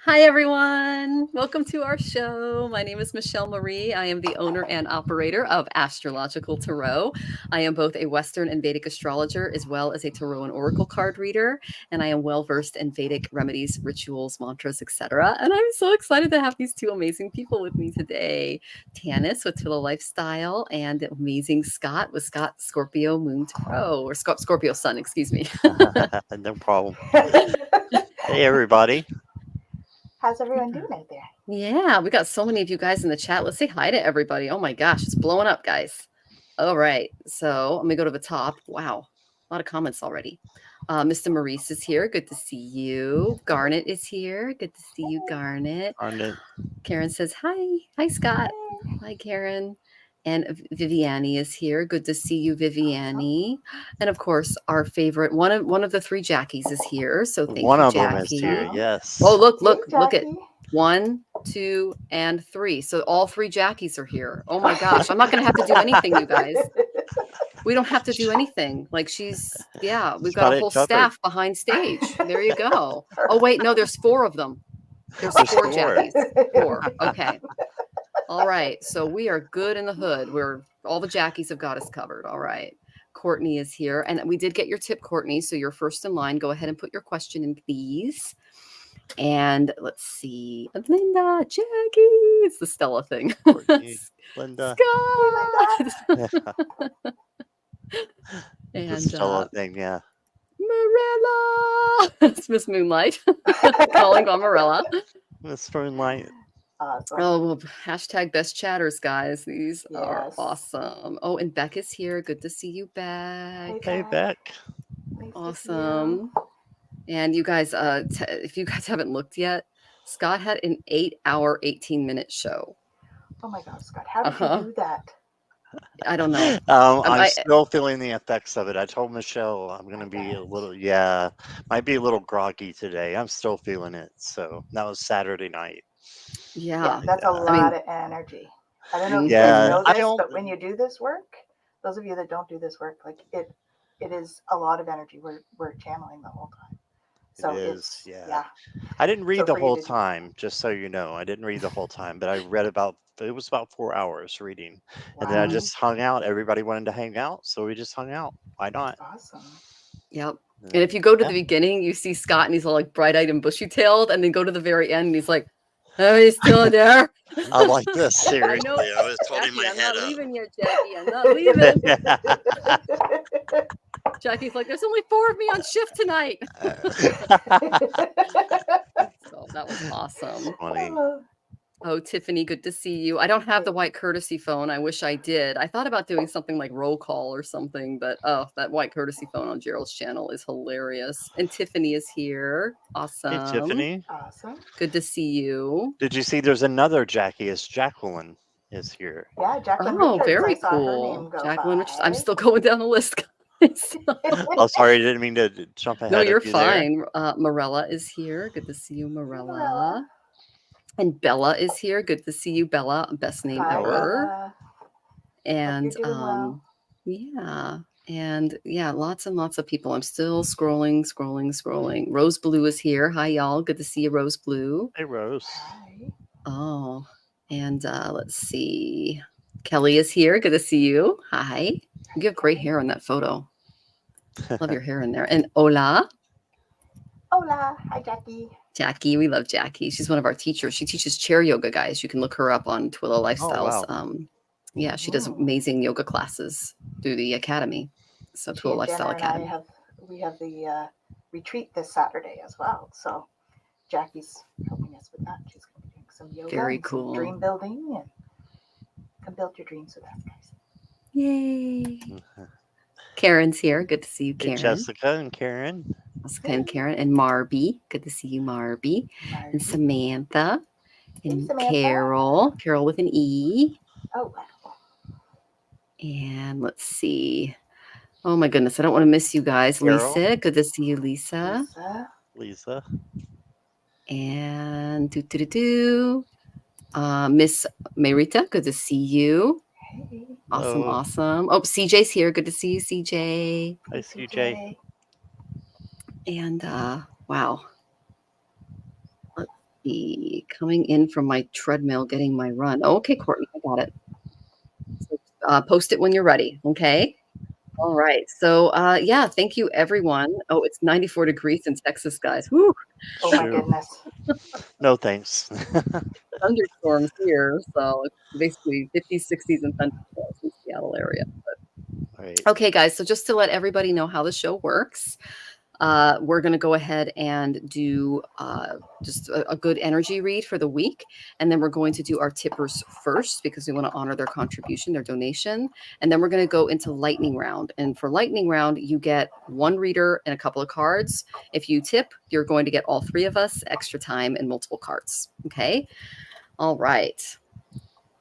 Hi, everyone. Welcome to our show. My name is Michelle Marie. I am the owner and operator of Astrological Tarot. I am both a Western and Vedic astrologer, as well as a Tarot and Oracle card reader. And I am well-versed in Vedic remedies, rituals, mantras, etc. And I'm so excited to have these two amazing people with me today. Tanys with Twillow Lifestyle and the amazing Scott with Scott Scorpio Moon Tarot, or Scorpio Sun, excuse me. No problem. Hey, everybody. How's everyone doing out there? Yeah, we got so many of you guys in the chat. Let's say hi to everybody. Oh my gosh, it's blowing up, guys. All right, so let me go to the top. Wow, a lot of comments already. Mr. Maurice is here. Good to see you. Garnet is here. Good to see you, Garnet. Karen says hi. Hi, Scott. Hi, Karen. And Viviani is here. Good to see you, Viviani. And of course, our favorite one of the three Jackies is here. So thank you, Jackie. Them is here. Yes. Oh, look at 1, 2, and 3. So all three Jackies are here. Oh my gosh, I'm not going to have to do anything, you guys. We don't have to do anything. Like we've got a whole staff behind stage. There you go. Oh wait, no, there's 4 of them. There's 4 Jackies. 4. Okay. All right. So we are good in the hood. All the Jackies have got us covered. All right. Courtney is here. And we did get your tip, Courtney. So you're first in line. Go ahead and put your question in, please. And let's see. Linda, Jackie. It's the Stella thing. Courtney, Linda. Scott. And the Stella thing, yeah. Marilla. It's Miss Moonlight. Calling on Marilla. Miss Moonlight. Awesome. Oh, hashtag best chatters, guys. These are awesome. Oh, and Beck is here. Good to see you, Beck. Hey, Beck. Nice awesome. And you guys, if you guys haven't looked yet, Scott had an 8-hour, 18-minute show. Oh my God, Scott! How did you do that? I don't know. I'm still feeling the effects of it. I told Michelle I'm going to be might be a little groggy today. I'm still feeling it. So that was Saturday night. Yeah, that's a lot of energy. I don't know if you guys know this, but when you do this work, those of you that don't do this work, like it is a lot of energy. We're channeling the whole time. So it is, yeah. I didn't read the whole time, just so you know. I didn't read the whole time, but I read it was about 4 hours reading. Wow. And then I just hung out. Everybody wanted to hang out, so we just hung out. Why not? That's awesome. Yep. And if you go to the beginning, you see Scott and he's all like bright-eyed and bushy-tailed, and then go to the very end and he's like, "Oh, he's still there." I'm like this, seriously. I was holding my head up. I'm not leaving yet, Jackie. I'm not leaving. Jackie's like, "There's only 4 of me on shift tonight." So that was awesome. Funny. Oh, Tiffany, good to see you. I don't have the white courtesy phone. I wish I did. I thought about doing something like roll call or something, but that white courtesy phone on Gerald's channel is hilarious. And Tiffany is here. Awesome. Hey, Tiffany. Awesome. Good to see you. Did you see there's another Jackie? It's Jacqueline is here. Yeah, Jacqueline Oh, Richards. very cool. Jacqueline Richards. I'm still going down the list. Oh, sorry, I didn't mean to jump ahead. No, you're fine. Morella is here. Good to see you, Morella. And Bella is here. Good to see you, Bella. Best name ever. And lots and lots of people. I'm still scrolling. Rose Blue is here. Hi, y'all. Good to see you, Rose Blue. Hey, Rose. Hi. Oh, and let's see. Kelly is here. Good to see you. Hi. You have great hair in that photo. Love your hair in there. And Ola. Hola. Hi, Jackie. Jackie, we love Jackie. She's one of our teachers. She teaches chair yoga, guys. You can look her up on Twillow Lifestyles. Oh, wow. She does amazing yoga classes through the academy. So Twillow Lifestyle Academy. We have the retreat this Saturday as well. So Jackie's helping us with that. She's going to be doing some yoga. Very cool. Some dream building, and come build your dreams with us, guys. Yay. Karen's here. Good to see you, Karen. Hey, Jessica and Karen. Jessica and Karen. And Marby. Good to see you, Marby. And Samantha. And Samantha. Carol. Carol with an E. Oh. And let's see. Oh my goodness, I don't want to miss you guys. Carol. Lisa, good to see you, Lisa. Lisa. And Miss Merita, good to see you. Hey. Awesome, Hello. awesome. Oh, CJ's here. Good to see you, CJ. Hi, CJ. And wow. Let's see. Coming in from my treadmill, getting my run. Oh, okay, Courtney, I got it. So, post it when you're ready, okay? All right. So, yeah, thank you, everyone. Oh, it's 94 degrees in Texas, guys. Woo. Oh, my goodness. No, thanks. Thunderstorms here. So, it's basically 50s, 60s, and thunderstorms in the Seattle area. But, right. Okay, guys. So, just to let everybody know how the show works, we're going to go ahead and do just a good energy read for the week. And then we're going to do our tippers first because we want to honor their contribution, their donation. And then we're going to go into lightning round. And for lightning round, you get one reader and a couple of cards. If you tip, you're going to get all three of us extra time and multiple cards. Okay. All right.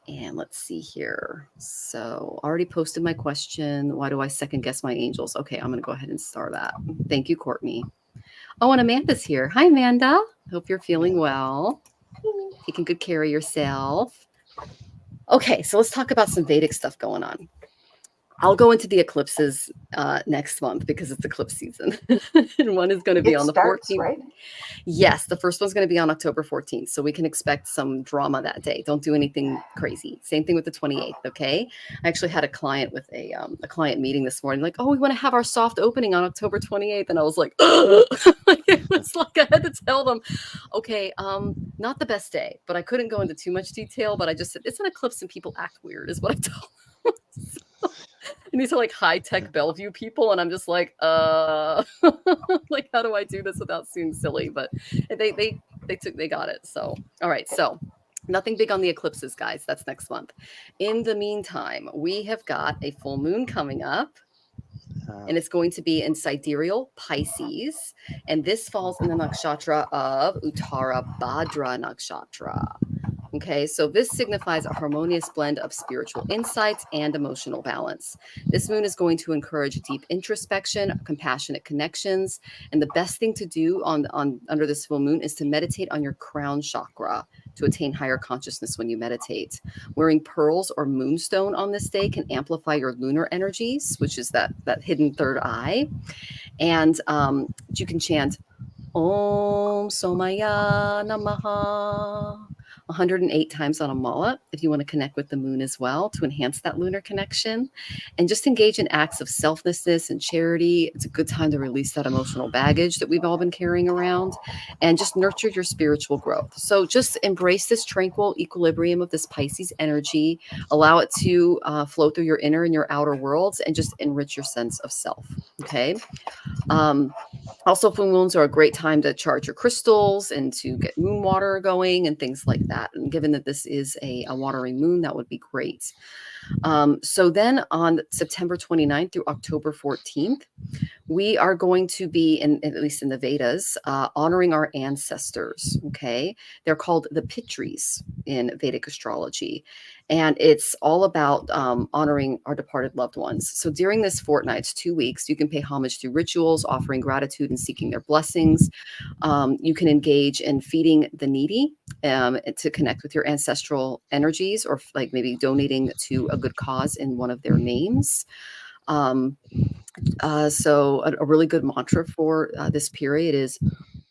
And let's see here. So already posted my question. Why do I second guess my angels? Okay, I'm going to go ahead and start that. Thank you, Courtney. Oh, and Amanda's here. Hi, Amanda. Hope you're feeling well. Taking good care of yourself. Okay, so let's talk about some Vedic stuff going on. I'll go into the eclipses next month because it's eclipse season. And one is going to be on the 14th. Right? Yes, the first one's going to be on October 14th. So we can expect some drama that day. Don't do anything crazy. Same thing with the 28th, okay? I actually had a client with a client meeting this morning, like, oh, we want to have our soft opening on October 28th. And I was like, it was like I had to tell them, okay, not the best day, but I couldn't go into too much detail. But I just said, it's an eclipse and people act weird is what I told them. So, and these are like high-tech Bellevue people, and I'm just like, like, how do I do this without seeming silly? But they got it. So, all right. So nothing big on the eclipses, guys. That's next month. In the meantime, we have got a full moon coming up. And it's going to be in sidereal Pisces. And this falls in the nakshatra of Uttara Bhadra nakshatra. Okay, so this signifies a harmonious blend of spiritual insights and emotional balance. This moon is going to encourage deep introspection, compassionate connections, and the best thing to do under this full moon is to meditate on your crown chakra to attain higher consciousness when you meditate. Wearing pearls or moonstone on this day can amplify your lunar energies, which is that hidden third eye. And you can chant Om Somaya Namaha 108 times on a mala if you want to connect with the moon as well to enhance that lunar connection, and just engage in acts of selflessness and charity. It's a good time to release that emotional baggage that we've all been carrying around and just nurture your spiritual growth. So just embrace this tranquil equilibrium of this Pisces energy, allow it to flow through your inner and your outer worlds, and just enrich your sense of self. Okay. Also, full moons are a great time to charge your crystals and to get moon water going and things like that. And given that this is a watering moon, that would be great. So then on September 29th through October 14th, we are going to be, at least in the Vedas, honoring our ancestors, okay? They're called the Pitris in Vedic astrology. And it's all about honoring our departed loved ones. So during this fortnight, it's 2 weeks, you can pay homage through rituals, offering gratitude and seeking their blessings. You can engage in feeding the needy to connect with your ancestral energies, or like maybe donating to a good cause in one of their names. So a really good mantra for this period is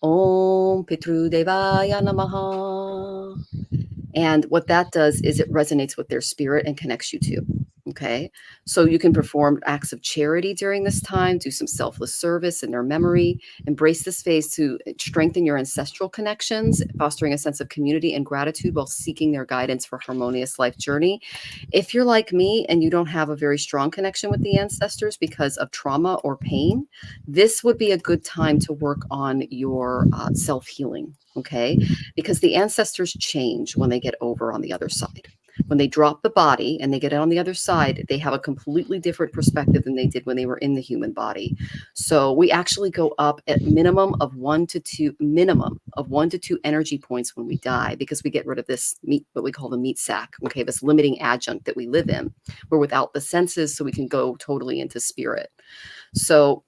Om Pitru Devaya Namaha. And what that does is it resonates with their spirit and connects you to. Okay. So you can perform acts of charity during this time, do some selfless service in their memory, embrace this phase to strengthen your ancestral connections, fostering a sense of community and gratitude while seeking their guidance for harmonious life journey. If you're like me and you don't have a very strong connection with the ancestors because of trauma or pain, this would be a good time to work on your self-healing. Okay. Because the ancestors change when they get over on the other side. When they drop the body and they get out on the other side, they have a completely different perspective than they did when they were in the human body. So we actually go up at minimum of 1 to 2 energy points when we die, because we get rid of this meat, what we call the meat sack. Okay, this limiting adjunct that we live in. We're without the senses, so we can go totally into spirit. So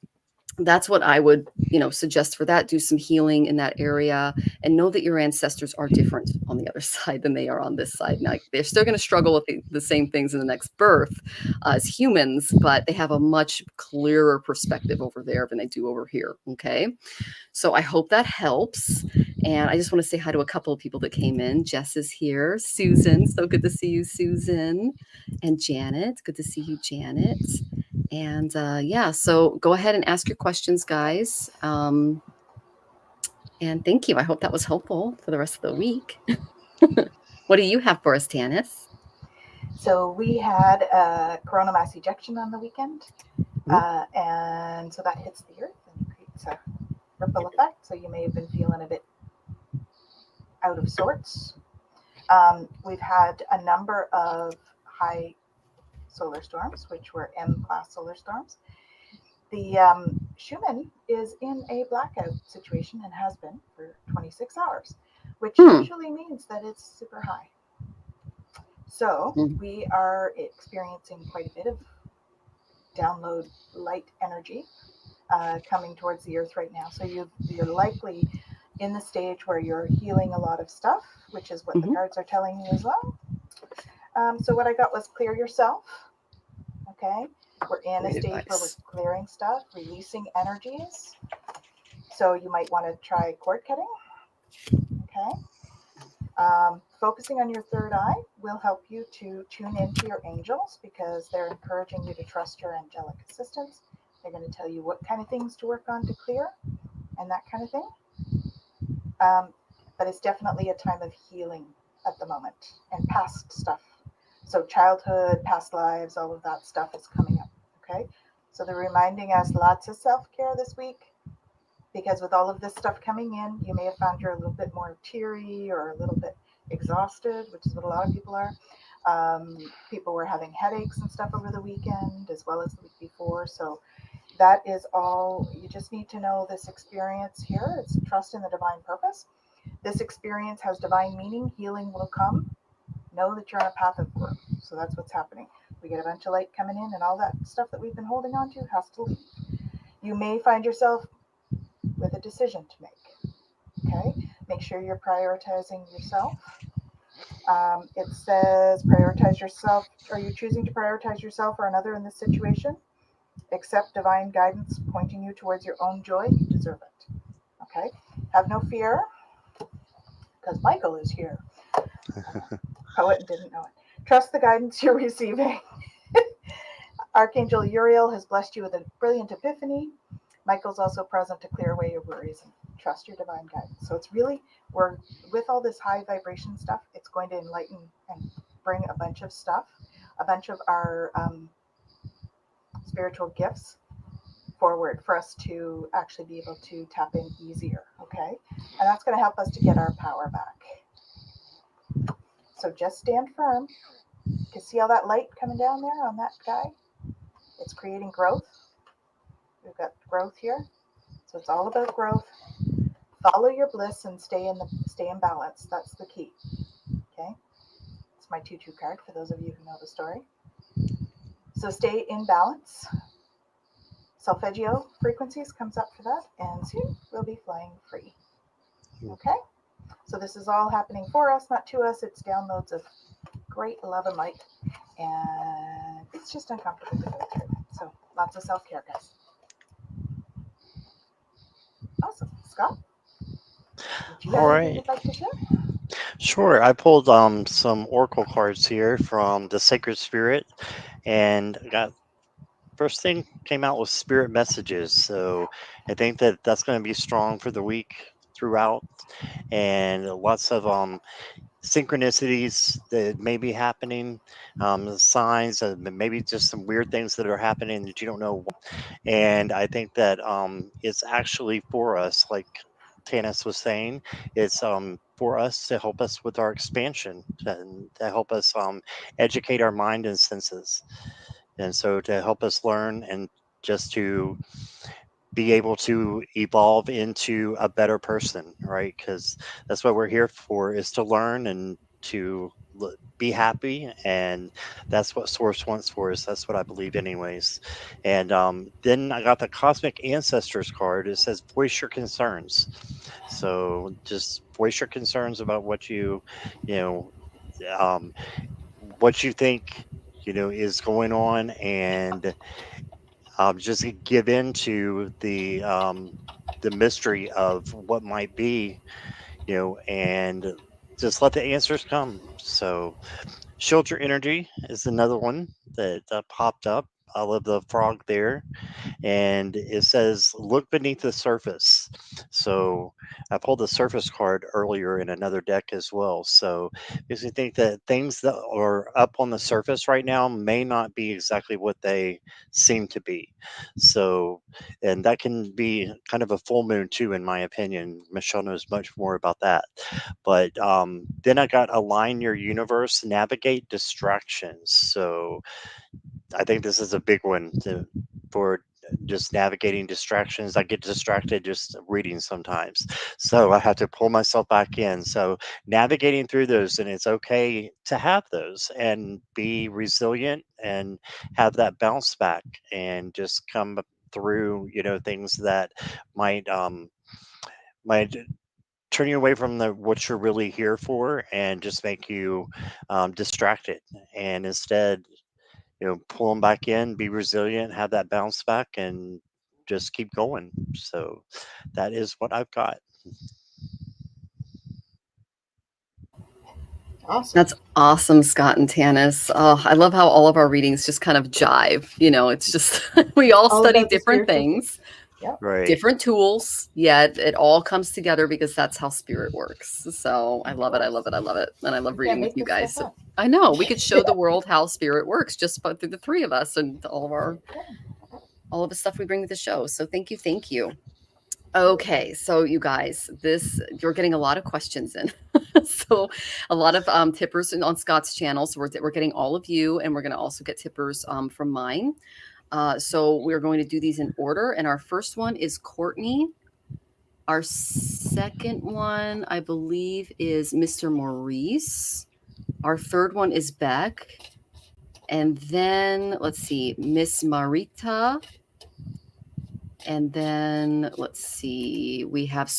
that's what I would, suggest for that. Do some healing in that area, and know that your ancestors are different on the other side than they are on this side. Now, they're still going to struggle with the same things in the next birth as humans, but they have a much clearer perspective over there than they do over here. Okay. So I hope that helps. And I just want to say hi to a couple of people that came in. Jess is here. Susan, so good to see you, Susan. And Janet, good to see you, Janet. And yeah, so go ahead and ask your questions, guys. And thank you. I hope that was helpful for the rest of the week. What do you have for us, Tanys? So we had a coronal mass ejection on the weekend. And so that hits the earth and creates a ripple effect. So you may have been feeling a bit out of sorts. We've had a number of high solar storms, which were M-class solar storms. The Schumann is in a blackout situation and has been for 26 hours, which usually means that it's super high. So we are experiencing quite a bit of download light energy coming towards the earth right now. So you're likely in the stage where you're healing a lot of stuff, which is what the cards are telling you as well. So what I got was clear yourself. Okay. We're in a stage where we're clearing stuff, releasing energies. So you might want to try cord cutting. Okay. Focusing on your third eye will help you to tune into your angels, because they're encouraging you to trust your angelic assistants. They're going to tell you what kind of things to work on to clear and that kind of thing. But it's definitely a time of healing at the moment, and past stuff. So childhood, past lives, all of that stuff is coming up. Okay. So they're reminding us lots of self-care this week, because with all of this stuff coming in, you may have found you're a little bit more teary or a little bit exhausted, which is what a lot of people are. People were having headaches and stuff over the weekend as well as the week before. So that is all. You just need to know this experience here. It's trust in the divine purpose. This experience has divine meaning. Healing will come. Know that you're on a path of growth. So that's what's happening. We get a bunch of light coming in, and all that stuff that we've been holding on to has to leave. You may find yourself with a decision to make. Okay. Make sure you're prioritizing yourself. It says prioritize yourself. Are you choosing to prioritize yourself or another in this situation? Accept divine guidance pointing you towards your own joy. You deserve it. Okay. Have no fear, because Michael is here. Poet didn't know it. Trust the guidance you're receiving. Archangel Uriel has blessed you with a brilliant epiphany. Michael's also present to clear away your worries and trust your divine guidance. So it's really, we're with all this high vibration stuff, it's going to enlighten and bring a bunch of stuff, a bunch of our spiritual gifts forward for us to actually be able to tap in easier. Okay. And that's going to help us to get our power back. So just stand firm. You can see all that light coming down there on that guy. It's creating growth. We've got growth here. So it's all about growth. Follow your bliss and stay in balance. That's the key. Okay. It's my 2-2 card for those of you who know the story. So stay in balance. Solfeggio frequencies comes up for that, and soon we'll be flying free. Okay. So this is all happening for us, not to us. It's downloads of great love and light, and it's just uncomfortable to go through. So lots of self-care, guys. Awesome. Scott, would you have anything you'd like to share? Sure. I pulled some oracle cards here from the Sacred Spirit, and got first thing came out with spirit messages. So I think that that's going to be strong for the week throughout, and lots of synchronicities that may be happening, signs, maybe just some weird things that are happening that you don't know. And I think that it's actually for us, like Tanys was saying, it's for us to help us with our expansion and to help us educate our mind and senses, and so to help us learn and just to be able to evolve into a better person, right? Because that's what we're here for, is to learn and to be happy, and that's what source wants for us. That's what I believe anyways. And then I got the cosmic ancestors card. It says voice your concerns, so just voice your concerns about what you know um, what you think is going on, and just give in to the mystery of what might be, and just let the answers come. So, shelter energy is another one that popped up. I love the frog there, and it says look beneath the surface. So I pulled the surface card earlier in another deck as well, so because you think that things that are up on the surface right now may not be exactly what they seem to be. So, and that can be kind of a full moon too, in my opinion. Michelle knows much more about that. But then I got align your universe, navigate distractions. So I think this is a big one for just navigating distractions. I get distracted just reading sometimes, so I have to pull myself back in. So navigating through those, and it's okay to have those and be resilient and have that bounce back and just come through, things that might might turn you away from what you're really here for, and just make you distracted, and instead pull them back in, be resilient, have that bounce back, and just keep going. So that is what I've got. Awesome. That's awesome, Scott and Tannis. Oh, I love how all of our readings just kind of jive. It's just we all study different things, Right. different tools, yet it all comes together because that's how spirit works. So I love it. I love it. I love it. And I love reading with you guys. So, I know we could show the world how spirit works just through the three of us and all of the stuff we bring to the show. So thank you. Thank you. Okay, so you guys, you're getting a lot of questions in. So a lot of tippers on Scott's channel. So we're getting all of you, and we're going to also get tippers from mine. So we're going to do these in order. And our first one is Courtney. Our second one, I believe, is Mr. Maurice. Our third one is Beck. And then, let's see, Miss Marita. And then, let's see, we have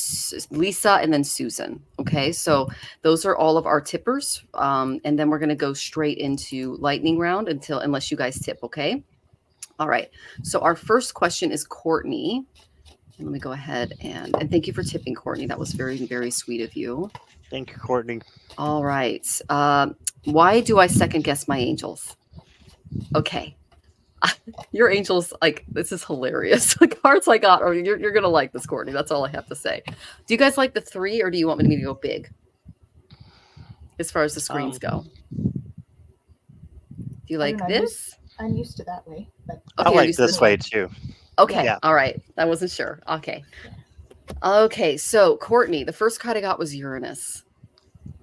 Lisa and then Susan. Okay, so those are all of our tippers. And then we're going to go straight into lightning round unless you guys tip, okay? All right, so our first question is Courtney. Let me go ahead and thank you for tipping, Courtney. That was very, very sweet of you. Thank you, Courtney. All right. Why do I second guess my angels? Okay. Your angels, this is hilarious. The cards I got, you're going to like this, Courtney. That's all I have to say. Do you guys like the 3, or do you want me to go big as far as the screens go? Do you like this? I'm used to that way. But okay, I like this way too. Okay. Yeah. All right. I wasn't sure. Okay. Okay. So Courtney, the first card I got was Uranus.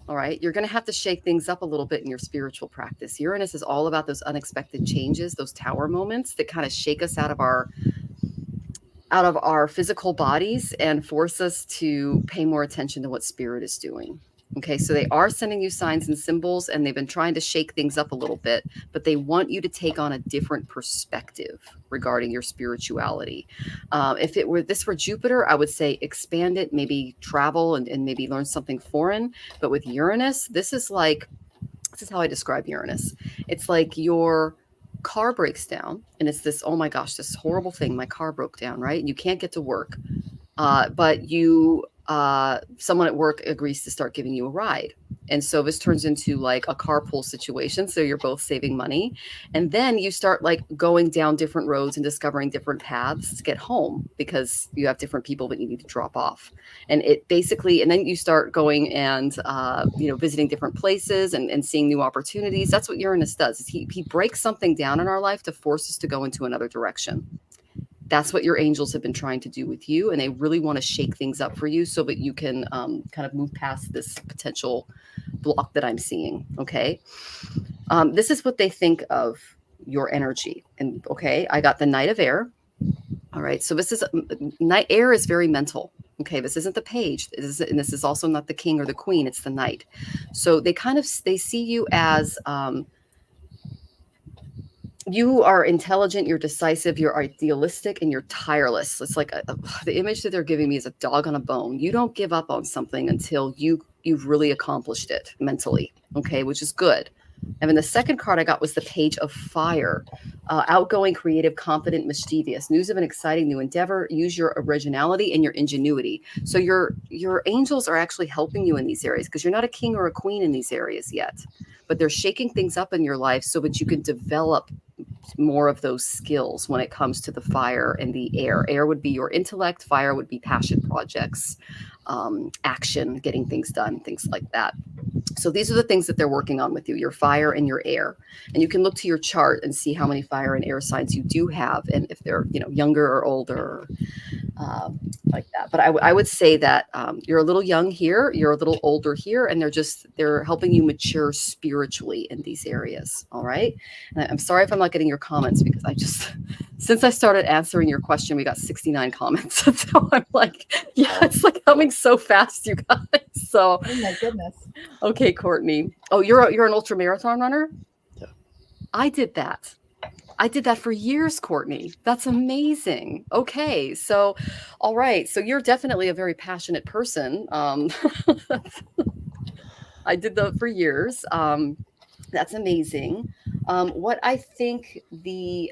All right. You're going to have to shake things up a little bit in your spiritual practice. Uranus is all about those unexpected changes, those tower moments that kind of shake us out of our physical bodies and force us to pay more attention to what spirit is doing. Okay, so they are sending you signs and symbols, and they've been trying to shake things up a little bit, but they want you to take on a different perspective regarding your spirituality. If this were Jupiter, I would say expand it, maybe travel and maybe learn something foreign. But with Uranus, this is how I describe Uranus. It's like your car breaks down, and it's this, oh my gosh, this horrible thing. My car broke down, right? And you can't get to work, but someone at work agrees to start giving you a ride. And so this turns into like a carpool situation. So you're both saving money. And then you start going down different roads and discovering different paths to get home because you have different people that you need to drop off. And and then you start going and, visiting different places and seeing new opportunities. That's what Uranus does. He breaks something down in our life to force us to go into another direction. That's what your angels have been trying to do with you. And they really want to shake things up for you so that you can kind of move past this potential block that I'm seeing. Okay. This is what they think of your energy. And okay, I got the Knight of Air. All right. So this is Knight. Air is very mental. Okay. This isn't the page. And this is also not the king or the queen. It's the knight. So they see you as, you are intelligent, you're decisive, you're idealistic, and you're tireless. It's like the image that they're giving me is a dog on a bone. You don't give up on something until you've really accomplished it mentally, okay, which is good. And then the second card I got was the Page of Fire. Outgoing, creative, confident, mischievous. News of an exciting new endeavor. Use your originality and your ingenuity. So your angels are actually helping you in these areas because you're not a king or a queen in these areas yet. But they're shaking things up in your life so that you can develop more of those skills when it comes to the fire and the air. Air would be your intellect. Fire would be passion projects, action, getting things done, things like that. So these are the things that they're working on with you, your fire and your air. And you can look to your chart and see how many fire and air signs you do have, and if they're younger or older, like that. But I would say that you're a little young here, you're a little older here, and they're helping you mature spiritually in these areas. All right. And I'm sorry if I'm not getting your comments because since I started answering your question, we got 69 comments. So I'm like, yeah, it's like coming so fast, you guys. So, oh my goodness. Okay, Courtney. Oh, you're an ultra marathon runner? Yeah. I did that for years, Courtney. That's amazing. Okay. So, all right. So you're definitely a very passionate person. I did that for years. That's amazing. What I think the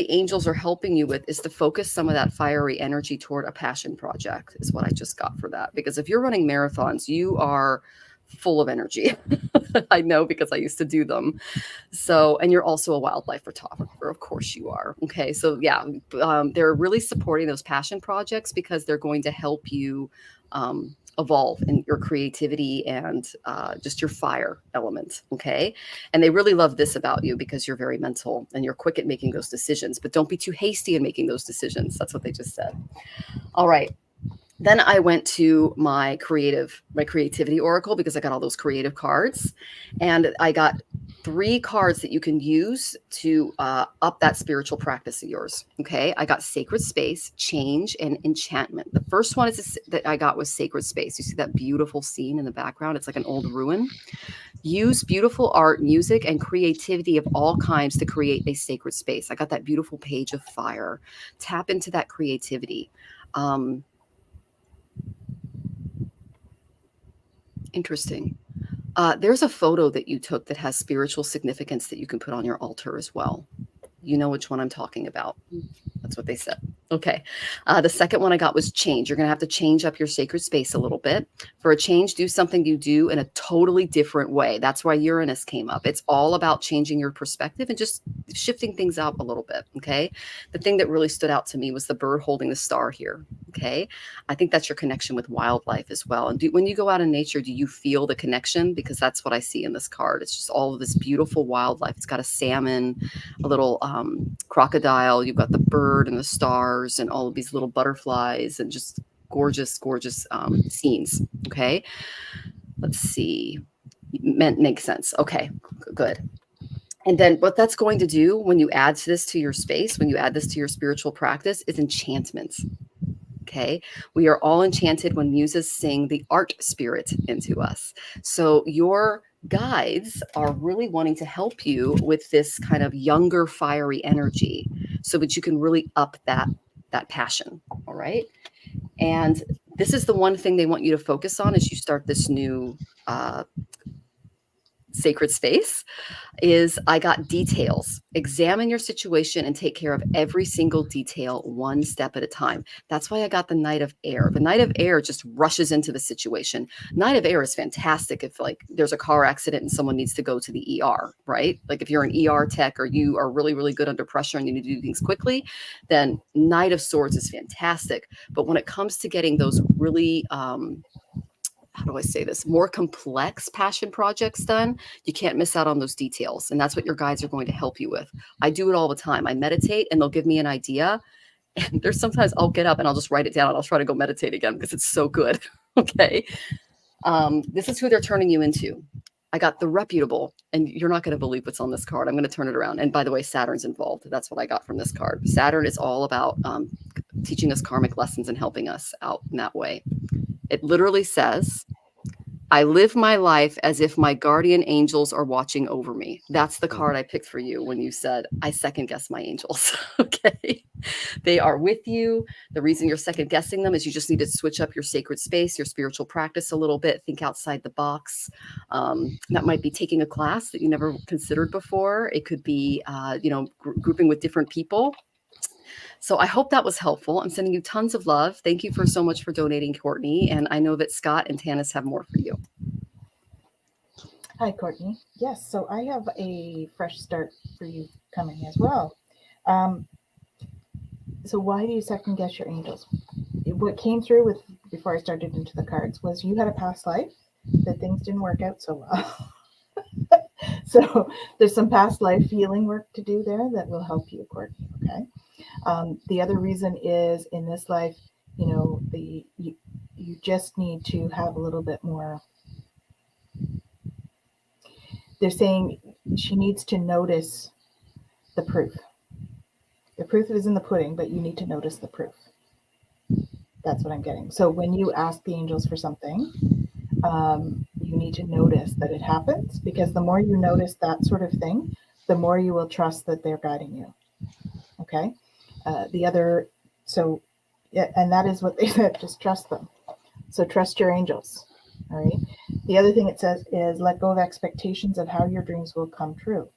angels are helping you with is to focus some of that fiery energy toward a passion project is what I just got for that. Because if you're running marathons, you are full of energy. I know because I used to do them. So, and you're also a wildlife photographer. Of course you are. Okay. So yeah, they're really supporting those passion projects because they're going to help you evolve in your creativity and just your fire element. Okay. And they really love this about you because you're very mental and you're quick at making those decisions, but don't be too hasty in making those decisions. That's what they just said. All right. Then I went to my creativity oracle because I got all those creative cards, and I got 3 cards that you can use to up that spiritual practice of yours. Okay. I got Sacred Space, Change, and Enchantment. The first one that I got was Sacred Space. You see that beautiful scene in the background? It's like an old ruin. Use beautiful art, music, and creativity of all kinds to create a sacred space. I got that beautiful Page of Fire. Tap into that creativity. Interesting. There's a photo that you took that has spiritual significance that you can put on your altar as well. You know which one I'm talking about. That's what they said. Okay. The second one I got was change. You're going to have to change up your sacred space a little bit. For a change, do something you do in a totally different way. That's why Uranus came up. It's all about changing your perspective and just shifting things out a little bit. Okay. The thing that really stood out to me was the bird holding the star here. Okay. I think that's your connection with wildlife as well. And when you go out in nature, do you feel the connection? Because that's what I see in this card. It's just all of this beautiful wildlife. It's got a salmon, a little crocodile. You've got the bird and the stars and all of these little butterflies and just gorgeous, gorgeous scenes. Okay. Let's see. Makes sense. Okay, good. And then what that's going to do when you add this to your space, when you add this to your spiritual practice, is enchantments. Okay. We are all enchanted when muses sing the art spirit into us. So your guides are really wanting to help you with this kind of younger, fiery energy so that you can really up that passion. All right. And this is the one thing they want you to focus on as you start this new sacred space. Is I got details. Examine your situation and take care of every single detail one step at a time. That's why I got the Knight of Air. The Knight of Air just rushes into the situation. Knight of Air is fantastic if like there's a car accident and someone needs to go to the ER, right? Like if you're an ER tech or you are really, really good under pressure and you need to do things quickly, then Knight of Swords is fantastic. But when it comes to getting those really how do I say this, more complex passion projects done, you can't miss out on those details. And that's what your guides are going to help you with. I do it all the time. I meditate and they'll give me an idea. And there's sometimes I'll get up and I'll just write it down and I'll try to go meditate again because it's so good. Okay. This is who they're turning you into. I got the reputable, and you're not going to believe what's on this card. I'm going to turn it around. And by the way, Saturn's involved. That's what I got from this card. Saturn is all about teaching us karmic lessons and helping us out in that way. It literally says, I live my life as if my guardian angels are watching over me. That's the card I picked for you when you said, I second guess my angels. Okay. They are with you. The reason you're second guessing them is you just need to switch up your sacred space, your spiritual practice a little bit, think outside the box. That might be taking a class that you never considered before. It could be, grouping with different people. So I hope that was helpful. I'm sending you tons of love. Thank you so much for donating, Courtney. And I know that Scott and Tanys have more for you. Hi, Courtney. Yes, so I have a fresh start for you coming as well. So why do you second guess your angels? What came through with before I started into the cards was you had a past life that things didn't work out so well. So there's some past life healing work to do there that will help you, Courtney. Okay. The other reason is in this life, you just need to have a little bit more. They're saying she needs to notice the proof. The proof is in the pudding, but you need to notice the proof. That's what I'm getting. So when you ask the angels for something, you need to notice that it happens, because the more you notice that sort of thing, the more you will trust that they're guiding you. Okay. And that is what they said, just trust them. So trust your angels. All right. The other thing it says is let go of expectations of how your dreams will come true.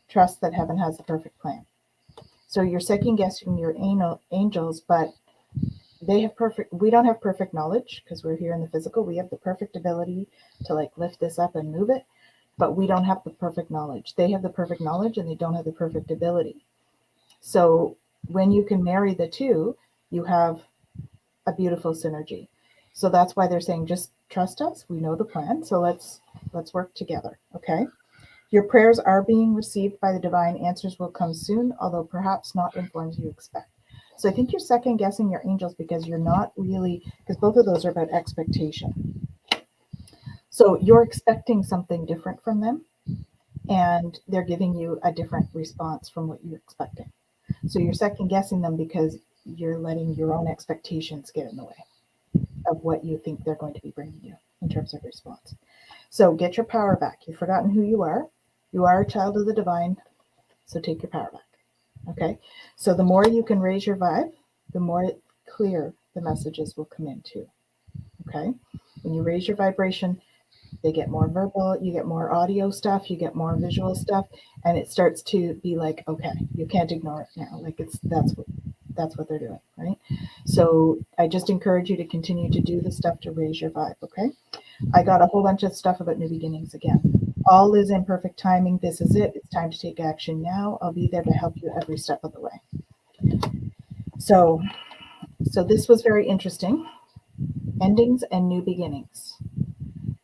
Trust that heaven has the perfect plan. So you're second guessing your angels, but we don't have perfect knowledge because we're here in the physical. We have the perfect ability to lift this up and move it, but we don't have the perfect knowledge. They have the perfect knowledge and they don't have the perfect ability. So when you can marry the two, you have a beautiful synergy. So that's why they're saying, just trust us. We know the plan. So let's work together. Okay. Your prayers are being received by the divine. Answers will come soon, although perhaps not in forms you expect. So I think you're second guessing your angels because you're not really, because both of those are about expectation. So you're expecting something different from them, and they're giving you a different response from what you're expecting. So you're second guessing them because you're letting your own expectations get in the way of what you think they're going to be bringing you in terms of response. So get your power back. You've forgotten who you are. You are a child of the divine. So take your power back. Okay. So the more you can raise your vibe, the more clear the messages will come in too. Okay. When you raise your vibration, they get more verbal, you get more audio stuff, you get more visual stuff, and it starts to be like, okay, you can't ignore it now. That's what they're doing, right? So I just encourage you to continue to do the stuff to raise your vibe, okay? I got a whole bunch of stuff about new beginnings again. All is in perfect timing. This is it. It's time to take action now. I'll be there to help you every step of the way. So this was very interesting. Endings and new beginnings.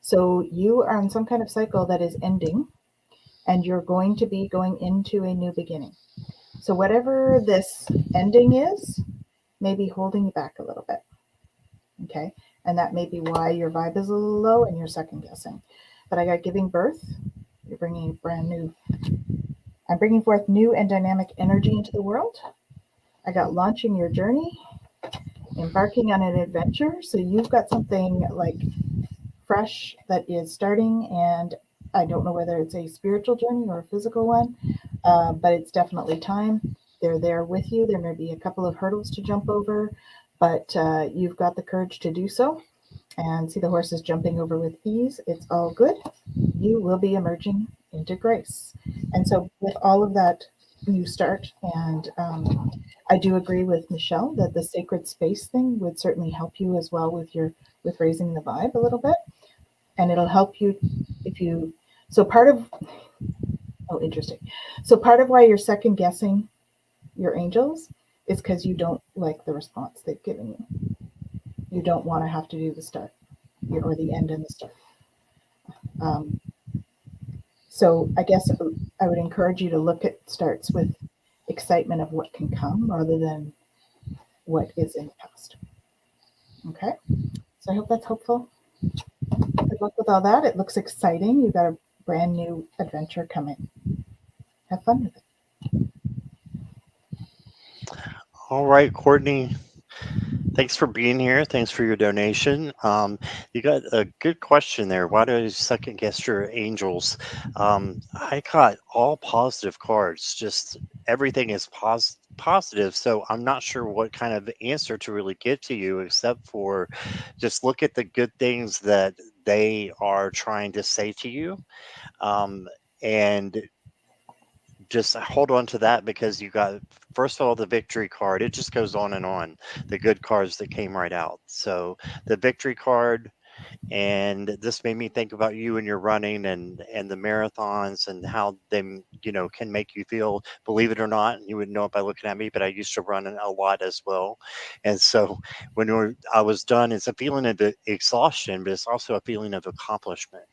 So you are on some kind of cycle that is ending, and you're going to be going into a new beginning. So whatever this ending is, may be holding you back a little bit. Okay. And that may be why your vibe is a little low and you're second guessing. But I got giving birth. You're bringing I'm bringing forth new and dynamic energy into the world. I got launching your journey, embarking on an adventure. So you've got something fresh that is starting, and I don't know whether it's a spiritual journey or a physical one, but it's definitely time. They're there with you. There may be a couple of hurdles to jump over, but you've got the courage to do so. And see the horses jumping over with ease. It's all good. You will be emerging into grace. And so with all of that new start, and I do agree with Michelle that the sacred space thing would certainly help you as well with raising the vibe a little bit. And it'll help you interesting. So part of why you're second guessing your angels is because you don't like the response they've given you. You don't want to have to do the start. or the end and the start. So I guess I would encourage you to look at starts with excitement of what can come rather than what is in the past. Okay, so I hope that's helpful. Good luck with all that. It looks exciting. You've got a brand new adventure coming. Have fun with it. All right, Courtney. Thanks for being here. Thanks for your donation. You got a good question there. Why do you second guess your angels? I got all positive cards. Just everything is positive. So I'm not sure what kind of answer to really give to you, except for just look at the good things that they are trying to say to you. And just hold on to that, because you got, first of all, the victory card. It just goes on, the good cards that came right out. So the victory card, and this made me think about you and your running and the marathons and how they can make you feel. Believe it or not, you wouldn't know it by looking at me, but I used to run a lot as well. And so when I was done, it's a feeling of exhaustion, but it's also a feeling of accomplishment.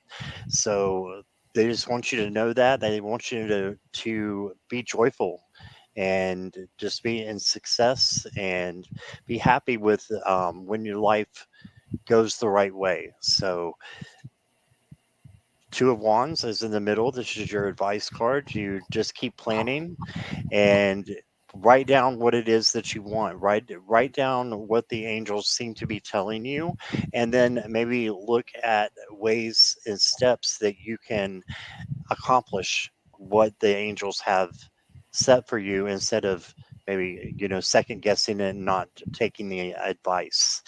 So they just want you to know that. They want you to be joyful and just be in success and be happy with when your life goes the right way. So Two of Wands is in the middle. This is your advice card. You just keep planning and write down what it is that you want. Write down what the angels seem to be telling you, and then maybe look at ways and steps that you can accomplish what the angels have set for you, instead of maybe second guessing and not taking the advice.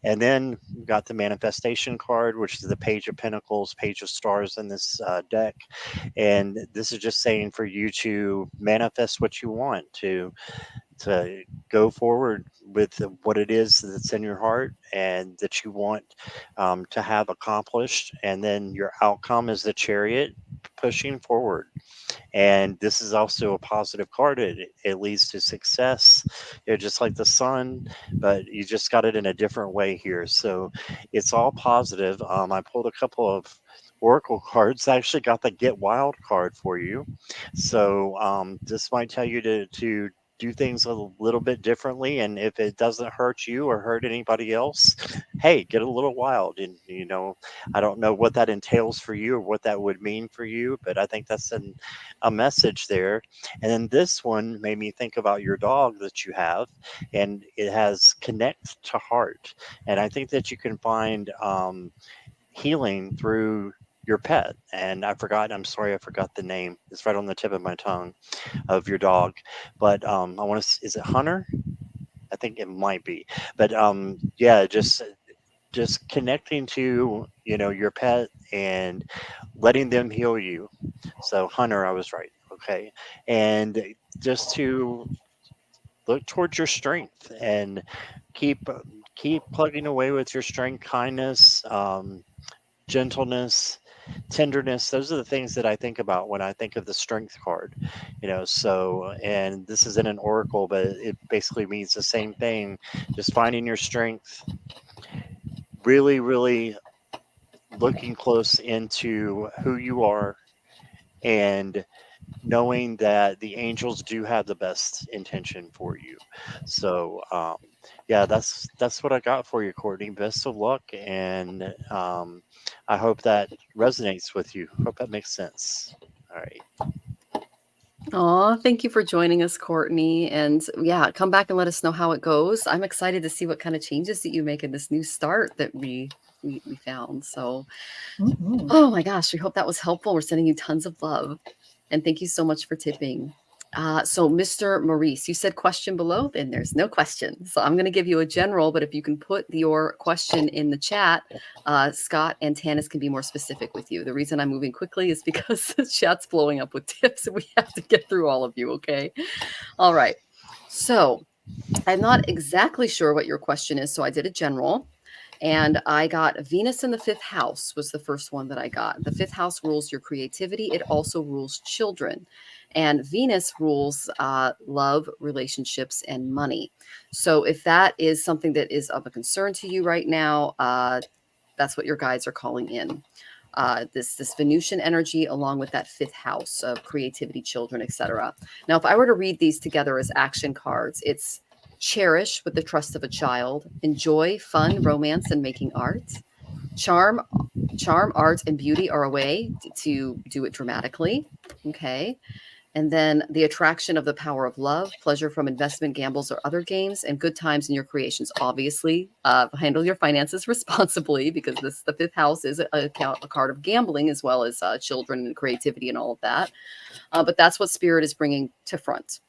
And then we got the manifestation card, which is the Page of Pentacles, Page of Stars in this deck. And this is just saying for you to manifest what you want, to go forward with what it is that's in your heart and that you want to have accomplished. And then your outcome is the Chariot, pushing forward. And this is also a positive card. It leads to success, just like the sun, but you just got it in a different way here. So it's all positive. I pulled a couple of oracle cards. I actually got the Get Wild card for you. So this might tell you to do things a little bit differently, and if it doesn't hurt you or hurt anybody else, hey, get a little wild. And I don't know what that entails for you or what that would mean for you, but I think that's a message there. And then this one made me think about your dog that you have, and it has connect to heart. And I think that you can find healing through your pet. And I'm sorry, I forgot the name. It's right on the tip of my tongue, of your dog. But I want to, is it Hunter? I think it might be. But yeah, just connecting to your pet and letting them heal you. So Hunter, I was right. Okay. And just to look towards your strength and keep keep plugging away with your strength, kindness, gentleness, tenderness. Those are the things that I think about when I think of the strength card. So, and this isn't an oracle, but it basically means the same thing. Just finding your strength, really, really looking close into who you are, and knowing that the angels do have the best intention for you. So yeah, that's what I got for you, Courtney. Best of luck, and I hope that resonates with you. Hope that makes sense. All right. Oh, thank you for joining us, Courtney. And yeah, come back and let us know how it goes. I'm excited to see what kind of changes that you make in this new start that we found. So, oh my gosh, we hope that was helpful. We're sending you tons of love. And thank you so much for tipping. So, Mr. Maurice, you said question below, then there's no question. So I'm going to give you a general, but if you can put your question in the chat, Scott and Tanys can be more specific with you. The reason I'm moving quickly is because the chat's blowing up with tips and we have to get through all of you, okay? All right. So I'm not exactly sure what your question is, so I did a general. And I got Venus in the fifth house was the first one that I got. The fifth house rules your creativity. It also rules children. And Venus rules love, relationships, and money. So if that is something that is of a concern to you right now, That's what your guides are calling in. This Venusian energy, along with that 5th house of creativity, children, etc. Now, if I were to read these together as action cards, it's cherish with the trust of a child, enjoy fun, romance, and making art. Charm, art, and beauty are a way to do it dramatically. Okay. And then the attraction of the power of love, pleasure from investment, gambles, or other games, and good times in your creations. Obviously, handle your finances responsibly, because the 5th house is a card of gambling, as well as children and creativity and all of that. But that's what Spirit is bringing to front.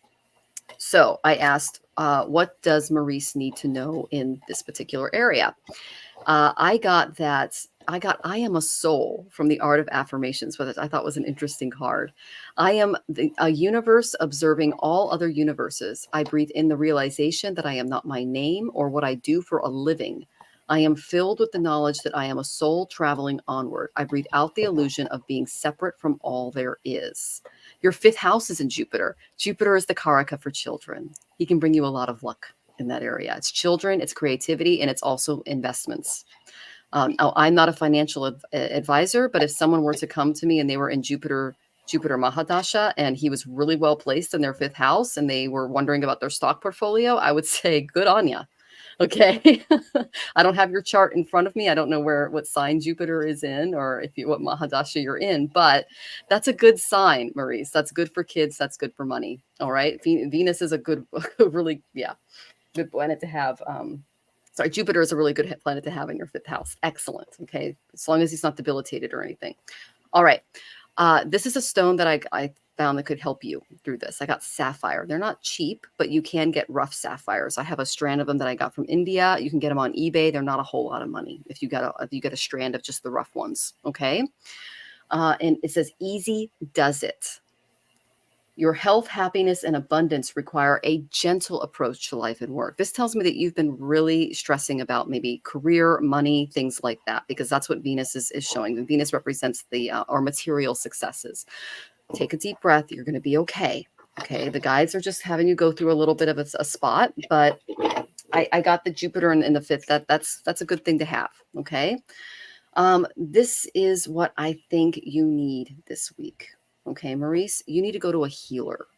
So I asked, what does Maurice need to know in this particular area? I got I am a soul from the Art of Affirmations, which I thought was an interesting card. I am a universe observing all other universes. I breathe in the realization that I am not my name or what I do for a living. I am filled with the knowledge that I am a soul traveling onward. I breathe out the illusion of being separate from all there is. Your 5th house is in Jupiter. Jupiter is the Karaka for children. He can bring you a lot of luck in that area. It's children, it's creativity, and it's also investments. I'm not a financial advisor, but if someone were to come to me and they were in Jupiter Mahadasha, and he was really well placed in their 5th house, and they were wondering about their stock portfolio, I would say, good on ya. Okay. I don't have your chart in front of me. I don't know what sign Jupiter is in, or what Mahadasha you're in, but that's a good sign, Maurice. That's good for kids. That's good for money. All right. Venus is a good, really, good planet to have. Jupiter is a really good planet to have in your 5th house. Excellent. Okay. As long as he's not debilitated or anything. All right. This is a stone that I found that could help you through this. I got sapphire. They're not cheap, but you can get rough sapphires. I have a strand of them that I got from India. You can get them on eBay. They're not a whole lot of money if you get a strand of just the rough ones. Okay. And it says, easy does it. Your health, happiness, and abundance require a gentle approach to life and work. This tells me that you've been really stressing about maybe career, money, things like that, because that's what Venus is showing. And Venus represents our material successes. Take a deep breath. You're going to be okay. Okay. The guides are just having you go through a little bit of a spot, but I got the Jupiter in the 5th. That's a good thing to have. Okay. This is what I think you need this week. Okay, Maurice, you need to go to a healer.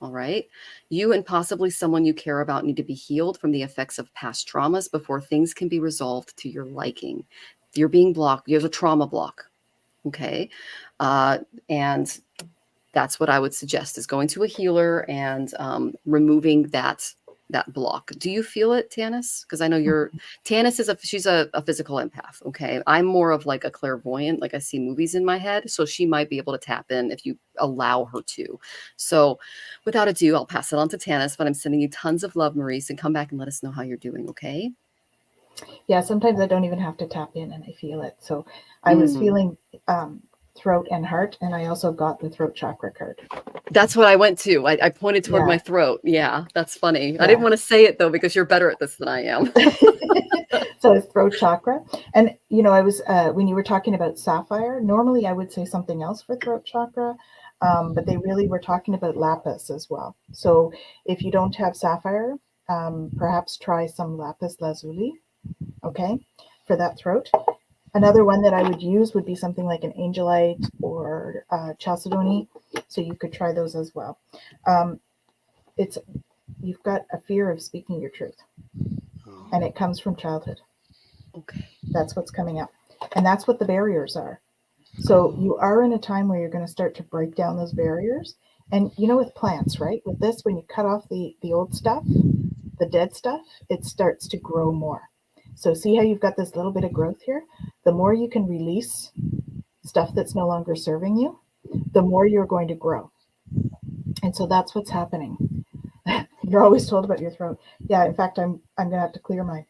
All right. You and possibly someone you care about need to be healed from the effects of past traumas before things can be resolved to your liking. You're being blocked. There's a trauma block. Okay. And that's what I would suggest, is going to a healer and removing that block. Do you feel it, Tanys? Because I know Tanys she's a physical empath. Okay. I'm more of like a clairvoyant, like I see movies in my head. So she might be able to tap in if you allow her to. So without ado, I'll pass it on to Tanys, but I'm sending you tons of love, Maurice, and come back and let us know how you're doing. Okay. Yeah. Sometimes I don't even have to tap in and I feel it. So I was feeling throat and heart, and I also got the throat chakra card. That's what I went to. I pointed toward my throat. Yeah, that's funny. Yeah. I didn't want to say it though, because you're better at this than I am. So it's throat chakra. And I was when you were talking about sapphire, normally I would say something else for throat chakra, but they really were talking about lapis as well. So if you don't have sapphire, perhaps try some lapis lazuli, okay, for that throat. Another one that I would use would be something like an angelite or chalcedony. So you could try those as well. You've got a fear of speaking your truth, and it comes from childhood. Okay. That's what's coming up. And that's what the barriers are. So you are in a time where you're going to start to break down those barriers. And with plants, right? With this, when you cut off the old stuff, the dead stuff, it starts to grow more. So see how you've got this little bit of growth here? The more you can release stuff that's no longer serving you, the more you're going to grow. And so that's what's happening. You're always told about your throat. Yeah, in fact, I'm going to have to clear mine.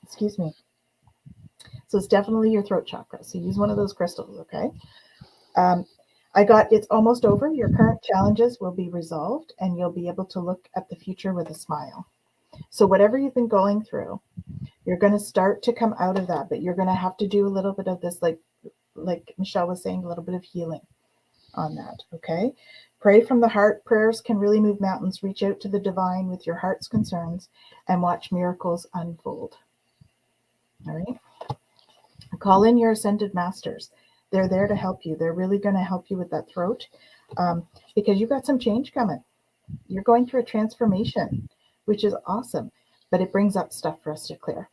Excuse me. So it's definitely your throat chakra. So use one of those crystals, okay? It's almost over. Your current challenges will be resolved, and you'll be able to look at the future with a smile. So whatever you've been going through, you're going to start to come out of that, but you're going to have to do a little bit of this, like Michelle was saying, a little bit of healing on that, okay? Pray from the heart. Prayers can really move mountains. Reach out to the divine with your heart's concerns and watch miracles unfold. All right. Call in your ascended masters. They're there to help you. They're really going to help you with that throat, because you've got some change coming. You're going through a transformation, which is awesome, but it brings up stuff for us to clear,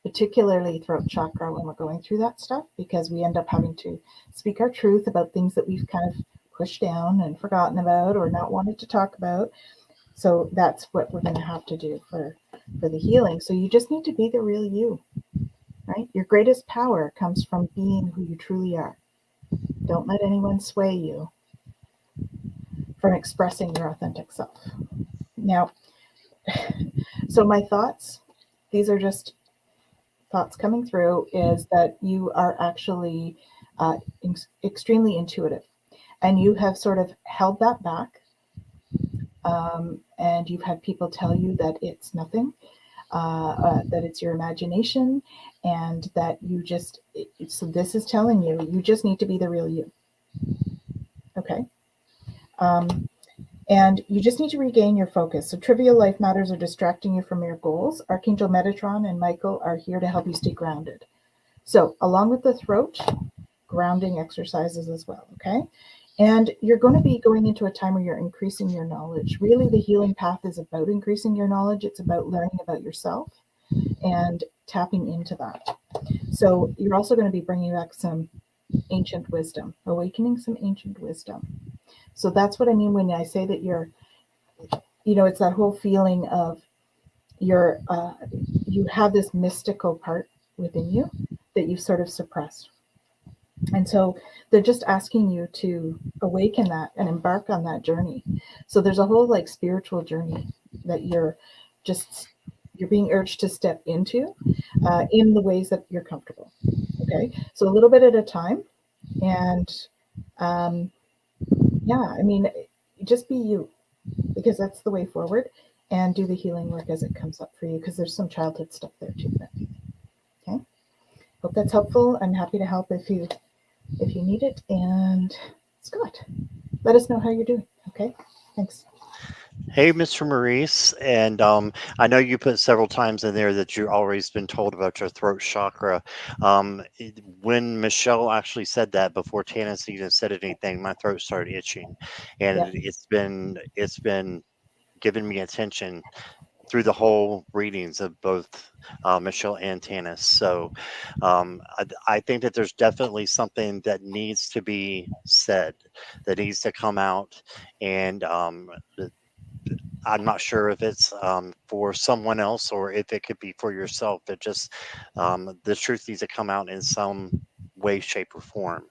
particularly throat chakra when we're going through that stuff, because we end up having to speak our truth about things that we've kind of pushed down and forgotten about or not wanted to talk about. So that's what we're going to have to do for the healing. So you just need to be the real you, right? Your greatest power comes from being who you truly are. Don't let anyone sway you from expressing your authentic self. Now, so my thoughts, these are just thoughts coming through, is that you are actually extremely intuitive, and you have sort of held that back, and you've had people tell you that it's nothing, that it's your imagination, and that you just, so this is telling you, you just need to be the real you. Okay. And you just need to regain your focus. So trivial life matters are distracting you from your goals. Archangel Metatron and Michael are here to help you stay grounded. So along with the throat, grounding exercises as well, okay? And you're going to be going into a time where you're increasing your knowledge. Really, the healing path is about increasing your knowledge. It's about learning about yourself and tapping into that. So you're also going to be bringing back some ancient wisdom, awakening some ancient wisdom. So that's what I mean when I say that you're, it's that whole feeling of you have this mystical part within you that you've sort of suppressed. And so they're just asking you to awaken that and embark on that journey. So there's a whole like spiritual journey that you're being urged to step into in the ways that you're comfortable. Okay. So a little bit at a time. And I mean, just be you, because that's the way forward, and do the healing work as it comes up for you, because there's some childhood stuff there too. Okay. Hope that's helpful. I'm happy to help if you need it. And Scott, let us know how you're doing. Okay. Thanks. Hey, Mr. Maurice, and I know you put several times in there that you've always been told about your throat chakra. When Michelle actually said that, before Tanys even said anything, my throat started itching, and it's been giving me attention through the whole readings of both Michelle and Tannis. So I think that there's definitely something that needs to be said, that needs to come out, and I'm not sure if it's for someone else or if it could be for yourself. It just, the truth needs to come out in some way, shape, or form.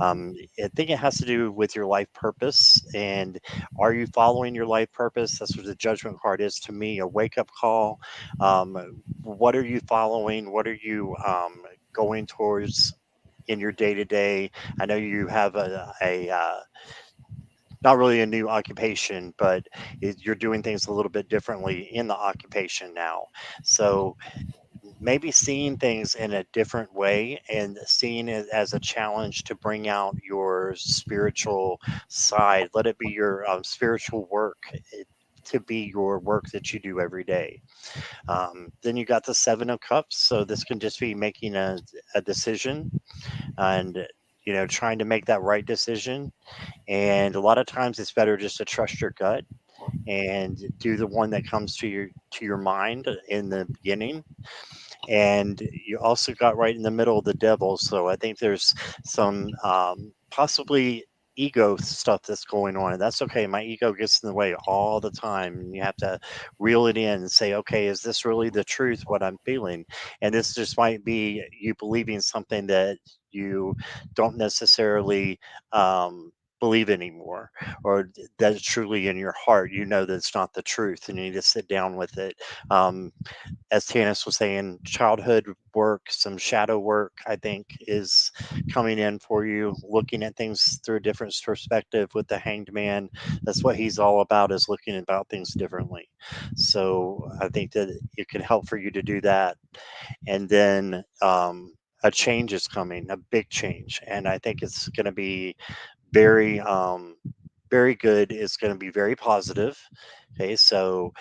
I think it has to do with your life purpose. And are you following your life purpose? That's what the judgment card is to me, a wake up call. What are you following? What are you going towards in your day to day? I know you have a not really a new occupation, but you're doing things a little bit differently in the occupation now. So maybe seeing things in a different way and seeing it as a challenge to bring out your spiritual side. Let it be your spiritual work. To be your work that you do every day. Then you got the Seven of Cups. So this can just be making a decision and, trying to make that right decision. And a lot of times it's better just to trust your gut and do the one that comes to your mind in the beginning. And you also got right in the middle of the devil. So I think there's some possibly ego stuff that's going on, and that's okay. My ego gets in the way all the time, and you have to reel it in and say, okay, is this really the truth, what I'm feeling? And this just might be you believing something that you don't necessarily believe anymore, or that is truly in your heart. You know that it's not the truth, and you need to sit down with it. As Tannis was saying, childhood work, some shadow work, I think, is coming in for you, looking at things through a different perspective with the Hanged Man. That's what he's all about, is looking about things differently. So I think that it could help for you to do that. And then a change is coming, a big change. And I think it's going to be very, very good. It's going to be very positive. Okay, so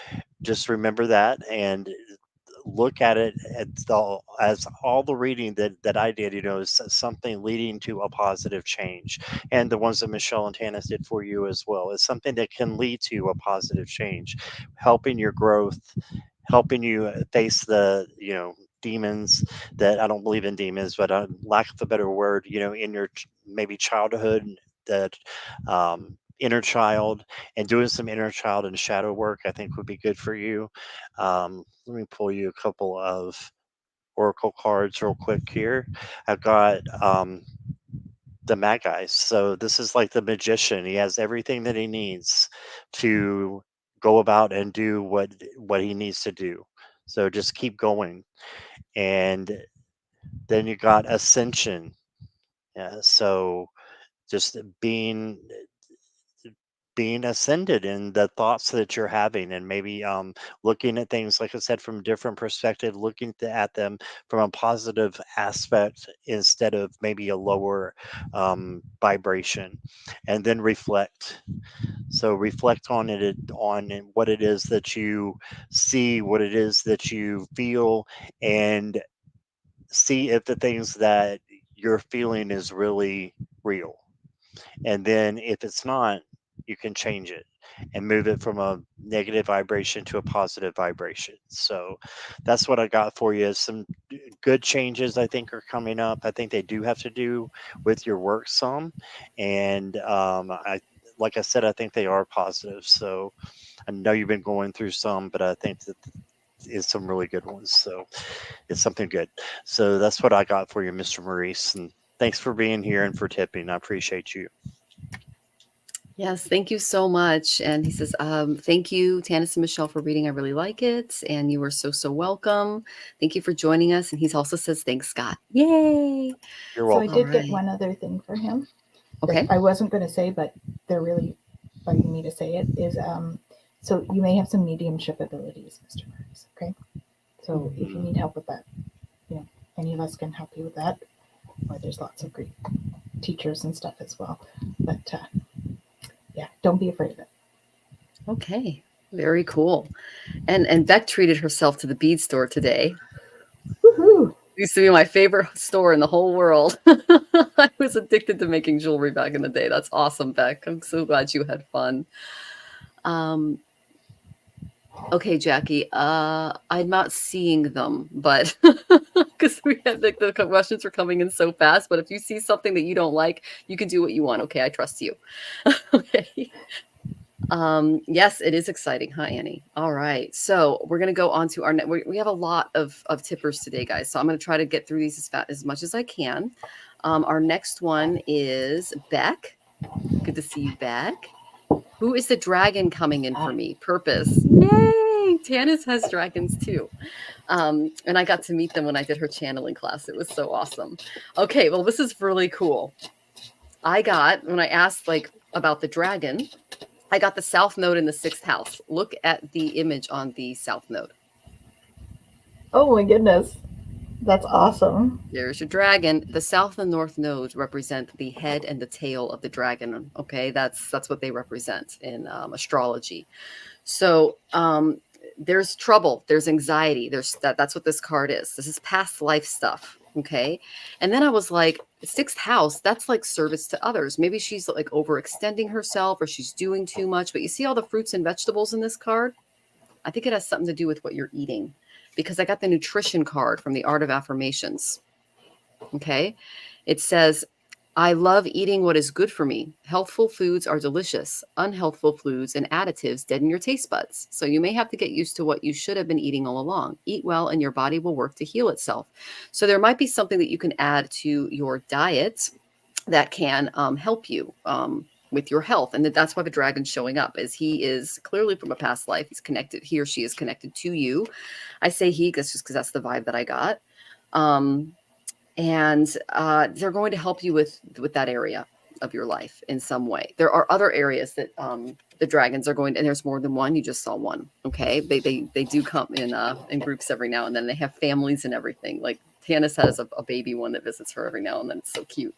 just remember that. And look at it as all the reading that I did, is something leading to a positive change. And the ones that Michelle and Tannis did for you as well. It's something that can lead to a positive change, helping your growth, helping you face the, demons that I don't believe in demons, but lack of a better word, in your maybe childhood, that inner child, and doing some inner child and shadow work, I think would be good for you. Let me pull you a couple of oracle cards real quick here. I've got the Magi. So this is like the magician. He has everything that he needs to go about and do what he needs to do. So just keep going. And then you got ascension. Yeah, so just being ascended in the thoughts that you're having, and maybe looking at things, like I said, from a different perspective, looking at them from a positive aspect instead of maybe a lower vibration. And then reflect. So reflect on what it is that you see, what it is that you feel, and see if the things that you're feeling is really real. And then if it's not, you can change it and move it from a negative vibration to a positive vibration. So that's what I got for you. Some good changes I think are coming up. I think they do have to do with your work some. And like I said, I think they are positive. So I know you've been going through some, but I think that is some really good ones. So it's something good. So that's what I got for you, Mr. Maurice. And thanks for being here and for tipping. I appreciate you. Yes, thank you so much. And he says, thank you, Tannis and Michelle, for reading. I really like it. And you are so welcome. Thank you for joining us. And he also says, thanks, Scott. Yay. You're welcome. So I did get one other thing for him. Okay. I wasn't going to say, but they're really bugging me to say it, is so you may have some mediumship abilities, Mr. Maurice, okay? So if you need help with that, any of us can help you with that. Or there's lots of great teachers and stuff as well. But yeah, don't be afraid of it. Okay, very cool. And Beck treated herself to the bead store today. Woohoo! It used to be my favorite store in the whole world. I was addicted to making jewelry back in the day. That's awesome, Beck. I'm so glad you had fun. Okay, Jackie. I'm not seeing them, but because we had the questions are coming in so fast. But if you see something that you don't like, you can do what you want. Okay, I trust you. Okay. Yes, it is exciting, huh, Annie? All right. So we're going to go on to our we have a lot of tippers today, guys. So I'm going to try to get through these as much as I can. Our next one is Beck. Good to see you, Beck. Who is the dragon coming in for me? Purpose. Yay! Tannis has dragons too. And I got to meet them when I did her channeling class. It was so awesome. Okay, well, this is really cool. When I asked about the dragon, I got the south node in the 6th house. Look at the image on the south node. Oh my goodness. That's awesome. There's your dragon. The south and north nodes represent the head and the tail of the dragon. Okay, that's what they represent in astrology. So there's trouble, there's anxiety, that's what this card is. This is past life stuff. Okay. And then I was like, 6th house, that's like service to others. Maybe she's like overextending herself or she's doing too much. But you see all the fruits and vegetables in this card? I think it has something to do with what you're eating, because I got the nutrition card from the Art of Affirmations. Okay. It says, I love eating what is good for me. Healthful foods are delicious. Unhealthful foods and additives deaden your taste buds. So you may have to get used to what you should have been eating all along. Eat well and your body will work to heal itself. So there might be something that you can add to your diet that can help you with your health. And that's why the dragon's showing up, as he is clearly from a past life. He's connected. He or she is connected to you. I say he, that's just because that's the vibe that I got. And they're going to help you with that area of your life in some way. There are other areas that the dragons are going to, and there's more than one. You just saw one. Okay. They do come in groups every now and then. They have families and everything. Like Tannis has a baby one that visits her every now and then. It's so cute.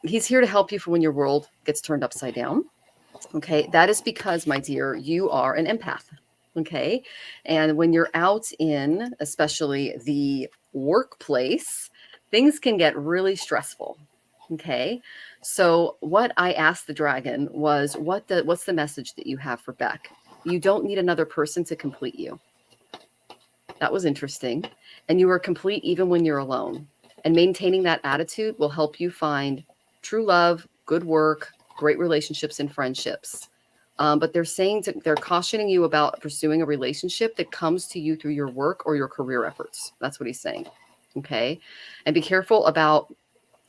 He's here to help you for when your world gets turned upside down. Okay. That is because, my dear, you are an empath. Okay. And when you're out in, especially the workplace, things can get really stressful. Okay. So what I asked the dragon was, what's the message that you have for Beck? You don't need another person to complete you. That was interesting. And you are complete even when you're alone. And maintaining that attitude will help you find true love, good work, great relationships and friendships. But they're cautioning you about pursuing a relationship that comes to you through your work or your career efforts. That's what he's saying. Okay. And be careful about,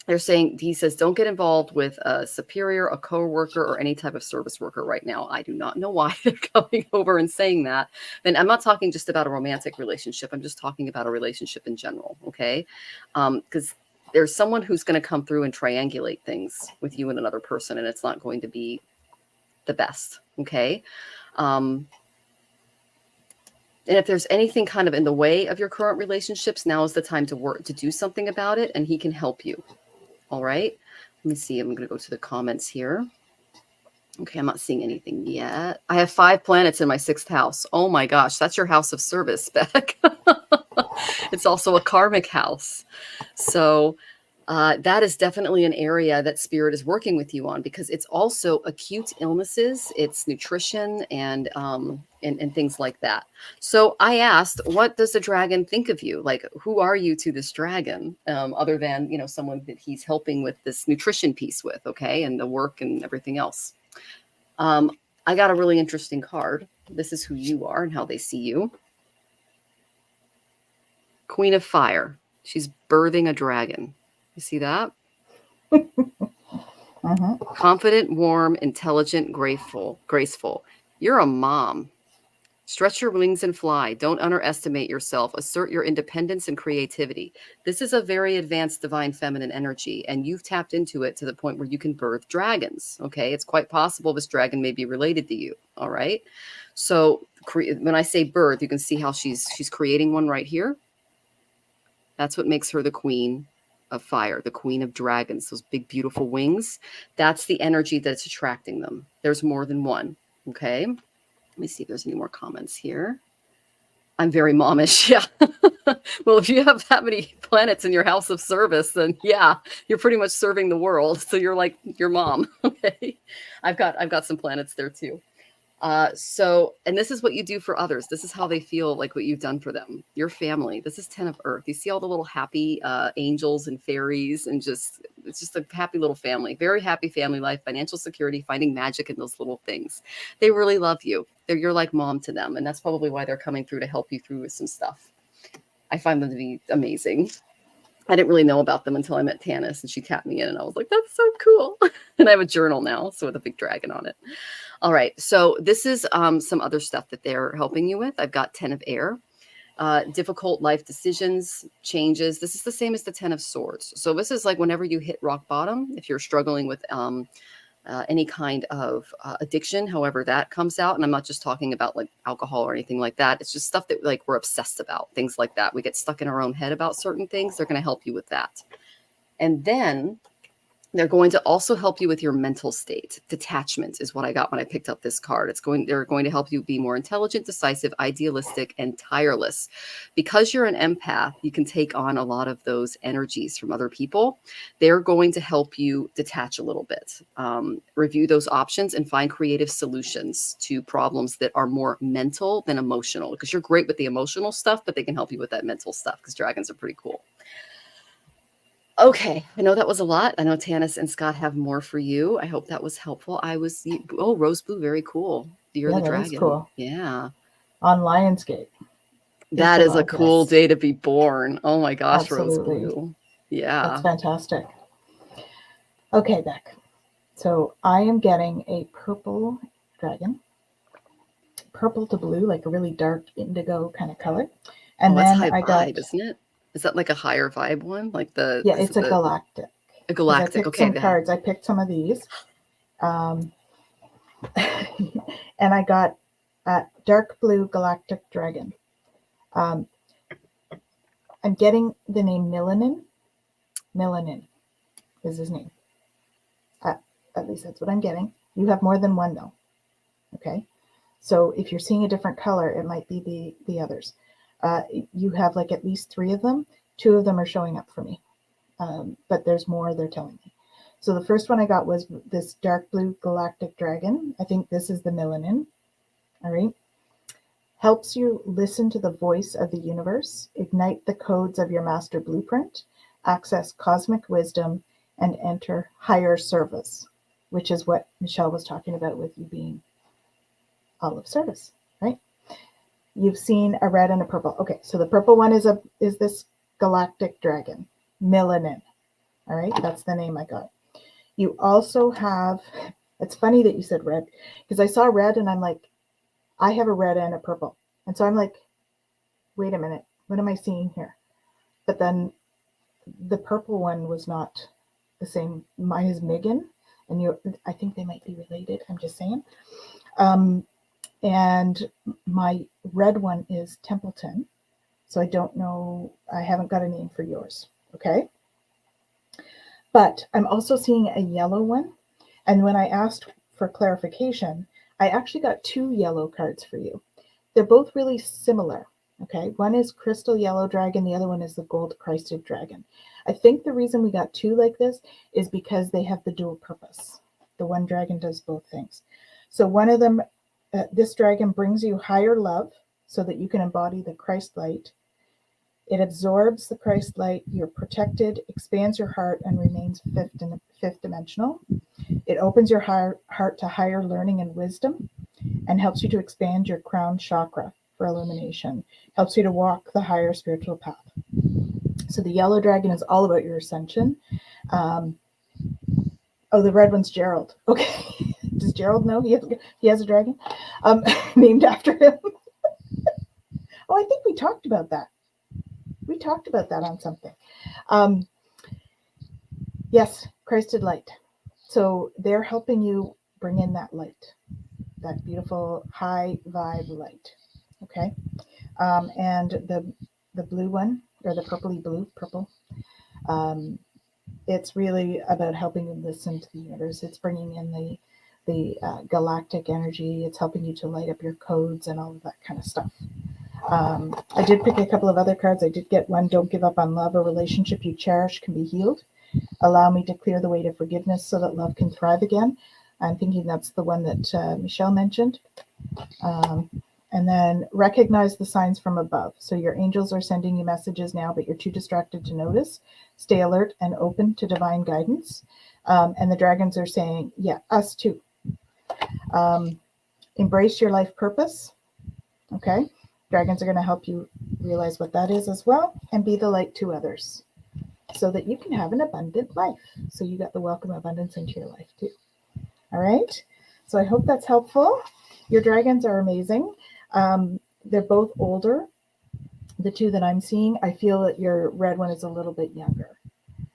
he says, don't get involved with a superior, a coworker, or any type of service worker right now. I do not know why they're coming over and saying that. And I'm not talking just about a romantic relationship. I'm just talking about a relationship in general. Okay. Because there's someone who's going to come through and triangulate things with you and another person, and it's not going to be the best. Okay. And if there's anything kind of in the way of your current relationships, now is the time to do something about it, and he can help you. All right. Let me see. I'm going to go to the comments here. Okay. I'm not seeing anything yet. I have 5 planets in my 6th house. Oh my gosh. That's your house of service, Beck. It's also a karmic house. So that is definitely an area that spirit is working with you on, because it's also acute illnesses, it's nutrition and things like that. So I asked, what does the dragon think of you? Like, who are you to this dragon, other than, someone that he's helping with this nutrition piece with, okay, and the work and everything else. I got a really interesting card. This is who you are and how they see you. Queen of Fire. She's birthing a dragon. You see that? Confident, warm, intelligent, graceful. You're a mom. Stretch your wings and fly. Don't underestimate yourself. Assert your independence and creativity. This is a very advanced divine feminine energy, and you've tapped into it to the point where you can birth dragons. Okay. It's quite possible this dragon may be related to you. All right. So when I say birth, you can see how she's creating one right here. That's what makes her the queen of fire, the queen of dragons, those big, beautiful wings. That's the energy that's attracting them. There's more than one. Okay. Let me see if there's any more comments here. I'm very momish. Yeah. Well, if you have that many planets in your house of service, then yeah, you're pretty much serving the world. So you're like your mom. Okay. I've got some planets there too. And this is what you do for others. This is how they feel, like what you've done for them, your family. This is 10 of Earth. You see all the little happy angels and fairies, and it's just a happy little family, very happy family life, financial security, finding magic in those little things. They really love you. You're like mom to them. And that's probably why they're coming through to help you through with some stuff. I find them to be amazing. I didn't really know about them until I met Tanys, and she tapped me in, and I was like, that's so cool. And I have a journal now, so with a big dragon on it. All right. So this is some other stuff that they're helping you with. I've got 10 of Air, difficult life decisions, changes. This is the same as the 10 of Swords. So this is like whenever you hit rock bottom, if you're struggling with any kind of addiction, however that comes out. And I'm not just talking about like alcohol or anything like that. It's just stuff that like we're obsessed about, things like that. We get stuck in our own head about certain things. They're going to help you with that. And then they're going to also help you with your mental state. Detachment is what I got when I picked up this card. They're going to help you be more intelligent, decisive, idealistic, and tireless. Because you're an empath, you can take on a lot of those energies from other people. They're going to help you detach a little bit, review those options, and find creative solutions to problems that are more mental than emotional. Because you're great with the emotional stuff, but they can help you with that mental stuff, because dragons are pretty cool. Okay, I know that was a lot. I know Tanys and Scott have more for you. I hope that was helpful. Rose Blue, very cool. You're the dragon. Cool. Yeah. On Lionsgate. That is a cool day to be born. Oh my gosh, absolutely. Rose Blue. Yeah. That's fantastic. Okay, Beck. So I am getting a purple dragon. Purple to blue, like a really dark indigo kind of color. And then high vibe, isn't it? Is that like a higher vibe one? Like it's a galactic. A galactic. I picked some cards. I picked some of these. And I got a dark blue galactic dragon. I'm getting the name Melanin. Melanin is his name. At least that's what I'm getting. You have more than one though. Okay. So if you're seeing a different color, it might be the others. You have like at least 3 of them. 2 of them are showing up for me, but there's more they're telling me. So the first one I got was this dark blue galactic dragon. I think this is the melanin. All right. Helps you listen to the voice of the universe, ignite the codes of your master blueprint, access cosmic wisdom, and enter higher service, which is what Michelle was talking about with you being all of service, right? You've seen a red and a purple. Okay, so the purple one is this galactic dragon, melanin. All right, that's the name I got. You also have, it's funny that you said red, because I saw red and I'm like, I have a red and a purple. And so I'm like, wait a minute, what am I seeing here? But then the purple one was not the same. Mine is Megan, and I think they might be related. I'm just saying. And my red one is Templeton. So I don't know, I haven't got a name for yours. Okay. But I'm also seeing a yellow one. And when I asked for clarification, I actually got 2 yellow cards for you. They're both really similar. Okay. One is crystal yellow dragon. The other one is the gold crested dragon. I think the reason we got 2 like this is because they have the dual purpose. The one dragon does both things. So one of them, this dragon brings you higher love so that you can embody the Christ light. It absorbs the Christ light. You're protected, expands your heart, and remains fifth dimensional. It opens your heart to higher learning and wisdom, and helps you to expand your crown chakra for illumination. Helps you to walk the higher spiritual path. So the yellow dragon is all about your ascension. Oh, the red one's Gerald. Okay. Does Gerald know he has a dragon named after him? Oh, I think we talked about that. We talked about that on something. Yes, Christed light. So they're helping you bring in that light, that beautiful high vibe light. Okay. And the blue one, or the purpley blue, purple, it's really about helping you listen to the universe. It's bringing in the galactic energy. It's helping you to light up your codes and all of that kind of stuff. I did pick a couple of other cards. I did get one, don't give up on love. A relationship you cherish can be healed. Allow me to clear the way to forgiveness so that love can thrive again. I'm thinking that's the one that Michelle mentioned. And then recognize the signs from above. So your angels are sending you messages now, but you're too distracted to notice. Stay alert and open to divine guidance. And the dragons are saying, yeah, us too. Embrace your life purpose. Okay. Dragons are going to help you realize what that is as well, and be the light to others so that you can have an abundant life. So you got the welcome abundance into your life too. All right. So I hope that's helpful. Your dragons are amazing. They're both older. The 2 that I'm seeing, I feel that your red one is a little bit younger.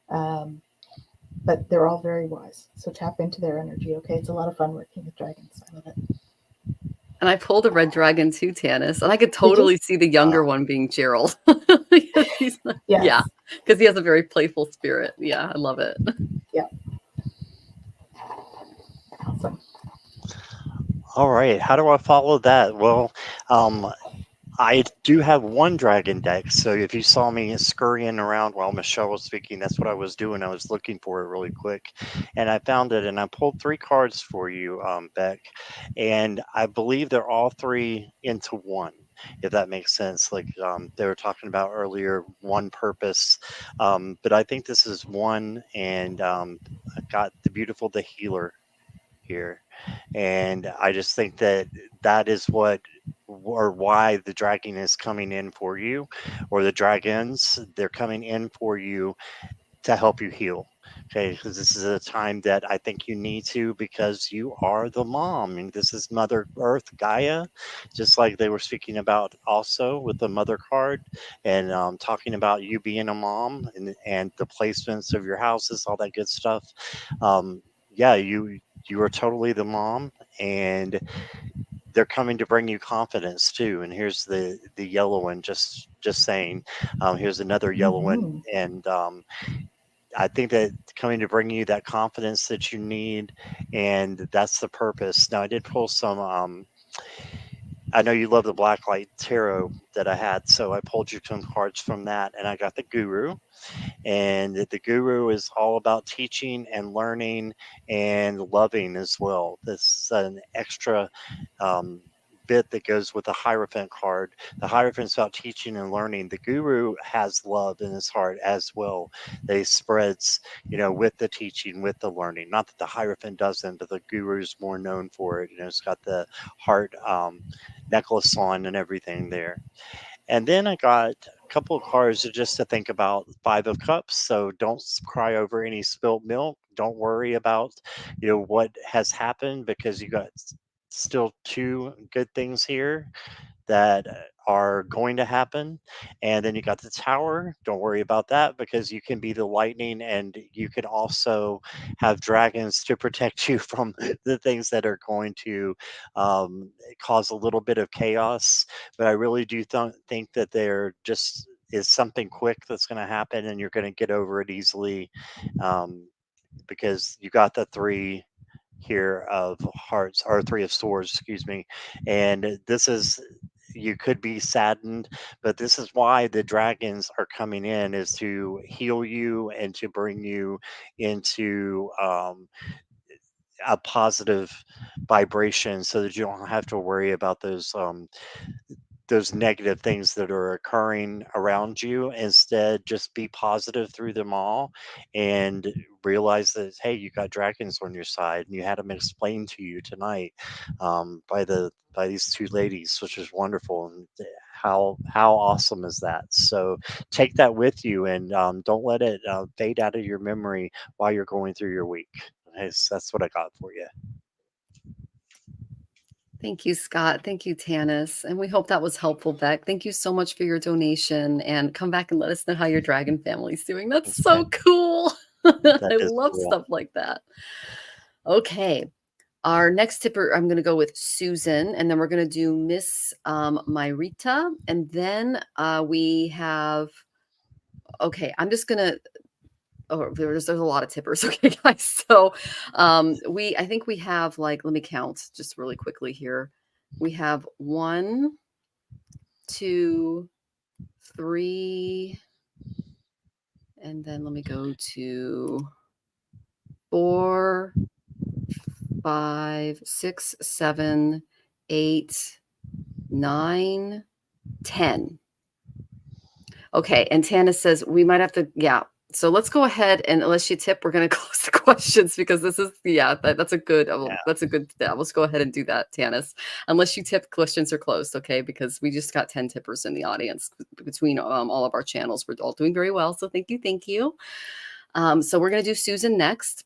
But they're all very wise. So tap into their energy. Okay. It's a lot of fun working with dragons. I love it. And I pulled a red dragon too, Tanys, and I could totally see the younger one being Gerald. Yes. Yeah, because he has a very playful spirit. Yeah, I love it. Yeah. Awesome. All right. How do I follow that? Well, I do have one dragon deck, so if you saw me scurrying around while Michelle was speaking, that's what I was doing. I was looking for it really quick, and I found it, and I pulled 3 cards for you, Beck, and I believe they're all 3 into one, if that makes sense. Like they were talking about earlier, one purpose, but I think this is one, and I got the healer here, and I just think that is what or why the dragon is coming in for you, or the dragons, they're coming in for you to help you heal. Okay, because this is a time that I think you need to, because you are the mom, and this is Mother Earth, Gaia, just like they were speaking about also with the mother card, and talking about you being a mom, and the placements of your houses, all that good stuff. Yeah, you are totally the mom, and they're coming to bring you confidence too. And here's the yellow one, just saying. Here's another yellow one, and I think that coming to bring you that confidence that you need, and that's the purpose. Now, I did pull some I know you love the Blacklight Tarot that I had, so I pulled you some cards from that, and I got the Guru. And the Guru is all about teaching and learning and loving as well. This is an extra bit that goes with the Hierophant card. The Hierophant's about teaching and learning. The Guru has love in his heart as well. They spreads, with the teaching, with the learning. Not that the Hierophant doesn't, but the Guru's more known for it. It's got the heart necklace on and everything there. And then I got a couple of cards just to think about. Five of Cups. So don't cry over any spilt milk. Don't worry about, what has happened, because you got still two good things here that are going to happen. And then you got the Tower. Don't worry about that, because you can be the lightning, and you can also have dragons to protect you from the things that are going to cause a little bit of chaos. But I really do think that there just is something quick that's going to happen, and you're going to get over it easily, because you got the three here of hearts, or three of swords, excuse me. And this is, you could be saddened, but this is why the dragons are coming in, is to heal you and to bring you into a positive vibration, so that you don't have to worry about those negative things that are occurring around you. Instead, just be positive through them all, and realize that, hey, you got dragons on your side, and you had them explained to you tonight, by these two ladies, which is wonderful. And how awesome is that? So take that with you, and don't let it fade out of your memory while you're going through your week. Okay, so that's what I got for you. Thank you, Scott. Thank you, Tanys. And we hope that was helpful, Beck. Thank you so much for your donation. And come back and let us know how your dragon family's doing. That's so cool. I love cool stuff like that. Okay. Our next tipper, I'm going to go with Susan, and then we're going to do Miss Myrita. And then we have, okay, I'm just going to, oh, there's a lot of tippers. Okay, guys. So I think we have, like, let me count just really quickly here. We have 1, 2, 3, and then let me go to 4, 5, 6, 7, 8, 9, 10. Okay, and Tana says we might have to, yeah. So let's go ahead, and unless you tip, we're going to close the questions, because this is, that's a good, let's go ahead and do that, Tanis. Unless you tip, questions are closed, okay? Because we just got 10 tippers in the audience between all of our channels. We're all doing very well, so thank you, thank you. So we're going to do Susan next.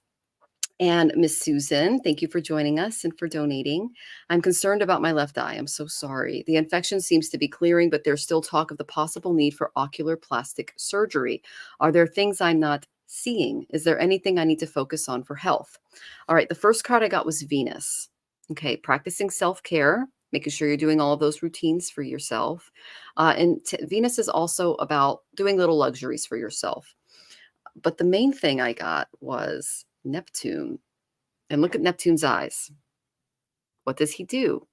And Miss Susan, thank you for joining us and for donating. I'm concerned about my left eye. I'm so sorry. The infection seems to be clearing, but there's still talk of the possible need for ocular plastic surgery. Are there things I'm not seeing? Is there anything I need to focus on for health? All right, the first card I got was Venus. Okay, practicing self-care, making sure you're doing all of those routines for yourself. And Venus is also about doing little luxuries for yourself. But the main thing I got was Neptune. And look at Neptune's eyes. What does he do?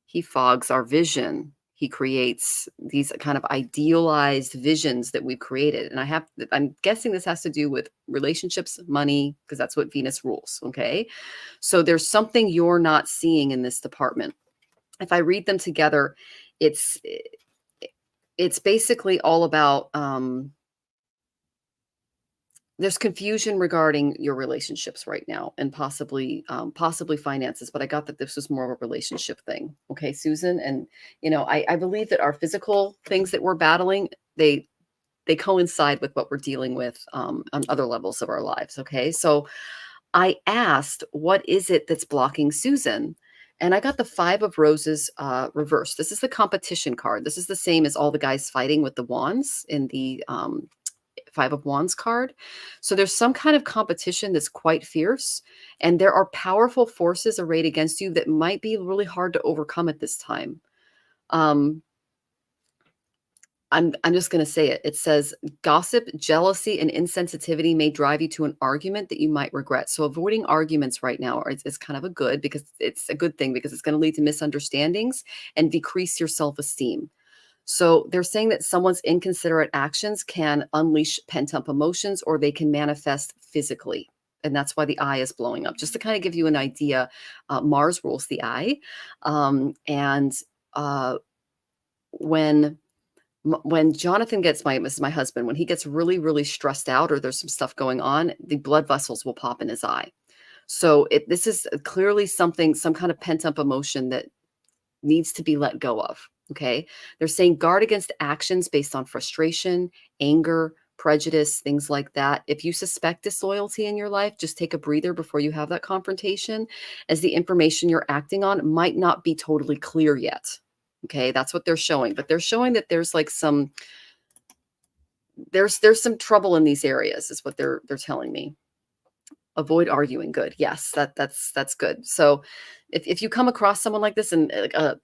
He fogs our vision. He creates these kind of idealized visions that we've created. And I'm guessing this has to do with relationships, money, because that's what Venus rules. Okay. So there's something you're not seeing in this department. If I read them together, it's basically all about, there's confusion regarding your relationships right now, and possibly finances. But I got that this was more of a relationship thing. Okay, Susan. And, I believe that our physical things that we're battling, they coincide with what we're dealing with on other levels of our lives. Okay. So I asked, what is it that's blocking Susan? And I got the 5 of Roses reversed. This is the competition card. This is the same as all the guys fighting with the wands in the 5 of Wands card. So there's some kind of competition that's quite fierce, and there are powerful forces arrayed against you that might be really hard to overcome at this time. I'm just going to say it. It says gossip, jealousy, and insensitivity may drive you to an argument that you might regret. So avoiding arguments right now is kind of a good, because it's a good thing, because it's going to lead to misunderstandings and decrease your self-esteem. So they're saying that someone's inconsiderate actions can unleash pent-up emotions, or they can manifest physically. And that's why the eye is blowing up. Just to kind of give you an idea, Mars rules the eye. And when Jonathan gets this is my husband, when he gets really, really stressed out, or there's some stuff going on, the blood vessels will pop in his eye. So this is clearly some kind of pent up emotion that needs to be let go of. Okay. They're saying guard against actions based on frustration, anger, prejudice, things like that. If you suspect disloyalty in your life, just take a breather before you have that confrontation, as the information you're acting on might not be totally clear yet. Okay, that's what they're showing, but they're showing that there's like there's some trouble in these areas, is what they're telling me. Avoid arguing. Good. Yes, that's good. So if you come across someone like this, and like a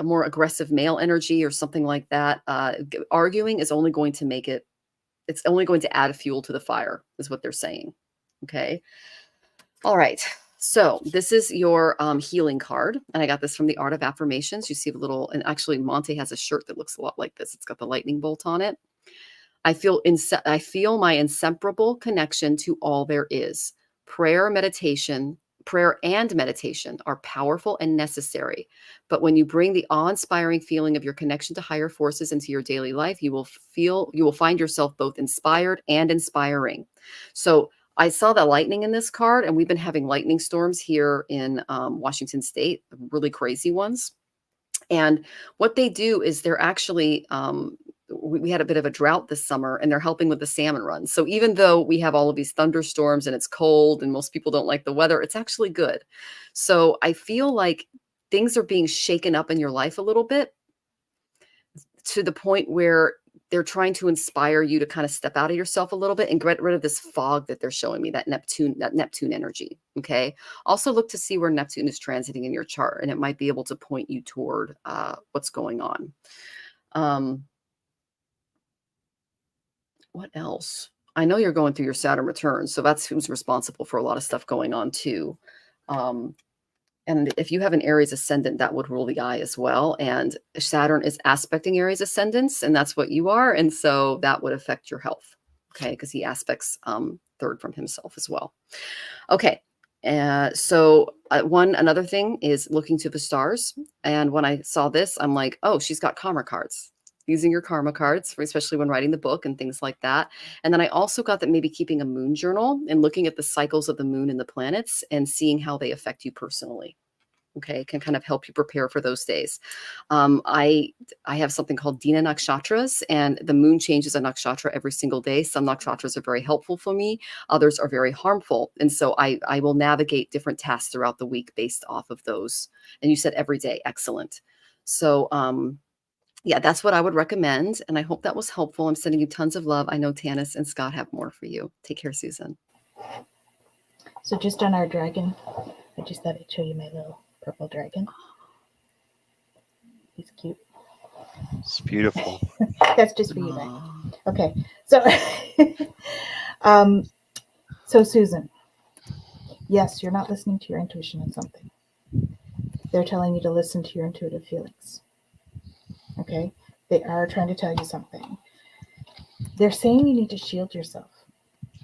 more aggressive male energy or something like that, arguing is only going to make it's only going to add fuel to the fire, is what they're saying. Okay. All right. So this is your healing card, and I got this from the Art of Affirmations. You see the little, and actually Monte has a shirt that looks a lot like this. It's got the lightning bolt on it. I feel my inseparable connection to all there is. Prayer and meditation are powerful and necessary. But when you bring the awe-inspiring feeling of your connection to higher forces into your daily life, you will find yourself both inspired and inspiring. So I saw the lightning in this card, and we've been having lightning storms here in Washington State, really crazy ones. And what they do is they're actually, we had a bit of a drought this summer, and they're helping with the salmon run. So even though we have all of these thunderstorms and it's cold and most people don't like the weather, it's actually good. So I feel like things are being shaken up in your life a little bit, to the point where they're trying to inspire you to kind of step out of yourself a little bit and get rid of this fog that they're showing me, that Neptune energy. Okay. Also look to see where Neptune is transiting in your chart, and it might be able to point you toward what's going on. What else? I know you're going through your Saturn return, so that's who's responsible for a lot of stuff going on too. And if you have an Aries ascendant, that would rule the eye as well. And Saturn is aspecting Aries ascendants, and that's what you are. And so that would affect your health. Okay. Because he aspects third from himself as well. Okay. So another thing is looking to the stars. And when I saw this, I'm like, oh, she's got karma cards. Using your karma cards, especially when writing the book and things like that. And then I also got that maybe keeping a moon journal and looking at the cycles of the moon and the planets and seeing how they affect you personally. Okay, can kind of help you prepare for those days. I have something called Dina Nakshatras, and the moon changes a nakshatra every single day. Some nakshatras are very helpful for me. Others are very harmful. And so I will navigate different tasks throughout the week based off of those. And you said every day. Excellent. So, yeah, that's what I would recommend. And I hope that was helpful. I'm sending you tons of love. I know Tanys and Scott have more for you. Take care, Susan. So just on our dragon, I just thought I'd show you my little purple dragon. He's cute. It's beautiful. That's just for you, Mike. Okay. So, so Susan, yes, you're not listening to your intuition on something. They're telling you to listen to your intuitive feelings. Okay, they are trying to tell you something. They're saying you need to shield yourself.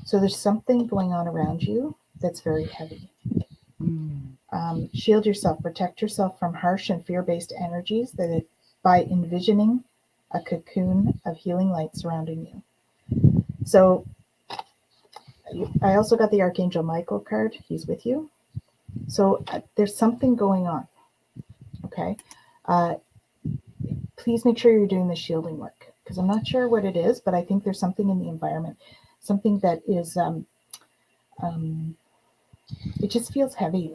So there's something going on around you that's very heavy. Shield yourself, protect yourself from harsh and fear-based energies by envisioning a cocoon of healing light surrounding you. So I also got the Archangel Michael card. He's with you. So there's something going on. Okay. Please make sure you're doing the shielding work, because I'm not sure what it is, but I think there's something in the environment, something that is, it just feels heavy,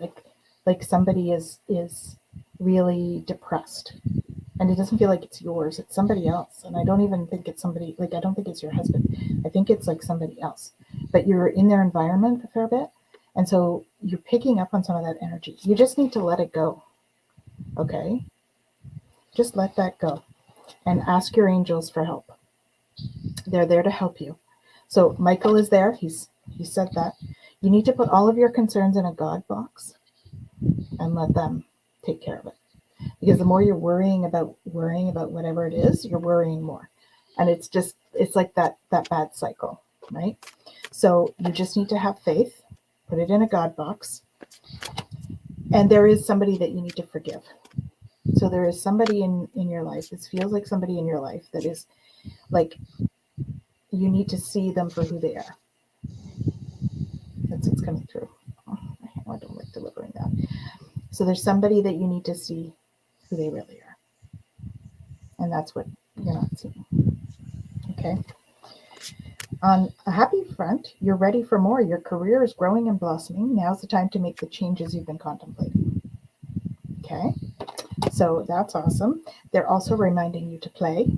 like somebody is really depressed, and it doesn't feel like it's yours, it's somebody else. And I don't even think it's somebody, like, I don't think it's your husband. I think it's like somebody else, but you're in their environment a fair bit. And so you're picking up on some of that energy. You just need to let it go. Okay. Just let that go. and ask your angels for help. They're there to help you. So Michael is there. He said that. You need to put all of your concerns in a God box and let them take care of it. Because the more you're worrying about whatever it is, you're worrying more. And it's like that bad cycle, right? So you just need to have faith, put it in a God box. And there is somebody that you need to forgive. So there is somebody in your life. This feels like somebody in your life that is like, you need to see them for who they are. That's what's coming through. Oh, I don't like delivering that. So there's somebody that you need to see who they really are. And that's what you're not seeing. Okay. On a happy front, you're ready for more. Your career is growing and blossoming. Now's the time to make the changes you've been contemplating. Okay. So that's awesome. They're also reminding you to play,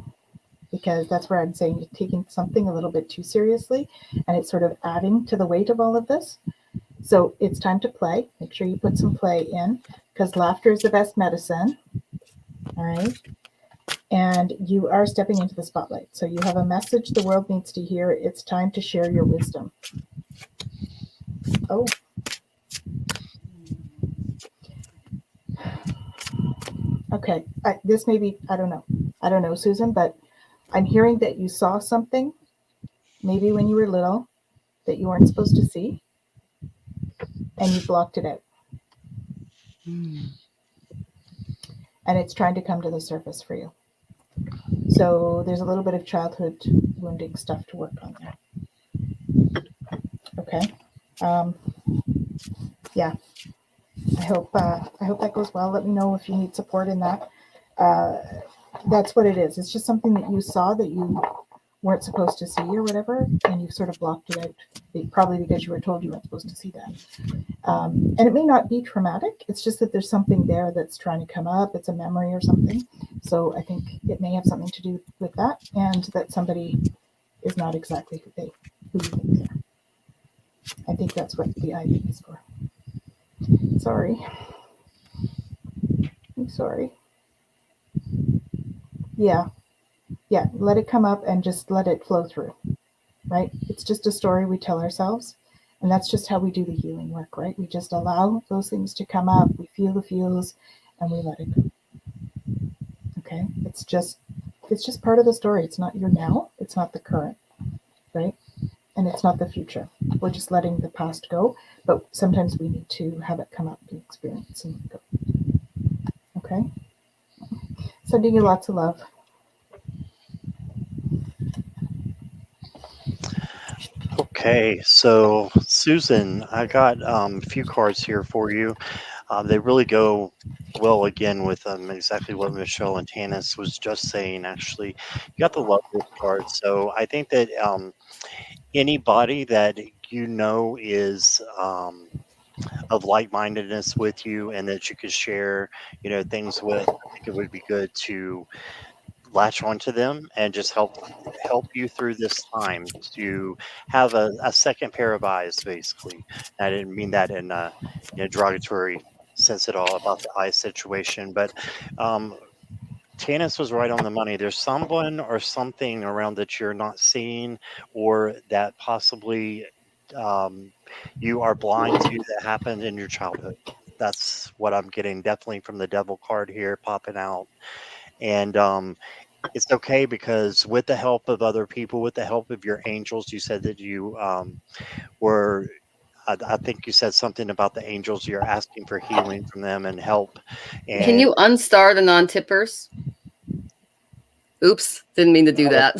because that's where I'm saying you're taking something a little bit too seriously and it's sort of adding to the weight of all of this. So it's time to play. Make sure you put some play in, because laughter is the best medicine. All right. And you are stepping into the spotlight. So you have a message the world needs to hear. It's time to share your wisdom. Oh. Okay. This may be, I don't know, Susan, but I'm hearing that you saw something, maybe when you were little, that you weren't supposed to see, and you blocked it out. And it's trying to come to the surface for you. So there's a little bit of childhood wounding stuff to work on there. Okay. Yeah. I hope that goes well. Let me know if you need support in that. That's what it is. It's just something that you saw that you weren't supposed to see or whatever, and you sort of blocked it out, probably because you were told you weren't supposed to see that. And it may not be traumatic. It's just that there's something there that's trying to come up. It's a memory or something. So I think it may have something to do with that, and that somebody is not exactly who you think they are. I think that's what the ID is for. Sorry. I'm sorry. Yeah. Let it come up and just let it flow through, right? It's just a story we tell ourselves. And that's just how we do the healing work, right? We just allow those things to come up. We feel the feels and we let it go. Okay. It's just part of the story. It's not your now. It's not the current, right? And it's not the future. We're just letting the past go. But sometimes we need to have it come up and experience and go. Okay. Sending you lots of love. Okay, so Susan, I got a few cards here for you. They really go well again with exactly what Michelle and Tanys was just saying. Actually, you got the Lovers card, so I think that anybody that you know is of like-mindedness with you and that you could share, things with, I think it would be good to latch onto them and just help you through this time, to have a second pair of eyes, basically. And I didn't mean that in a derogatory sense at all about the eye situation, but Tannis was right on the money. There's someone or something around that you're not seeing, or that possibly you are blind to, that happened in your childhood. That's what I'm getting definitely from the devil card here popping out. And it's okay, because with the help of other people, with the help of your angels, you said that you were, I think you said something about the angels. You're asking for healing from them and help. And can you unstar the non-tippers? Oops, didn't mean to do that.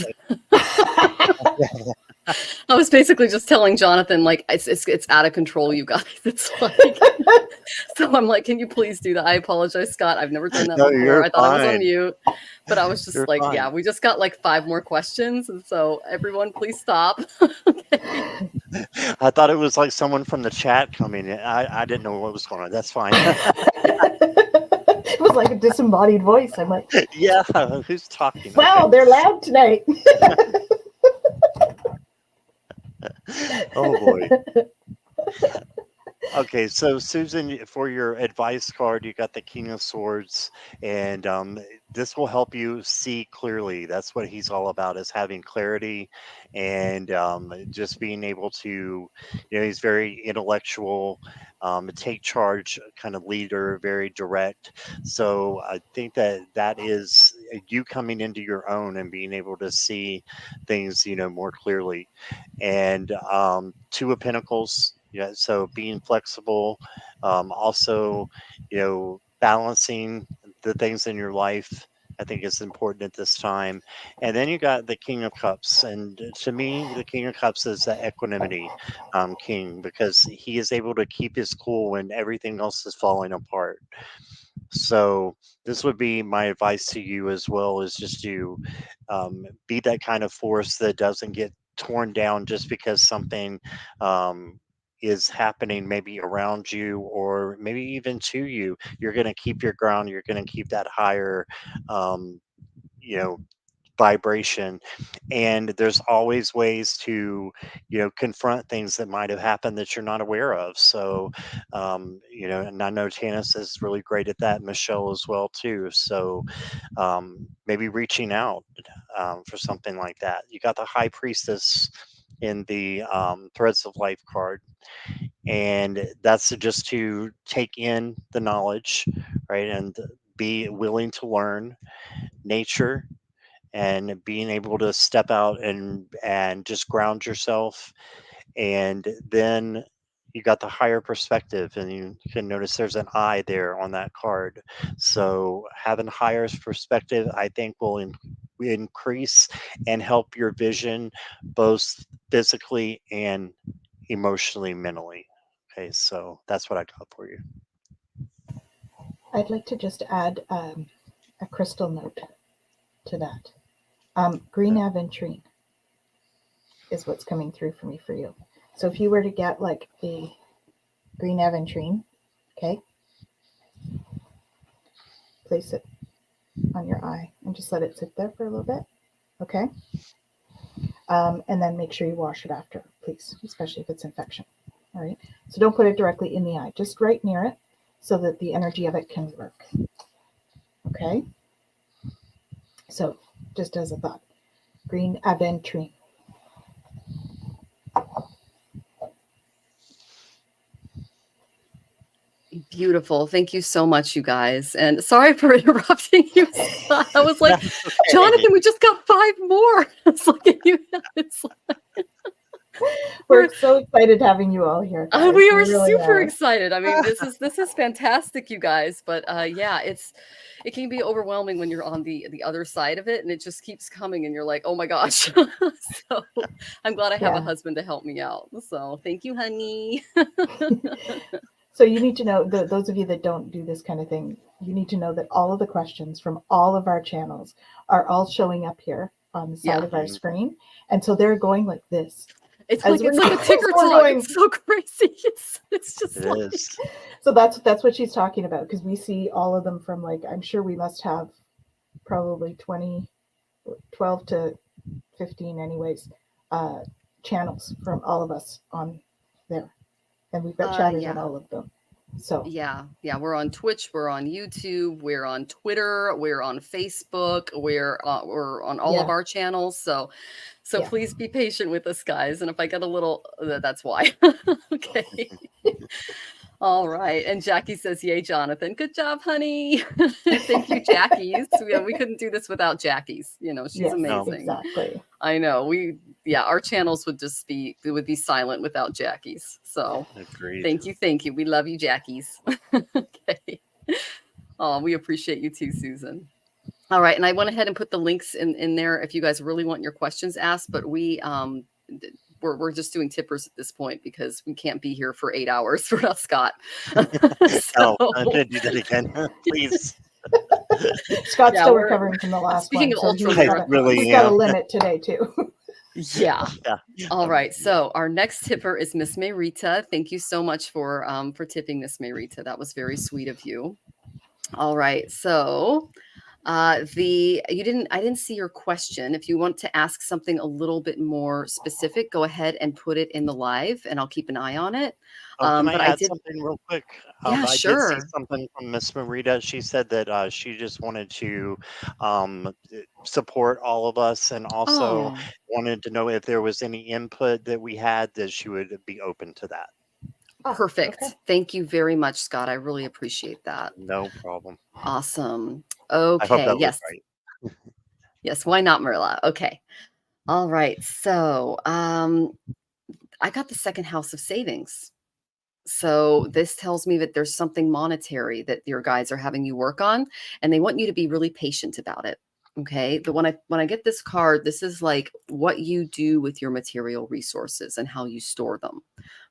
I was basically just telling Jonathan, like, it's out of control, you guys. It's like, so I'm like, can you please do that? I apologize, Scott. I've never done that before. I thought I was on mute, but I was just you're like, fine. Yeah, we just got like 5 more questions. And so everyone, please stop. Okay. I thought it was like someone from the chat coming in. I didn't know what was going on. That's fine. It was like a disembodied voice. I'm like, yeah, who's talking? Wow, okay. They're loud tonight. Oh boy. Okay, so Susan, for your advice card, you got the King of Swords, and this will help you see clearly. That's what he's all about, is having clarity and just being able to, he's very intellectual, take charge kind of leader, very direct. So I think that is you coming into your own and being able to see things, more clearly. And Two of Pentacles. Yeah, so being flexible, also, balancing the things in your life, I think is important at this time. And then you got the King of Cups. And to me, the King of Cups is the equanimity king, because he is able to keep his cool when everything else is falling apart. So this would be my advice to you as well, is just to be that kind of force that doesn't get torn down just because something is happening maybe around you or maybe even to you. You're going to keep your ground. You're going to keep that higher, um, you know, vibration. And there's always ways to confront things that might have happened that you're not aware of. So and I know Tannis is really great at that, Michelle as well too. So maybe reaching out for something like that. You got the High Priestess in the Threads of Life card, and that's just to take in the knowledge, right, and be willing to learn nature, and being able to step out and just ground yourself. And then you got the higher perspective, and you can notice there's an eye there on that card. So having higher perspective, I think, will increase and help your vision, both physically and emotionally, mentally. Okay, so that's what I got for you. I'd like to just add a crystal note to that. Green aventurine is what's coming through for me for you. So if you were to get like a green aventurine, okay, place it on your eye and just let it sit there for a little bit, okay? And then make sure you wash it after, please, especially if it's infection. All right. So don't put it directly in the eye, just right near it so that the energy of it can work. Okay. So just as a thought, green aventurine. Beautiful. Thank you so much, you guys. And sorry for interrupting you, Scott. I was like, Jonathan, we just got 5 more. It's like, We're so excited having you all here, guys. We are really super excited. I mean, this is fantastic, you guys. But yeah, it can be overwhelming when you're on the other side of it, and it just keeps coming, and you're like, oh my gosh. So I'm glad I have a husband to help me out. So thank you, honey. So you need to know, those of you that don't do this kind of thing, you need to know that all of the questions from all of our channels are all showing up here on the side of our screen. And so they're going like this. It's like a ticker tock. It's so crazy. It's just So that's what she's talking about, because we see all of them from, like, I'm sure we must have probably 12 to 15 anyways, channels from all of us on there. And we've got chatters on all of them. So yeah, we're on Twitch, we're on YouTube, we're on Twitter, we're on Facebook, we're on all of our channels. So please be patient with us, guys. And if I get a little, that's why. Okay. All right. And Jackie says, yay, Jonathan. Good job, honey. Thank you, Jackie's. We couldn't do this without Jackie's. She's amazing. Exactly. I know. Our channels would be silent without Jackie's. So agreed. Thank you. We love you, Jackie's. Okay. Oh, we appreciate you too, Susan. All right. And I went ahead and put the links in there if you guys really want your questions asked, but we're just doing tippers at this point because we can't be here for 8 hours for us, Scott. I'm going to do that again, please. Scott's still recovering from the last Speaking one. Speaking of ultra, he's got a limit today too. Yeah. All right. So our next tipper is Miss Mayrita. Thank you so much for tipping Miss Mayrita. That was very sweet of you. All right. So I didn't see your question. If you want to ask something a little bit more specific, go ahead and put it in the live and I'll keep an eye on it. Oh, can I But I add did, something real quick? yeah, I did see sure. something from Miss Marita. She said that she just wanted to support all of us and also Oh, wanted to know if there was any input that we had that she would be open to that. Oh, perfect. okay. Thank you very much, Scott. I really appreciate that. No problem. Awesome. I hope Okay. that was Yes. right. Yes. Why not, Marilla? Okay. All right. So, I got the second house of savings. So this tells me that there's something monetary that your guides are having you work on, and they want you to be really patient about it. Okay. But when I get this card, this is like what you do with your material resources and how you store them.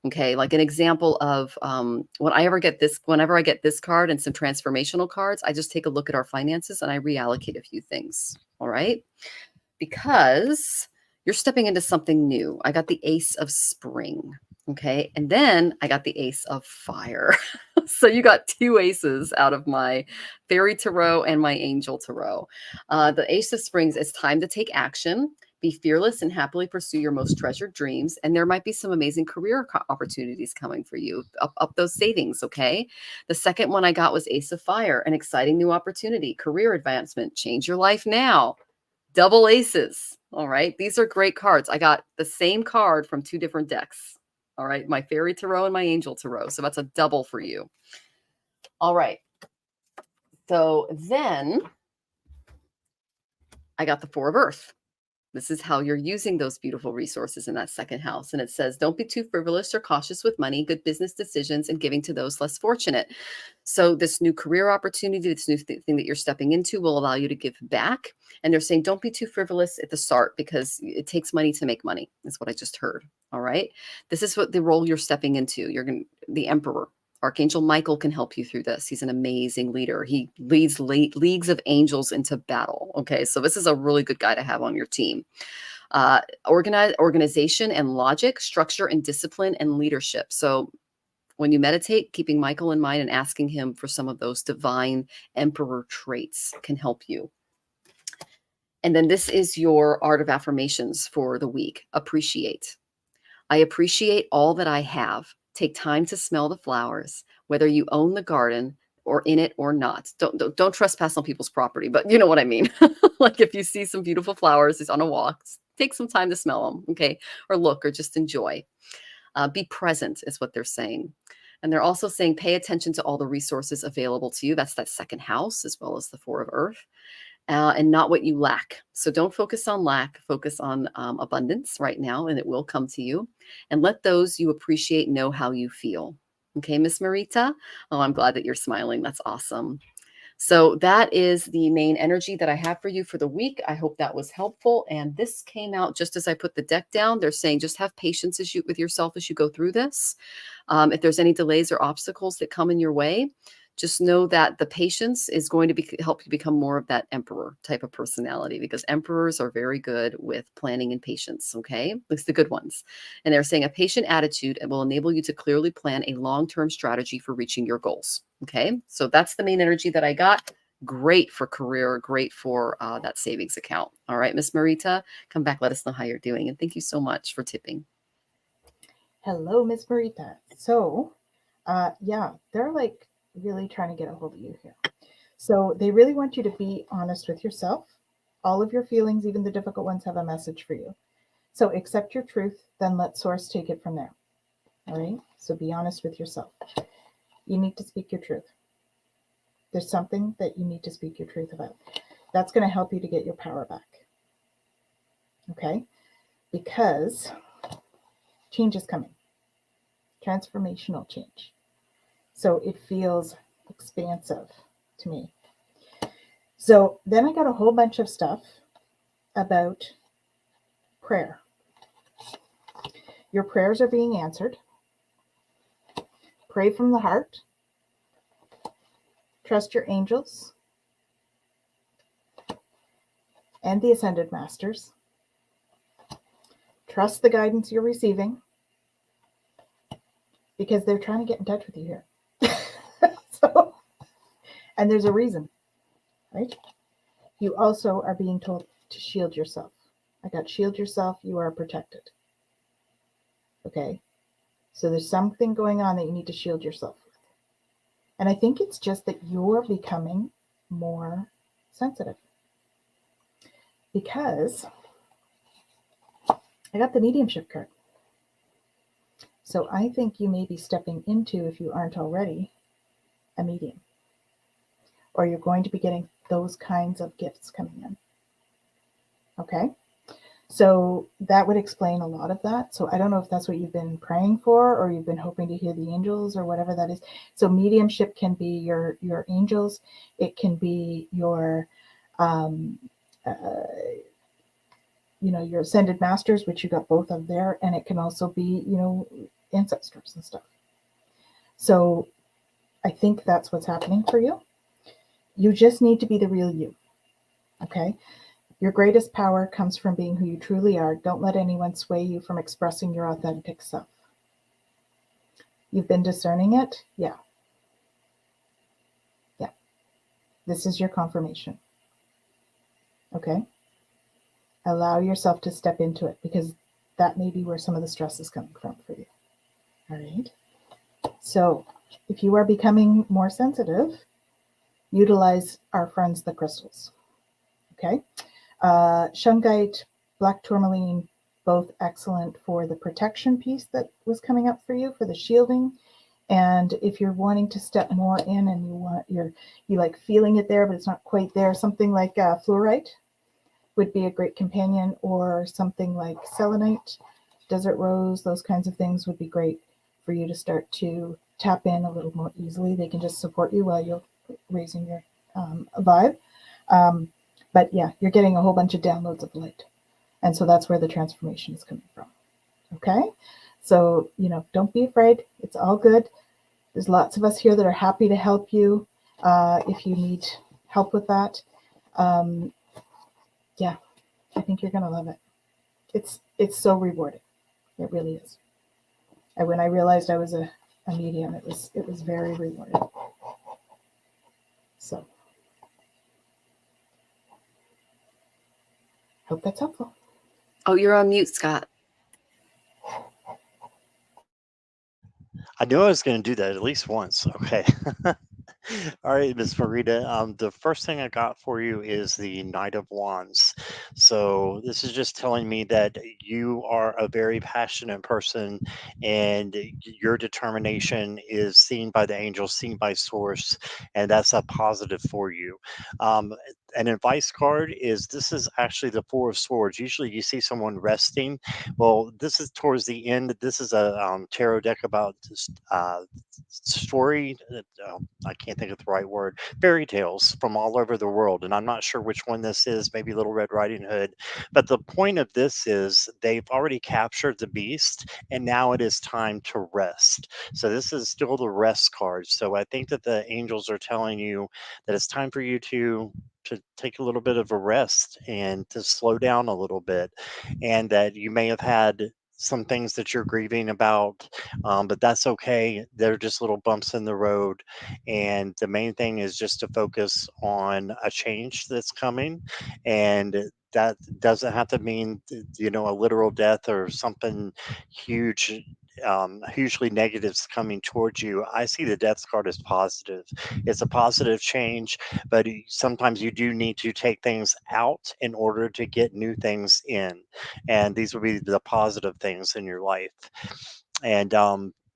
Okay. Like an example of whenever I get this card and some transformational cards, I just take a look at our finances and I reallocate a few things. All right. Because you're stepping into something new. I got the Ace of Spring. Okay. And then I got the Ace of Fire. So you got two aces out of my Fairy Tarot and my Angel Tarot. The Ace of Springs, it's time to take action. Be fearless and happily pursue your most treasured dreams. And there might be some amazing career opportunities coming for you. Up those savings, okay? The second one I got was Ace of Fire, an exciting new opportunity, career advancement, change your life now. Double aces. All right. These are great cards. I got the same card from two different decks. All right. My Fairy Tarot and my Angel Tarot. So that's a double for you. All right. So then I got the Four of Earth. This is how you're using those beautiful resources in that second house. And it says, don't be too frivolous or cautious with money, good business decisions, and giving to those less fortunate. So this new career opportunity, this new thing that you're stepping into will allow you to give back. And they're saying, don't be too frivolous at the start because it takes money to make money. That's what I just heard. All right. This is what the role you're stepping into. The Emperor. Archangel Michael can help you through this. He's an amazing leader. He leads leagues of angels into battle. Okay, so this is a really good guy to have on your team. Organization and logic, structure and discipline and leadership. So when you meditate, keeping Michael in mind and asking him for some of those divine emperor traits can help you. And then this is your art of affirmations for the week. Appreciate. I appreciate all that I have. Take time to smell the flowers, whether you own the garden or in it or not. Don't trespass on people's property, but you know what I mean. Like if you see some beautiful flowers on a walk, take some time to smell them, okay? Or look, or just enjoy. Be present is what they're saying. And they're also saying pay attention to all the resources available to you. That's that second house, as well as the Four of Earth. And not what you lack. So don't focus on lack, focus on abundance right now, and it will come to you. And let those you appreciate know how you feel. Okay, Miss Marita? Oh, I'm glad that you're smiling. That's awesome. So that is the main energy that I have for you for the week. I hope that was helpful. And this came out just as I put the deck down. They're saying just have patience with yourself as you go through this. If there's any delays or obstacles that come in your way, just know that the patience is going to help you become more of that emperor type of personality, because emperors are very good with planning and patience. Okay, at least the good ones. And they're saying a patient attitude will enable you to clearly plan a long-term strategy for reaching your goals. Okay, so that's the main energy that I got. Great for career, great for that savings account. All right, Miss Marita, come back. Let us know how you're doing. And thank you so much for tipping. Hello, Miss Marita. So, yeah, they're like really trying to get a hold of you here. So they really want you to be honest with yourself. All of your feelings, even the difficult ones, have a message for you. So accept your truth, then let source take it from there. All right. So be honest with yourself. You need to speak your truth. There's something that you need to speak your truth about. That's going to help you to get your power back. Okay. Because change is coming. Transformational change. So it feels expansive to me. So then I got a whole bunch of stuff about prayer. Your prayers are being answered. Pray from the heart. Trust your angels and the Ascended Masters. Trust the guidance you're receiving, because they're trying to get in touch with you here. And there's a reason, right? You also are being told to shield yourself. I got shield yourself, you are protected. Okay? So there's something going on that you need to shield yourself with. And I think it's just that you're becoming more sensitive. Because I got the mediumship card. So I think you may be stepping into, if you aren't already, a medium. Or you're going to be getting those kinds of gifts coming in. Okay? So that would explain a lot of that. So I don't know if that's what you've been praying for, or you've been hoping to hear the angels, or whatever that is. So mediumship can be your angels. It can be your, your ascended masters, which you got both of there. And it can also be, ancestors and stuff. So I think that's what's happening for you. You just need to be the real you. Okay? Your greatest power comes from being who you truly are. Don't let anyone sway you from expressing your authentic self. You've been discerning it? Yeah. Yeah. This is your confirmation. Okay? Allow yourself to step into it, because that may be where some of the stress is coming from for you. All right? So if you are becoming more sensitive, utilize our friends, the crystals. Okay? Shungite, black tourmaline, both excellent for the protection piece that was coming up for you, for the shielding. And if you're wanting to step more in and you like feeling it there, but it's not quite there, something like fluorite would be a great companion, or something like selenite, desert rose, those kinds of things would be great for you to start to tap in a little more easily. They can just support you while you're raising your vibe. But yeah, you're getting a whole bunch of downloads of light. And so that's where the transformation is coming from. Okay? So, don't be afraid. It's all good. There's lots of us here that are happy to help you if you need help with that. Yeah, I think you're going to love it. It's so rewarding. It really is. And when I realized I was a medium, it was very rewarding. So hope that's helpful. Oh, you're on mute, Scott. I knew I was going to do that at least once. Okay. All right, Miss Marita. The first thing I got for you is the Knight of Wands. So this is just telling me that you are a very passionate person, and your determination is seen by the angels, seen by Source, and that's a positive for you. An advice card is, this is actually the Four of Swords. Usually you see someone resting. Well, this is towards the end. This is a tarot deck about story. I can't think of the right word. Fairy tales from all over the world, and I'm not sure which one this is. Maybe Little Red Riding Hood. But the point of this is they've already captured the beast, and now it is time to rest. So this is still the rest card. So I think that the angels are telling you that it's time for you to take a little bit of a rest and to slow down a little bit, and that you may have had some things that you're grieving about, but that's okay. They're just little bumps in the road, and the main thing is just to focus on a change that's coming, and that doesn't have to mean a literal death or something huge, hugely negatives coming towards you. I see the death card as positive. It's a positive change, but sometimes you do need to take things out in order to get new things in, and these will be the positive things in your life. And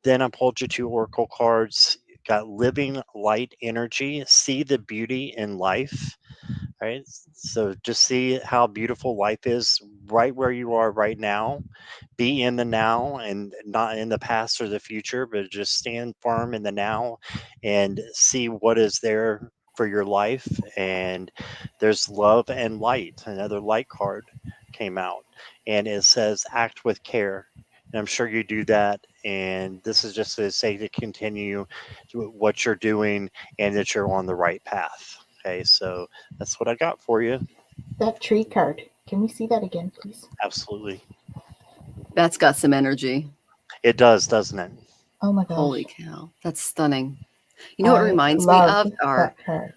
then I pulled you two oracle cards. Got living light energy, see the beauty in life. Right, so just see how beautiful life is right where you are right now. Be in the now and not in the past or the future, but just stand firm in the now and see what is there for your life. And there's love and light. Another light card came out, and it says act with care. And I'm sure you do that. And this is just to say to continue what you're doing, and that you're on the right path. Okay, so that's what I got for you. That tree card. Can we see that again, please? Absolutely. That's got some energy. It does, doesn't it? Oh my gosh. Holy cow. That's stunning. You know what it reminds me of? That card.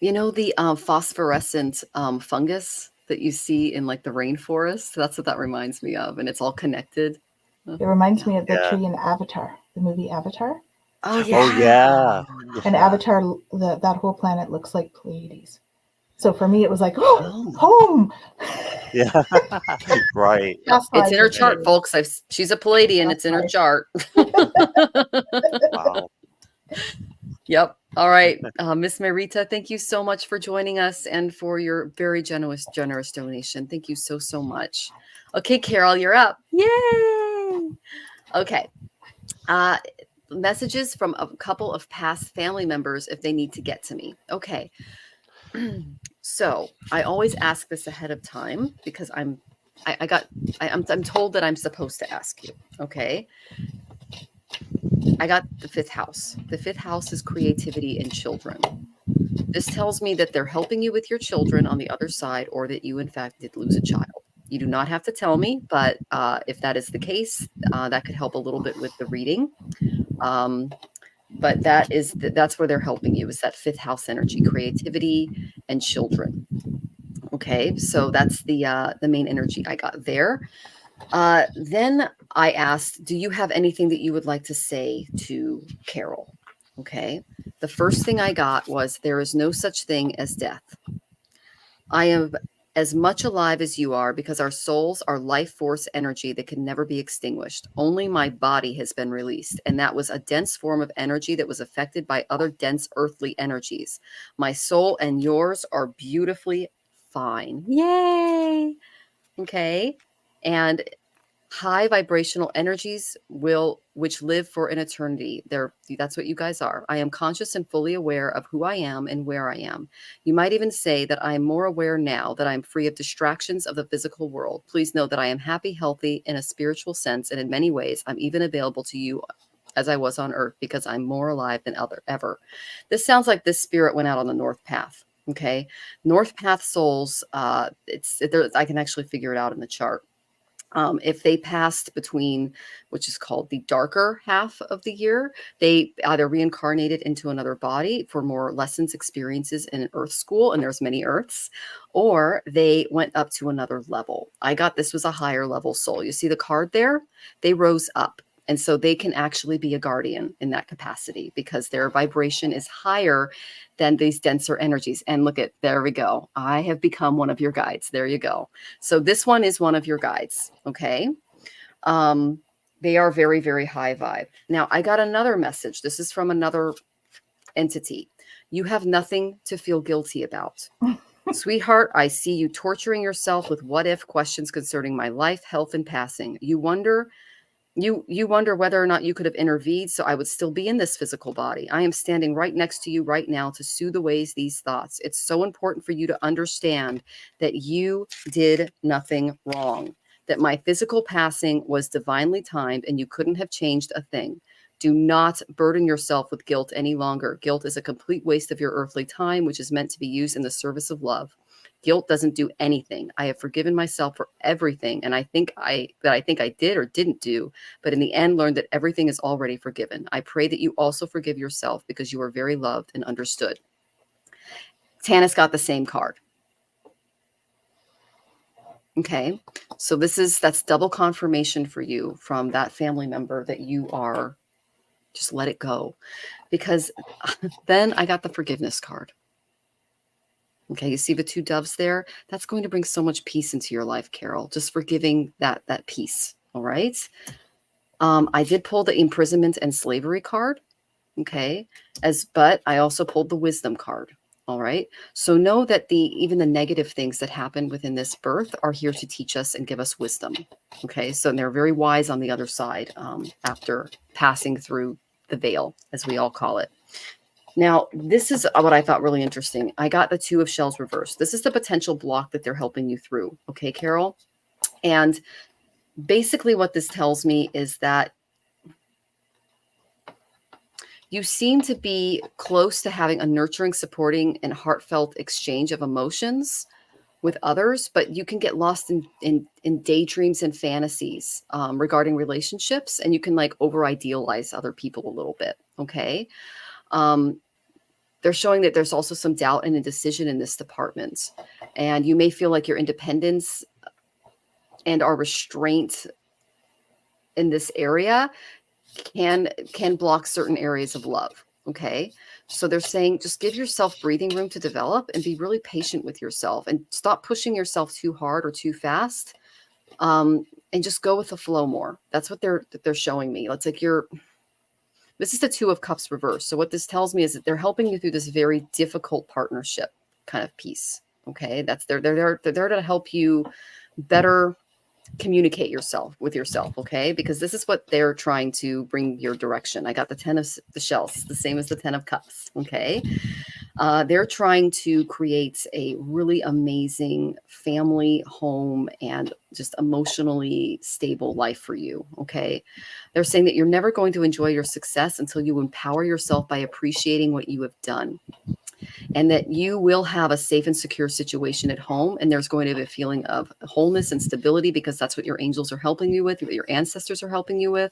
You know the phosphorescent fungus that you see in like the rainforest? That's what that reminds me of, and it's all connected. It reminds me of the tree in Avatar, the movie Avatar. Oh yeah. Oh yeah. And Avatar, that whole planet looks like Pleiades. So for me, it was like, oh, home. Yeah. Right. It's in her chart, folks. She's a Palladian. It's in her chart. Wow. Yep. All right. Miss Marita, thank you so much for joining us and for your very generous donation. Thank you so, so much. Okay, Carol, you're up. Yay. Okay. Messages from a couple of past family members if they need to get to me. Okay. So I always ask this ahead of time because I'm told that I'm supposed to ask you. Okay. I got the 5th house. The 5th house is creativity and children. This tells me that they're helping you with your children on the other side, or that you in fact did lose a child. You do not have to tell me, but if that is the case, that could help a little bit with the reading. But that's where they're helping you, is that 5th house energy, creativity and children. Okay, so that's the main energy I got there. Then I asked, do you have anything that you would like to say to Carol? Okay. The first thing I got was, there is no such thing as death. I am as much alive as you are, because our souls are life force energy that can never be extinguished. Only my body has been released, and that was a dense form of energy that was affected by other dense earthly energies. My soul and yours are beautifully fine. Yay! Okay. And high vibrational energies which live for an eternity. That's what you guys are. I am conscious and fully aware of who I am and where I am. You might even say that I am more aware now that I am free of distractions of the physical world. Please know that I am happy, healthy in a spiritual sense, and in many ways I'm even available to you as I was on earth, because I'm more alive than ever. This sounds like this spirit went out on the North Path. Okay. North Path souls, I can actually figure it out in the chart. If they passed between, which is called the darker half of the year, they either reincarnated into another body for more lessons, experiences in an earth school, and there's many earths, or they went up to another level. I got this was a higher level soul. You see the card there? They rose up. And so they can actually be a guardian in that capacity, because their vibration is higher than these denser energies. And look at, there we go. I have become one of your guides. There you go. So this one is one of your guides. Okay. They are very, very high vibe. Now I got another message. This is from another entity. You have nothing to feel guilty about. Sweetheart, I see you torturing yourself with what if questions concerning my life, health, and passing. You wonder whether or not you could have intervened so I would still be in this physical body. I am standing right next to you right now to soothe away these thoughts. It's so important for you to understand that you did nothing wrong, that my physical passing was divinely timed and you couldn't have changed a thing. Do not burden yourself with guilt any longer. Guilt is a complete waste of your earthly time, which is meant to be used in the service of love. Guilt doesn't do anything. I have forgiven myself for everything, and I think I did or didn't do, but in the end learned that everything is already forgiven. I pray that you also forgive yourself, because you are very loved and understood. Tanys got the same card. Okay, so that's double confirmation for you from that family member that you are, just let it go, because then I got the forgiveness card. Okay, you see the 2 doves there? That's going to bring so much peace into your life, Carol. Just forgiving that peace. All right. I did pull the imprisonment and slavery card. Okay, but I also pulled the wisdom card. All right. So know that even the negative things that happen within this birth are here to teach us and give us wisdom. Okay, so they're very wise on the other side, after passing through the veil, as we all call it. Now, this is what I thought really interesting. I got the 2 of shells reversed. This is the potential block that they're helping you through. Okay, Carol? And basically what this tells me is that you seem to be close to having a nurturing, supporting, and heartfelt exchange of emotions with others, but you can get lost in daydreams and fantasies regarding relationships, and you can like over idealize other people a little bit. Okay. they're showing that there's also some doubt and indecision in this department. And you may feel like your independence and our restraint in this area can block certain areas of love. Okay. So they're saying just give yourself breathing room to develop and be really patient with yourself and stop pushing yourself too hard or too fast. And just go with the flow more. That's what they're showing me. It's like this is the Two of Cups reverse. So what this tells me is that they're helping you through this very difficult partnership kind of piece. Okay. They're there to help you better communicate with yourself, okay? Because this is what they're trying to bring your direction. I got the 10 of the shells, the same as the 10 of cups, okay? They're trying to create a really amazing family, home, and just emotionally stable life for you, okay? They're saying that you're never going to enjoy your success until you empower yourself by appreciating what you have done. And that you will have a safe and secure situation at home. And there's going to be a feeling of wholeness and stability because that's what your angels are helping you with, what your ancestors are helping you with.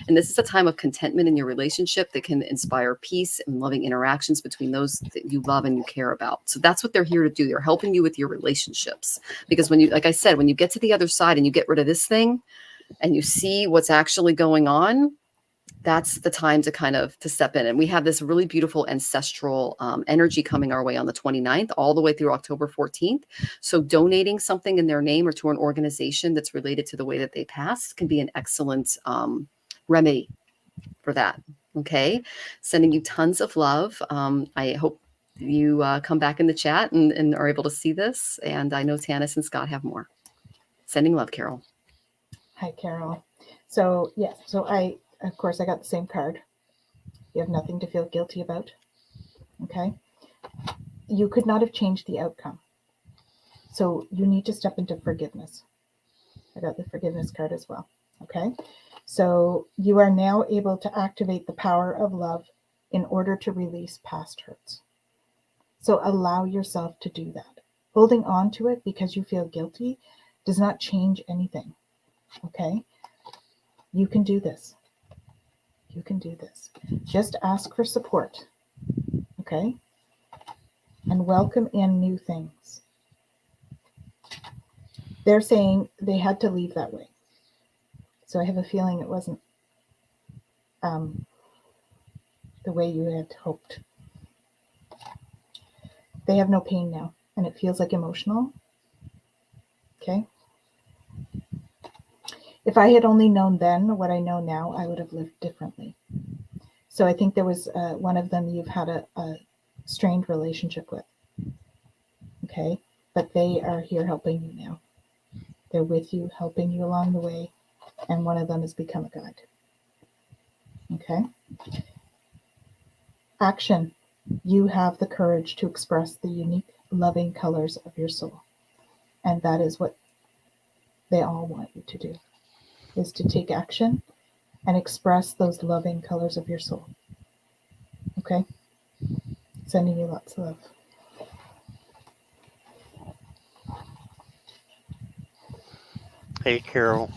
And this is a time of contentment in your relationship that can inspire peace and loving interactions between those that you love and you care about. So that's what they're here to do. They're helping you with your relationships. Because when you, like I said, when you get to the other side and you get rid of this thing and you see what's actually going on, that's the time to kind of to step in. And we have this really beautiful ancestral energy coming our way on the 29th, all the way through October 14th. So donating something in their name or to an organization that's related to the way that they passed can be an excellent remedy for that. Okay. Sending you tons of love. I hope you come back in the chat and are able to see this. And I know Tanys and Scott have more. Sending love, Carol. Hi, Carol. So, yeah, of course, I got the same card. You have nothing to feel guilty about. Okay. You could not have changed the outcome. So you need to step into forgiveness. I got the forgiveness card as well. Okay. So you are now able to activate the power of love in order to release past hurts. So allow yourself to do that. Holding on to it because you feel guilty does not change anything. Okay. You can do this. You can do this. Just ask for support, okay? And welcome in new things. They're saying they had to leave that way. So I have a feeling it wasn't the way you had hoped. They have no pain now, and it feels like emotional, okay? If I had only known then what I know now, I would have lived differently. So I think there was one of them you've had a strained relationship with. Okay, but they are here helping you now. They're with you, helping you along the way, and one of them has become a guide. Okay. Action. You have the courage to express the unique, loving colors of your soul. And that is what they all want you to do, is to take action and express those loving colors of your soul. Okay? Sending you lots of love. Hey, Carol.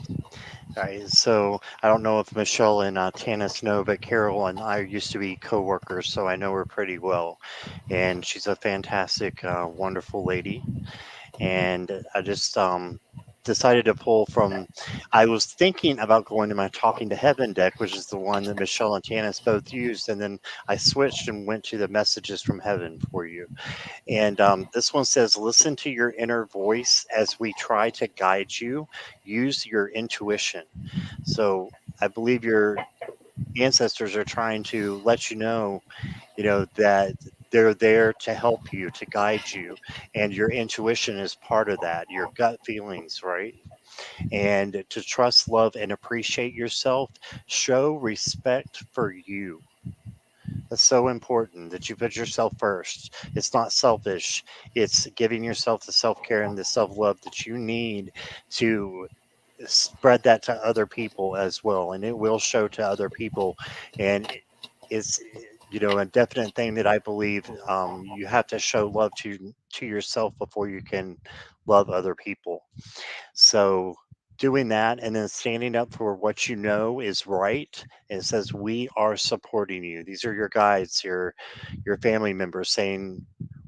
All right, so I don't know if Michelle and Tanys know, but Carol and I used to be co-workers, so I know her pretty well. And she's a fantastic, wonderful lady. And I just decided to pull from, I was thinking about going to my Talking to Heaven deck, which is the one that Michelle and Tanys both used. And then I switched and went to the Messages from Heaven for you. And this one says, listen to your inner voice as we try to guide you. Use your intuition. So I believe your ancestors are trying to let you know that they're there to help you, to guide you. And your intuition is part of that, your gut feelings, right? And to trust, love, and appreciate yourself. Show respect for you. That's so important that you put yourself first. It's not selfish. It's giving yourself the self-care and the self-love that you need to spread that to other people as well. And it will show to other people. And it's, a definite thing that I believe you have to show love to yourself before you can love other people. So doing that and then standing up for what you know is right. And it says, we are supporting you. These are your guides, your family members saying,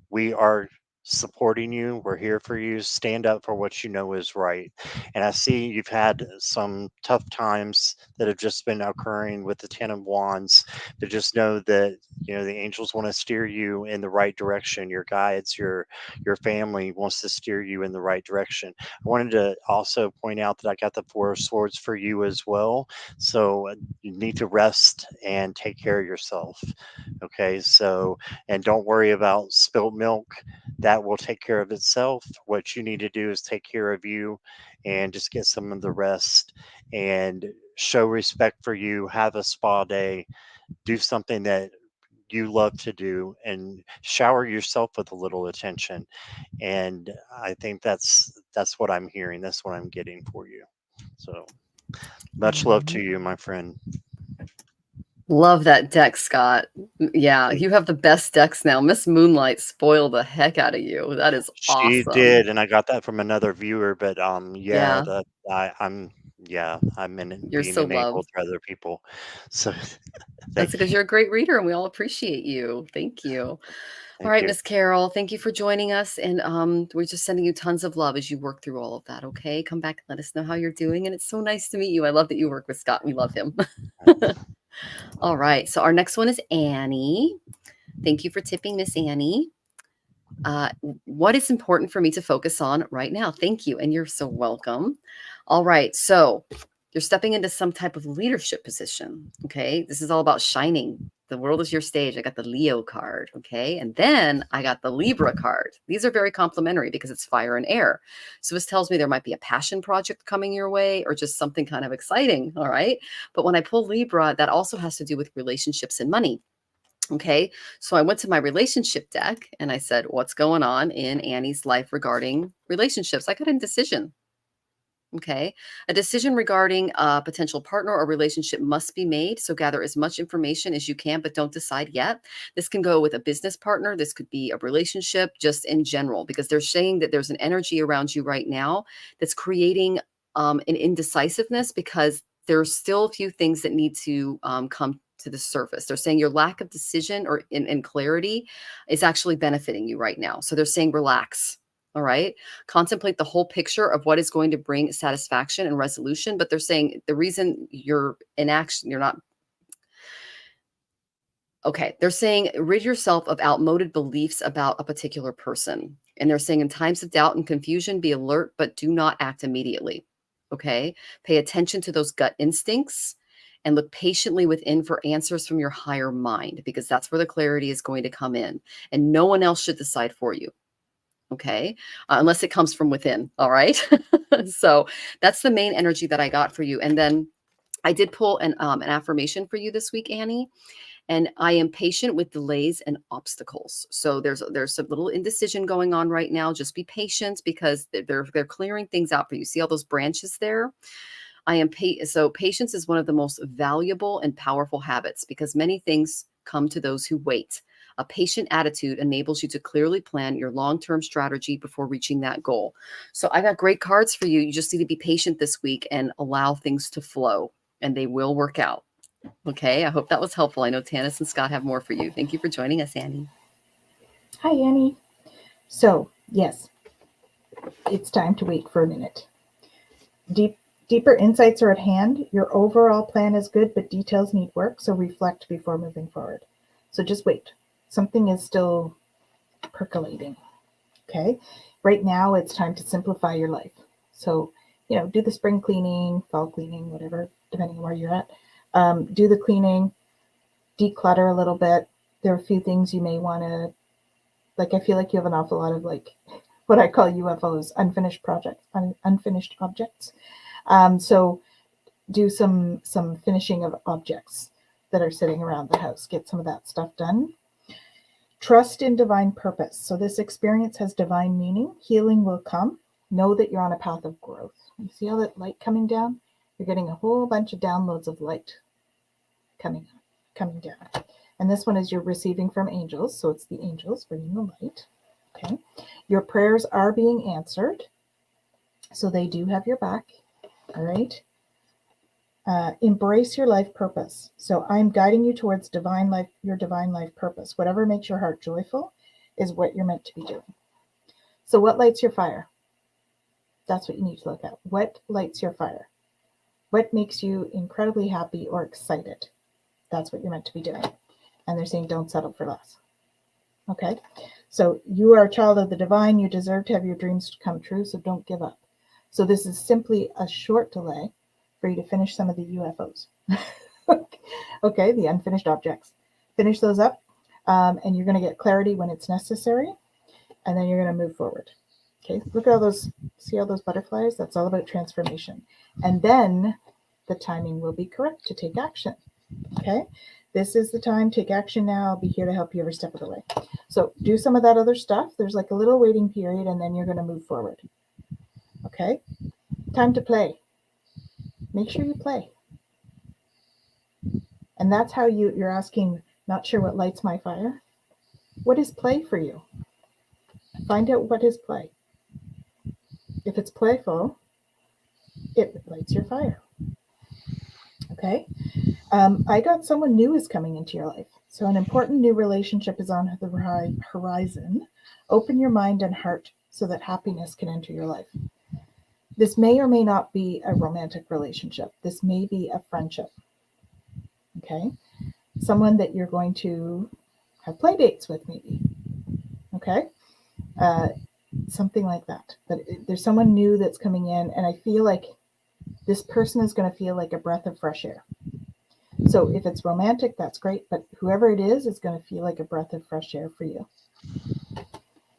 we are supporting you. We're here for you. Stand up for what you know is right. And I see you've had some tough times that have just been occurring with the Ten of Wands, but just know that, you know, the angels want to steer you in the right direction. Your guides, your family wants to steer you in the right direction. I wanted to also point out that I got the Four of Swords for you as well. So you need to rest and take care of yourself. Okay, so, and don't worry about spilt milk. That will take care of itself. What you need to do is take care of you and just get some of the rest and show respect for you. Have a spa day. Do something that you love to do and shower yourself with a little attention. And I think that's what I'm hearing. That's what I'm getting for you. So much love to you, my friend. Love that deck, Scott. Yeah, you have the best decks now. Miss Moonlight spoiled the heck out of you. That is She awesome. did, and I got that from another viewer. But Yeah. that I'm You're being so enabled loved. for other people. So That's because you're a great reader and we all appreciate you. Thank you. All right, you. Miss Carol, thank you for joining us. And we're just sending you tons of love as you work through all of that. Okay. Come back and let us know how you're doing. And it's so nice to meet you. I love that you work with Scott. We love him. All right. So our next one is Annie. Thank you for tipping, Miss Annie. What is important for me to focus on right now? Thank you. And you're so welcome. All right. So you're stepping into some type of leadership position. Okay. This is all about shining. The world is your stage. I got the Leo card. Okay. And then I got the Libra card. These are very complementary because it's fire and air. So this tells me there might be a passion project coming your way or just something kind of exciting. All right. But when I pull Libra, that also has to do with relationships and money. Okay, so I went to my relationship deck and I said, what's going on in Annie's life regarding relationships? I got a decision. Okay, a decision regarding a potential partner or relationship must be made. So gather as much information as you can, but don't decide yet. This can go with a business partner. This could be a relationship just in general, because they're saying that there's an energy around you right now that's creating an indecisiveness because there's still a few things that need to come to the surface. They're saying your lack of decision or in clarity is actually benefiting you right now. So they're saying relax. All right. Contemplate the whole picture of what is going to bring satisfaction and resolution. But they're saying the reason you're in action, you're not. Okay. They're saying rid yourself of outmoded beliefs about a particular person. And they're saying in times of doubt and confusion, be alert, but do not act immediately. Okay. Pay attention to those gut instincts and look patiently within for answers from your higher mind, because that's where the clarity is going to come in. And no one else should decide for you. Okay. Unless it comes from within. All right. So that's the main energy that I got for you. And then I did pull an affirmation for you this week, Annie. And I am patient with delays and obstacles. So there's some little indecision going on right now. Just be patient because they're clearing things out for you. See all those branches there? I am so patience is one of the most valuable and powerful habits because many things come to those who wait. A patient attitude enables you to clearly plan your long-term strategy before reaching that goal. So I got great cards for you. You just need to be patient this week and allow things to flow, and they will work out. Okay, I hope that was helpful. I know Tanys and Scott have more for you. Thank you for joining us, Annie. Hi, Annie. So, yes, it's time to wait for a minute. Deeper insights are at hand. Your overall plan is good, but details need work, so reflect before moving forward. So just wait. Something is still percolating, okay? Right now, it's time to simplify your life. So, do the spring cleaning, fall cleaning, whatever, depending on where you're at. Do the cleaning, declutter a little bit. There are a few things you may want to, I feel like you have an awful lot of, what I call UFOs, unfinished projects, unfinished objects. So do some finishing of objects that are sitting around the house. Get some of that stuff done. Trust in divine purpose. So this experience has divine meaning. Healing will come. Know that you're on a path of growth. You see all that light coming down? You're getting a whole bunch of downloads of light coming down. And this one is you're receiving from angels. So it's the angels bringing the light. Okay. Your prayers are being answered. So they do have your back. All right. Embrace your life purpose. So I'm guiding you towards your divine life purpose. Whatever makes your heart joyful is what you're meant to be doing. So what lights your fire? That's what you need to look at. What lights your fire? What makes you incredibly happy or excited? That's what you're meant to be doing. And they're saying don't settle for less. Okay? So you are a child of the divine. You deserve to have your dreams come true, so don't give up. So this is simply a short delay for you to finish some of the UFOs. Okay, the unfinished objects. Finish those up, and you're going to get clarity when it's necessary, and then you're going to move forward. Okay, look at all those, see all those butterflies? That's all about transformation. And then the timing will be correct to take action. Okay, this is the time, take action now. I'll be here to help you every step of the way. So do some of that other stuff. There's like a little waiting period, and then you're going to move forward. Okay, time to play. Make sure you play. And that's how you're asking, not sure what lights my fire. What is play for you? Find out what is play. If it's playful, it lights your fire. Okay. I got someone new is coming into your life. So an important new relationship is on the horizon. Open your mind and heart so that happiness can enter your life. This may or may not be a romantic relationship. This may be a friendship. Okay. Someone that you're going to have play dates with, maybe. Okay. Something like that. But there's someone new that's coming in, and I feel like this person is going to feel like a breath of fresh air. So if it's romantic, that's great, but whoever it is going to feel like a breath of fresh air for you.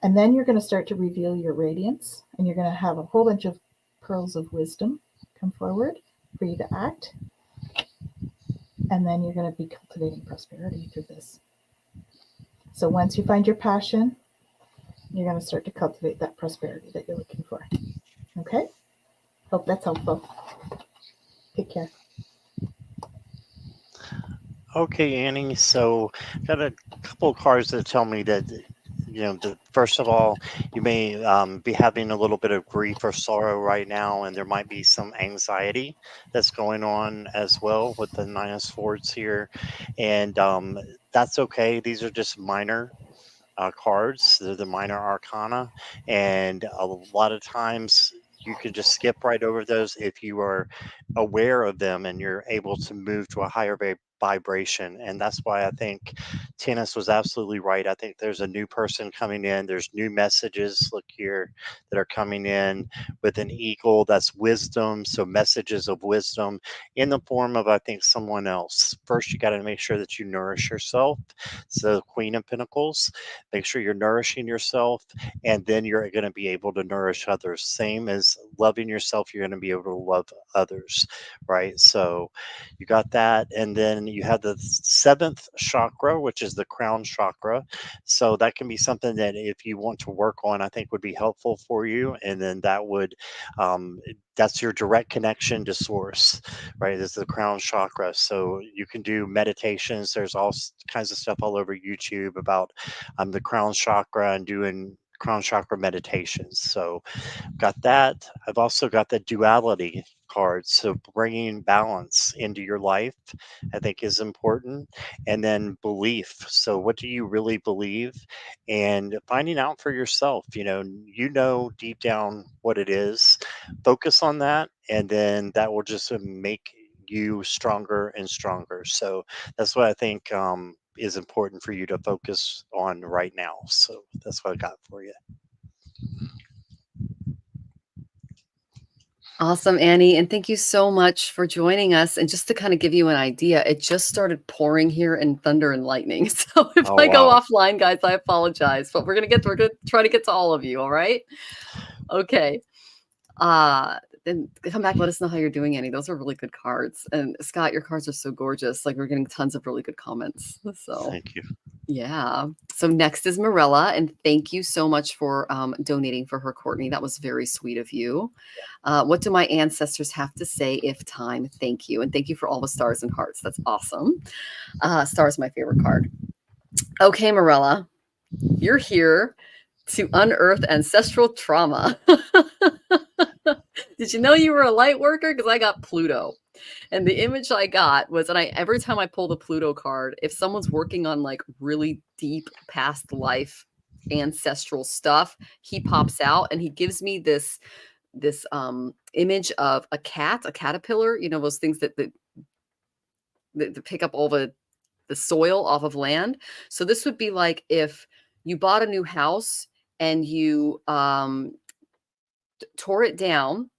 And then you're going to start to reveal your radiance, and you're going to have a whole bunch of pearls of wisdom come forward for you to act. And then you're going to be cultivating prosperity through this. So once you find your passion, you're going to start to cultivate that prosperity that you're looking for. Okay? Hope that's helpful. Take care. Okay, Annie. So, got a couple of cards that tell me that, first of all, you may be having a little bit of grief or sorrow right now, and there might be some anxiety that's going on as well with the Nine of Swords here. And that's okay. These are just minor cards. They're the minor arcana. And a lot of times you can just skip right over those if you are aware of them and you're able to move to a higher vibration. And that's why I think Tanys was absolutely right. I think there's a new person coming in. There's new messages, look here, that are coming in with an eagle. That's wisdom. So messages of wisdom in the form of, I think, someone else. First, you got to make sure that you nourish yourself. So Queen of Pentacles, make sure you're nourishing yourself, and then you're going to be able to nourish others. Same as loving yourself, you're going to be able to love others, right? So you got that. And then you have the seventh chakra, which is the crown chakra. So that can be something that if you want to work on, I think would be helpful for you. And then that would, that's your direct connection to source, right? It's the crown chakra. So you can do meditations. There's all kinds of stuff all over YouTube about the crown chakra and doing crown chakra meditations. So got that. I've also got the duality card. So bringing balance into your life, I think, is important. And then belief. So what do you really believe? And finding out for yourself, you know deep down what it is. Focus on that. And then that will just make you stronger and stronger. So that's what I think is important for you to focus on right now. So that's what I got for you. Awesome, Annie. And thank you so much for joining us. And just to kind of give you an idea, it just started pouring here in thunder and lightning. So if I go offline, guys, I apologize, but we're going to try to get to all of you. All right. Okay. Then come back. Let us know how you're doing, Annie. Those are really good cards. And Scott, your cards are so gorgeous. Like, we're getting tons of really good comments. So thank you. Yeah. So next is Marella, and thank you so much for donating for her, Courtney. That was very sweet of you. What do my ancestors have to say if time? Thank you. And thank you for all the stars and hearts. That's awesome. Star is my favorite card. Okay, Marella, you're here to unearth ancestral trauma. Did you know you were a light worker? Because I got Pluto. And the image I got was, and every time I pull the Pluto card, if someone's working on like really deep past life ancestral stuff, he pops out and he gives me this image of a caterpillar, you know, those things that pick up all the soil off of land. So this would be like if you bought a new house and you tore it down,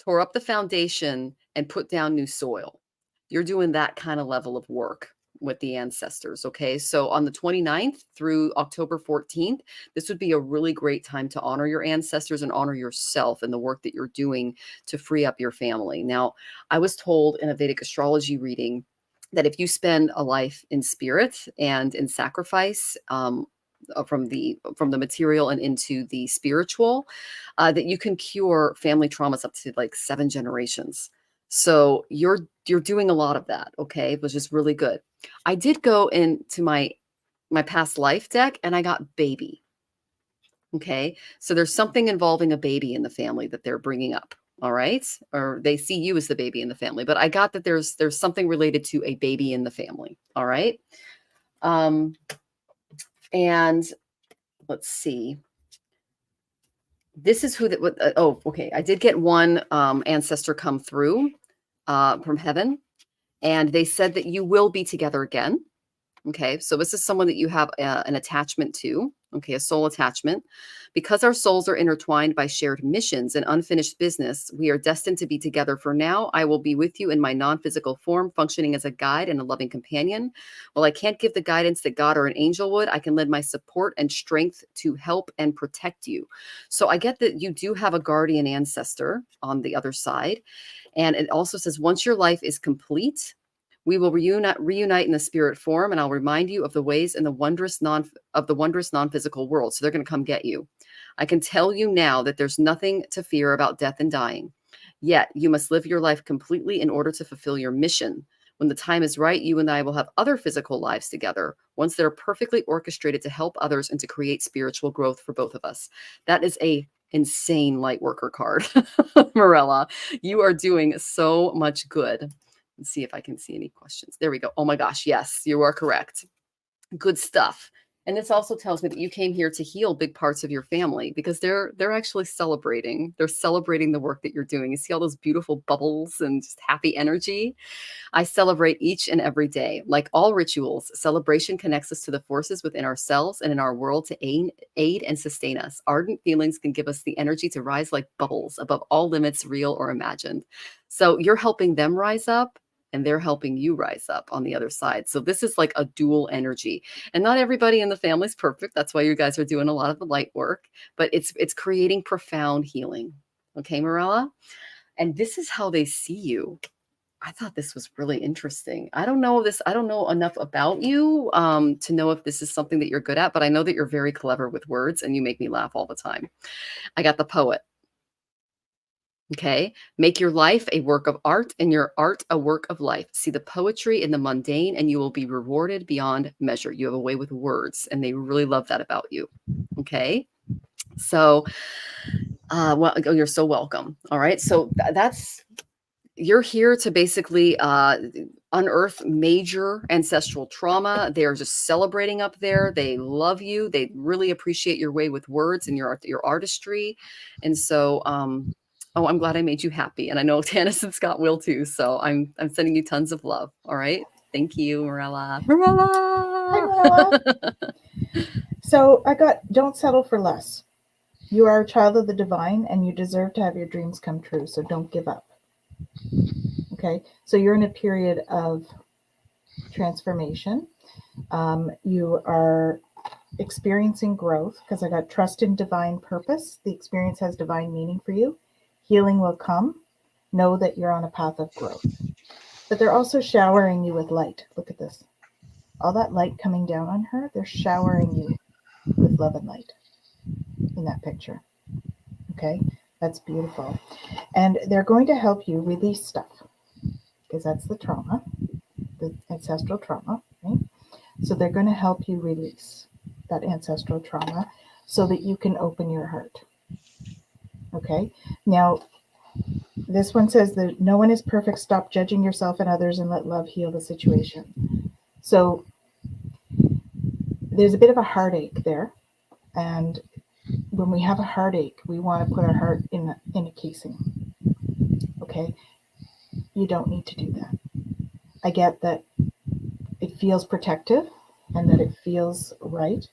tore up the foundation, and put down new soil. You're doing that kind of level of work with the ancestors, okay? So on the 29th through October 14th, this would be a really great time to honor your ancestors and honor yourself and the work that you're doing to free up your family. Now, I was told in a Vedic astrology reading that if you spend a life in spirit and in sacrifice, from the material and into the spiritual, that you can cure family traumas up to like 7 generations. So you're doing a lot of that, okay, which is really good. I did go into my past life deck and I got baby. Okay, so there's something involving a baby in the family that they're bringing up. All right, or they see you as the baby in the family, but I got that there's something related to a baby in the family. All right. And let's see. This is who that. Oh, okay. I did get one ancestor come through from heaven, and they said that you will be together again. Okay, so this is someone that you have an attachment to. Okay, a soul attachment. Because our souls are intertwined by shared missions and unfinished business, we are destined to be together for now. I will be with you in my non-physical form, functioning as a guide and a loving companion. While I can't give the guidance that God or an angel would, I can lend my support and strength to help and protect you. So I get that you do have a guardian ancestor on the other side. And it also says, once your life is complete, we will reunite in the spirit form, and I'll remind you of the ways in the wondrous non-physical world. So they're going to come get you. I can tell you now that there's nothing to fear about death and dying. Yet you must live your life completely in order to fulfill your mission. When the time is right, you and I will have other physical lives together, once they're perfectly orchestrated to help others and to create spiritual growth for both of us. That is a insane light worker card, Morella. You are doing so much good. Let's see if I can see any questions. There we go. Oh my gosh. Yes, you are correct. Good stuff. And this also tells me that you came here to heal big parts of your family, because they're actually celebrating. They're celebrating the work that you're doing. You see all those beautiful bubbles and just happy energy. I celebrate each and every day. Like all rituals, celebration connects us to the forces within ourselves and in our world to aid and sustain us. Ardent feelings can give us the energy to rise like bubbles above all limits, real or imagined. So you're helping them rise up, and they're helping you rise up on the other side. So this is like a dual energy. And not everybody in the family is perfect. That's why you guys are doing a lot of the light work, but it's creating profound healing. Okay, Morella? And this is how they see you. I thought this was really interesting. I don't know enough about you to know if this is something that you're good at, but I know that you're very clever with words and you make me laugh all the time. I got the poet. Okay. Make your life a work of art and your art a work of life. See the poetry in the mundane and you will be rewarded beyond measure. You have a way with words and they really love that about you. Okay. So, well, you're so welcome. All right. So you're here to basically unearth major ancestral trauma. They're just celebrating up there. They love you. They really appreciate your way with words and your artistry. And so, oh, I'm glad I made you happy. And I know Tanys and Scott will too. So I'm sending you tons of love. All right. Thank you, Morella. Morella. Hi, Morella. So I got, don't settle for less. You are a child of the divine and you deserve to have your dreams come true. So don't give up. Okay. So you're in a period of transformation. You are experiencing growth because I got trust in divine purpose. The experience has divine meaning for you. Healing will come. Know that you're on a path of growth. But they're also showering you with light. Look at this. All that light coming down on her, they're showering you with love and light in that picture. Okay? That's beautiful. And they're going to help you release stuff because that's the trauma, the ancestral trauma, right? So they're going to help you release that ancestral trauma so that you can open your heart. Okay? Now, This one says that no one is perfect. Stop judging yourself and others and let love heal the situation. So there's a bit of a heartache there. And when we have a heartache, we want to put our heart in a casing. Okay? You don't need to do that. I get that it feels protective and that it feels right.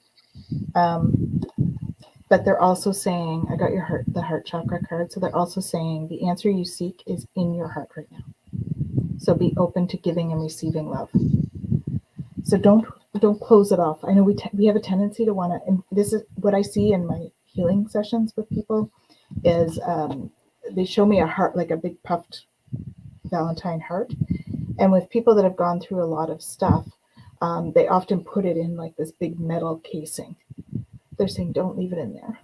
But they're also saying, I got the heart chakra card. So they're also saying the answer you seek is in your heart right now. So be open to giving and receiving love. So don't close it off. I know we have a tendency to want to, and this is what I see in my healing sessions with people is they show me a heart, like a big puffed Valentine heart. And with people that have gone through a lot of stuff, they often put it in like this big metal casing. They're saying, don't leave it in there.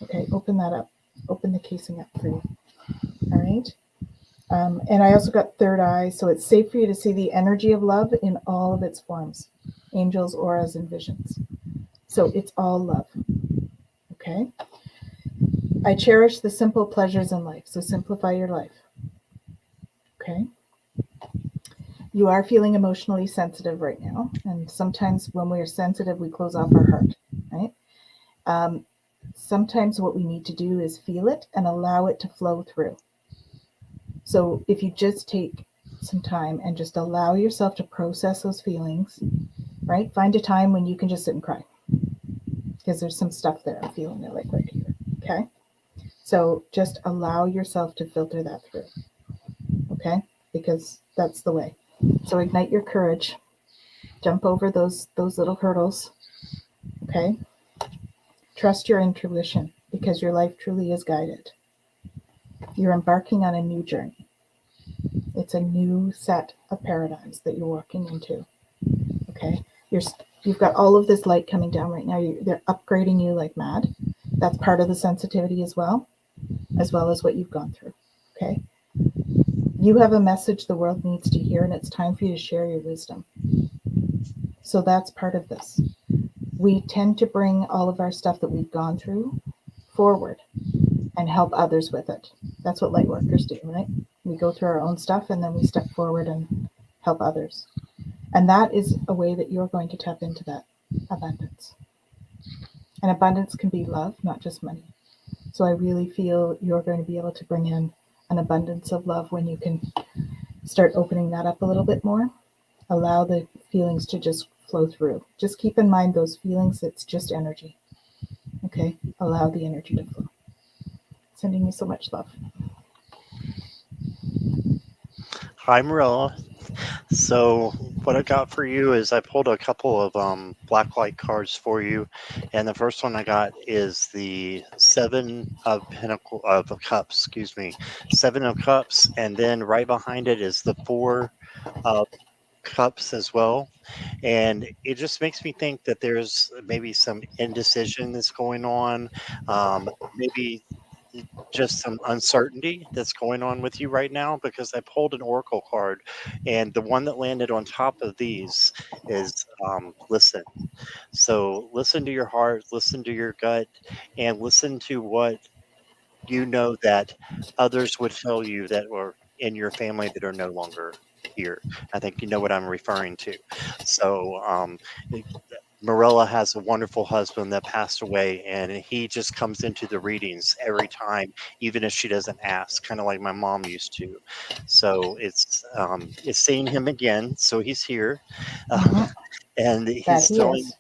Okay, open that up. Open the casing up for you. All right. And I also got third eye, so it's safe for you to see the energy of love in all of its forms, angels, auras, and visions. So it's all love. Okay. I cherish the simple pleasures in life. So simplify your life. Okay. You are feeling emotionally sensitive right now. And sometimes when we're sensitive, we close off our heart, right? Sometimes what we need to do is feel it and allow it to flow through. So if you just take some time and just allow yourself to process those feelings, right? Find a time when you can just sit and cry. Because there's some stuff there. I'm feeling it like right here. Okay. So just allow yourself to filter that through. Okay. Because that's the way. So ignite your courage. Jump over those little hurdles. Okay. Trust your intuition because your life truly is guided. You're embarking on a new journey. It's a new set of paradigms that you're walking into. Okay. You've got all of this light coming down right now. They're upgrading you like mad. That's part of the sensitivity as well as what you've gone through. Okay. You have a message the world needs to hear, and it's time for you to share your wisdom. So that's part of this. We tend to bring all of our stuff that we've gone through forward and help others with it. That's what light workers do, right? We go through our own stuff and then we step forward and help others. And that is a way that you're going to tap into that abundance. And abundance can be love, not just money. So I really feel you're going to be able to bring in an abundance of love when you can start opening that up a little bit more. Allow the feelings to just flow through. Just keep in mind those feelings, it's just energy. Okay? Allow the energy to flow. Sending you so much love. Hi, Marilla. So what I got for you is I pulled a couple of black light cards for you, and the first one I got is the Seven of Cups. Excuse me, Seven of Cups, and then right behind it is the Four of Cups as well. And it just makes me think that there's maybe some indecision that's going on, maybe just some uncertainty that's going on with you right now, because I pulled an oracle card, and the one that landed on top of these is listen. So listen to your heart, listen to your gut, and listen to what you know that others would tell you that were in your family that are no longer here. I think you know what I'm referring to. So Marilla has a wonderful husband that passed away, and he just comes into the readings every time, even if she doesn't ask, kind of like my mom used to. So it's seeing him again. So he's here, and That he is.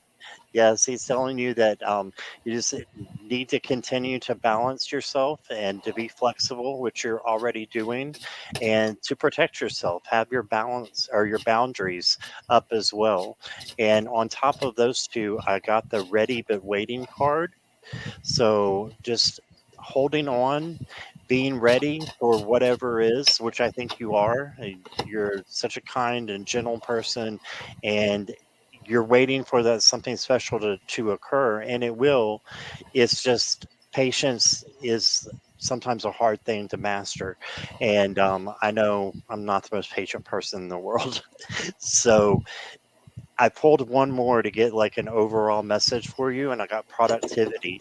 Yes, he's telling you that you just need to continue to balance yourself and to be flexible, which you're already doing, and to protect yourself. Have your balance or your boundaries up as well. And on top of those two, I got the ready but waiting card. So just holding on, being ready for whatever is, which I think you are. You're such a kind and gentle person, and you're waiting for that something special to occur, and it will. It's just patience is sometimes a hard thing to master, and I know I'm not the most patient person in the world. So I pulled one more to get like an overall message for you, and I got productivity.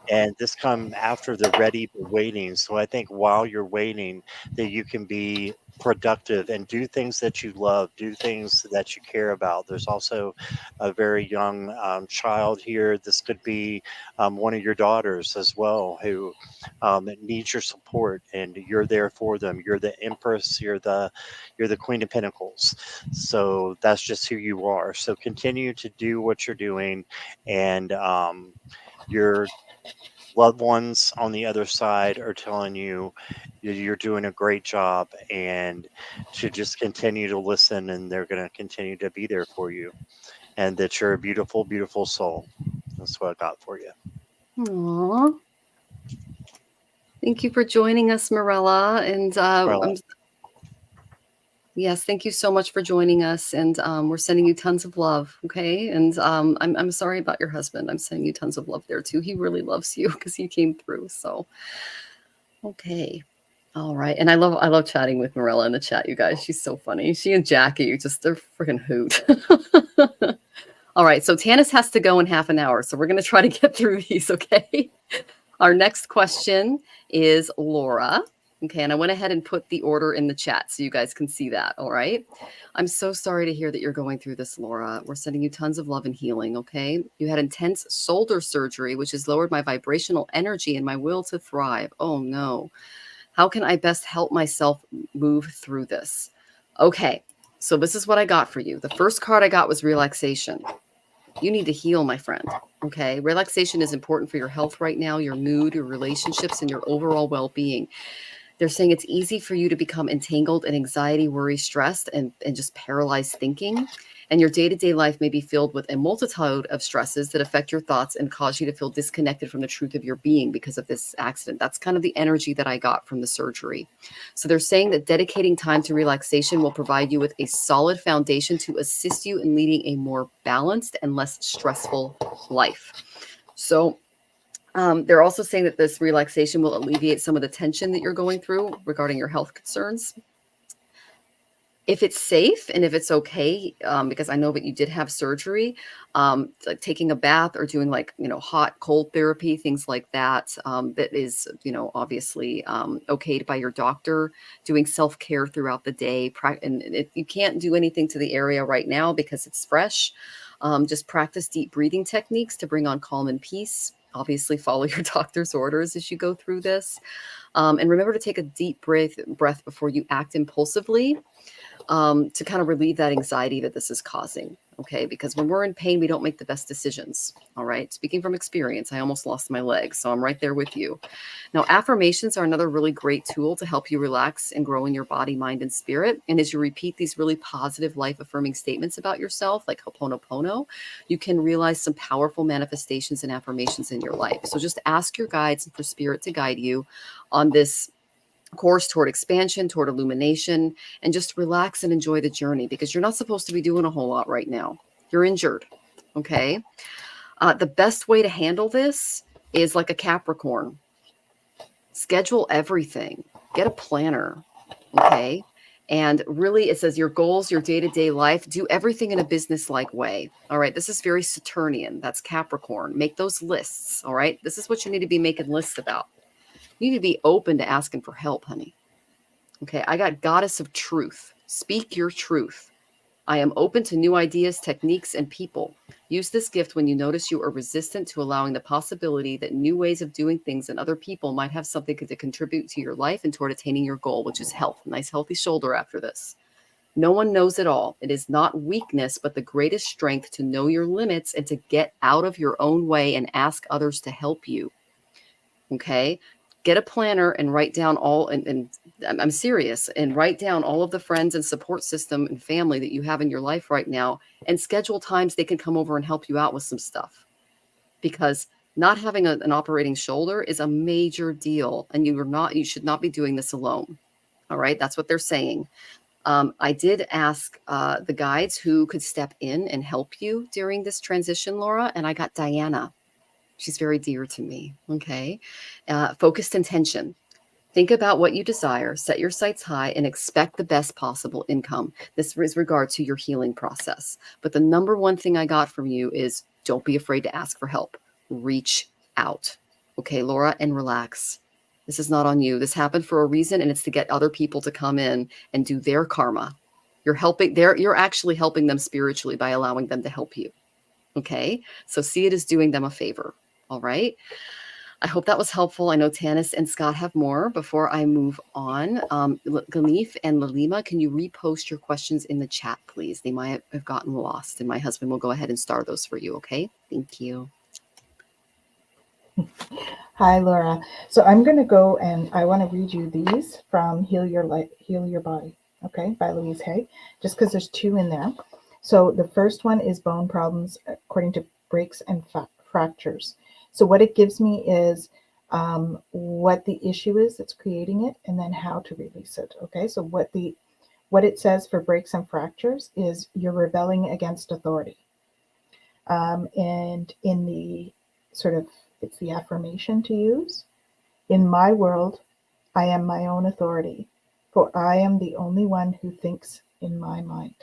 And this come after the ready but waiting. So I think while you're waiting, that you can be productive and do things that you love, do things that you care about. There's also a very young child here. This could be one of your daughters as well, who needs your support, and you're there for them. You're the Empress. You're the Queen of Pentacles. So that's just who you are. So continue to do what you're doing, and your loved ones on the other side are telling you you're doing a great job, and to just continue to listen, and they're going to continue to be there for you, and that you're a beautiful, beautiful soul. That's what I got for you. Aww. Thank you for joining us, Morella. And yes, thank you so much for joining us. And we're sending you tons of love. Okay. And I'm sorry about your husband. I'm sending you tons of love there too. He really loves you because he came through. So, okay. All right. And I love chatting with Morella in the chat, you guys. She's so funny. She and Jackie, they're freaking hoot. All right. So Tanys has to go in half an hour. So we're going to try to get through these. Okay. Our next question is Laura. Okay, and I went ahead and put the order in the chat so you guys can see that, all right? I'm so sorry to hear that you're going through this, Laura. We're sending you tons of love and healing, okay? You had intense shoulder surgery, which has lowered my vibrational energy and my will to thrive. Oh, no. How can I best help myself move through this? Okay, so this is what I got for you. The first card I got was relaxation. You need to heal, my friend. Okay. Relaxation is important for your health right now, your mood, your relationships, and your overall well-being. They're saying it's easy for you to become entangled in anxiety, worry, stress, and just paralyzed thinking. And your day-to-day life may be filled with a multitude of stresses that affect your thoughts and cause you to feel disconnected from the truth of your being because of this accident. That's kind of the energy that I got from the surgery. So they're saying that dedicating time to relaxation will provide you with a solid foundation to assist you in leading a more balanced and less stressful life. So they're also saying that this relaxation will alleviate some of the tension that you're going through regarding your health concerns. If it's safe and if it's okay, because I know that you did have surgery, like taking a bath or doing hot, cold therapy, things like that, that is, obviously okayed by your doctor, doing self-care throughout the day. And you can't do anything to the area right now because it's fresh. Just practice deep breathing techniques to bring on calm and peace. Obviously follow your doctor's orders as you go through this. And remember to take a deep breath before you act impulsively. To kind of relieve that anxiety that this is causing, okay? Because when we're in pain, we don't make the best decisions, all right? Speaking from experience, I almost lost my leg, so I'm right there with you. Now, affirmations are another really great tool to help you relax and grow in your body, mind, and spirit. And as you repeat these really positive, life-affirming statements about yourself, like Ho'oponopono, you can realize some powerful manifestations and affirmations in your life. So just ask your guides and for spirit to guide you on this course toward expansion, toward illumination, and just relax and enjoy the journey because you're not supposed to be doing a whole lot right now. You're injured, okay? The best way to handle this is like a Capricorn. Schedule everything. Get a planner, okay? And really, it says your goals, your day-to-day life, do everything in a business-like way, all right? This is very Saturnian. That's Capricorn. Make those lists, all right? This is what you need to be making lists about. You need to be open to asking for help, honey. Okay, I got Goddess of Truth. Speak your truth. I am open to new ideas, techniques, and people. Use this gift when you notice you are resistant to allowing the possibility that new ways of doing things and other people might have something to contribute to your life and toward attaining your goal, which is health. Nice, healthy shoulder after this. No one knows it all. It is not weakness, but the greatest strength to know your limits and to get out of your own way and ask others to help you. Okay? Get a planner and write down and I'm serious, and write down all of the friends and support system and family that you have in your life right now and schedule times they can come over and help you out with some stuff. Because not having an operating shoulder is a major deal, and you should not be doing this alone. All right, that's what they're saying. I did ask the guides who could step in and help you during this transition, Laura, and I got Diana. She's very dear to me. Okay. Focused intention. Think about what you desire, set your sights high, and expect the best possible income. This is regard to your healing process. But the number one thing I got from you is don't be afraid to ask for help. Reach out. Okay, Laura, and relax. This is not on you. This happened for a reason, and it's to get other people to come in and do their karma. You're actually helping them spiritually by allowing them to help you. Okay, so see it as doing them a favor. All right. I hope that was helpful. I know Tanys and Scott have more. Before I move on, Ganif and Lalima, can you repost your questions in the chat, please? They might have gotten lost, and my husband will go ahead and star those for you, okay? Thank you. Hi, Laura. So I'm going to go and I want to read you these from Heal Your Body, okay, by Louise Hay, just because there's 2 in there. So the first one is bone problems according to breaks and fractures. So what it gives me is what the issue is that's creating it, and then how to release it. Okay, so what it says for breaks and fractures is you're rebelling against authority. And in the sort of, it's the affirmation to use. In my world, I am my own authority, for I am the only one who thinks in my mind.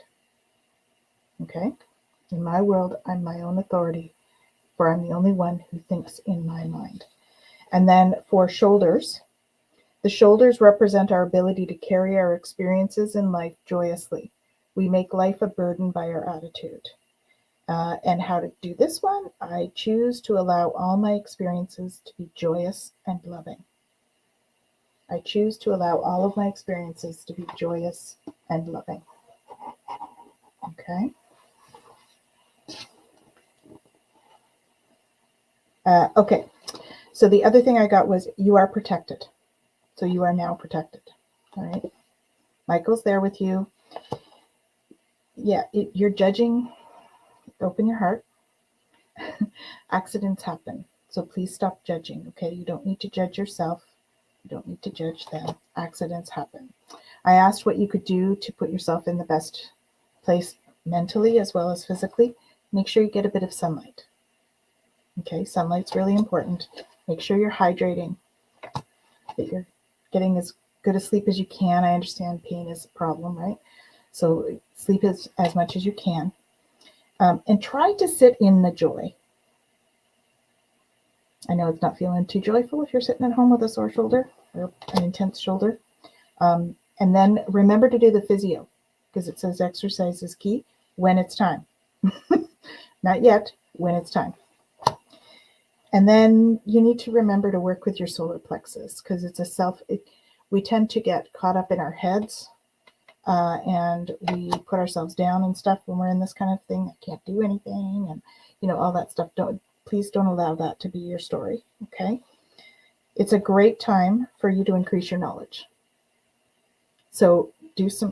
Okay, in my world, I'm my own authority, for I'm the only one who thinks in my mind. And then for shoulders, the shoulders represent our ability to carry our experiences in life joyously. We make life a burden by our attitude. And how to do this one, I choose to allow all my experiences to be joyous and loving. I choose to allow all of my experiences to be joyous and loving. Okay. Okay, so the other thing I got was you are protected. So you are now protected. All right. Michael's there with you. Yeah, you're judging. Open your heart. Accidents happen. So please stop judging. Okay. You don't need to judge yourself. You don't need to judge them. Accidents happen. I asked what you could do to put yourself in the best place mentally as well as physically. Make sure you get a bit of sunlight. Okay, sunlight's really important. Make sure you're hydrating, that you're getting as good a sleep as you can. I understand pain is a problem, right? So sleep as much as you can. And try to sit in the joy. I know it's not feeling too joyful if you're sitting at home with a sore shoulder or an intense shoulder. And then remember to do the physio, because it says exercise is key when it's time. Not yet, when it's time. And then you need to remember to work with your solar plexus, because it's we tend to get caught up in our heads and we put ourselves down and stuff when we're in this kind of thing. I can't do anything and all that stuff. Please don't allow that to be your story. Okay. It's a great time for you to increase your knowledge. So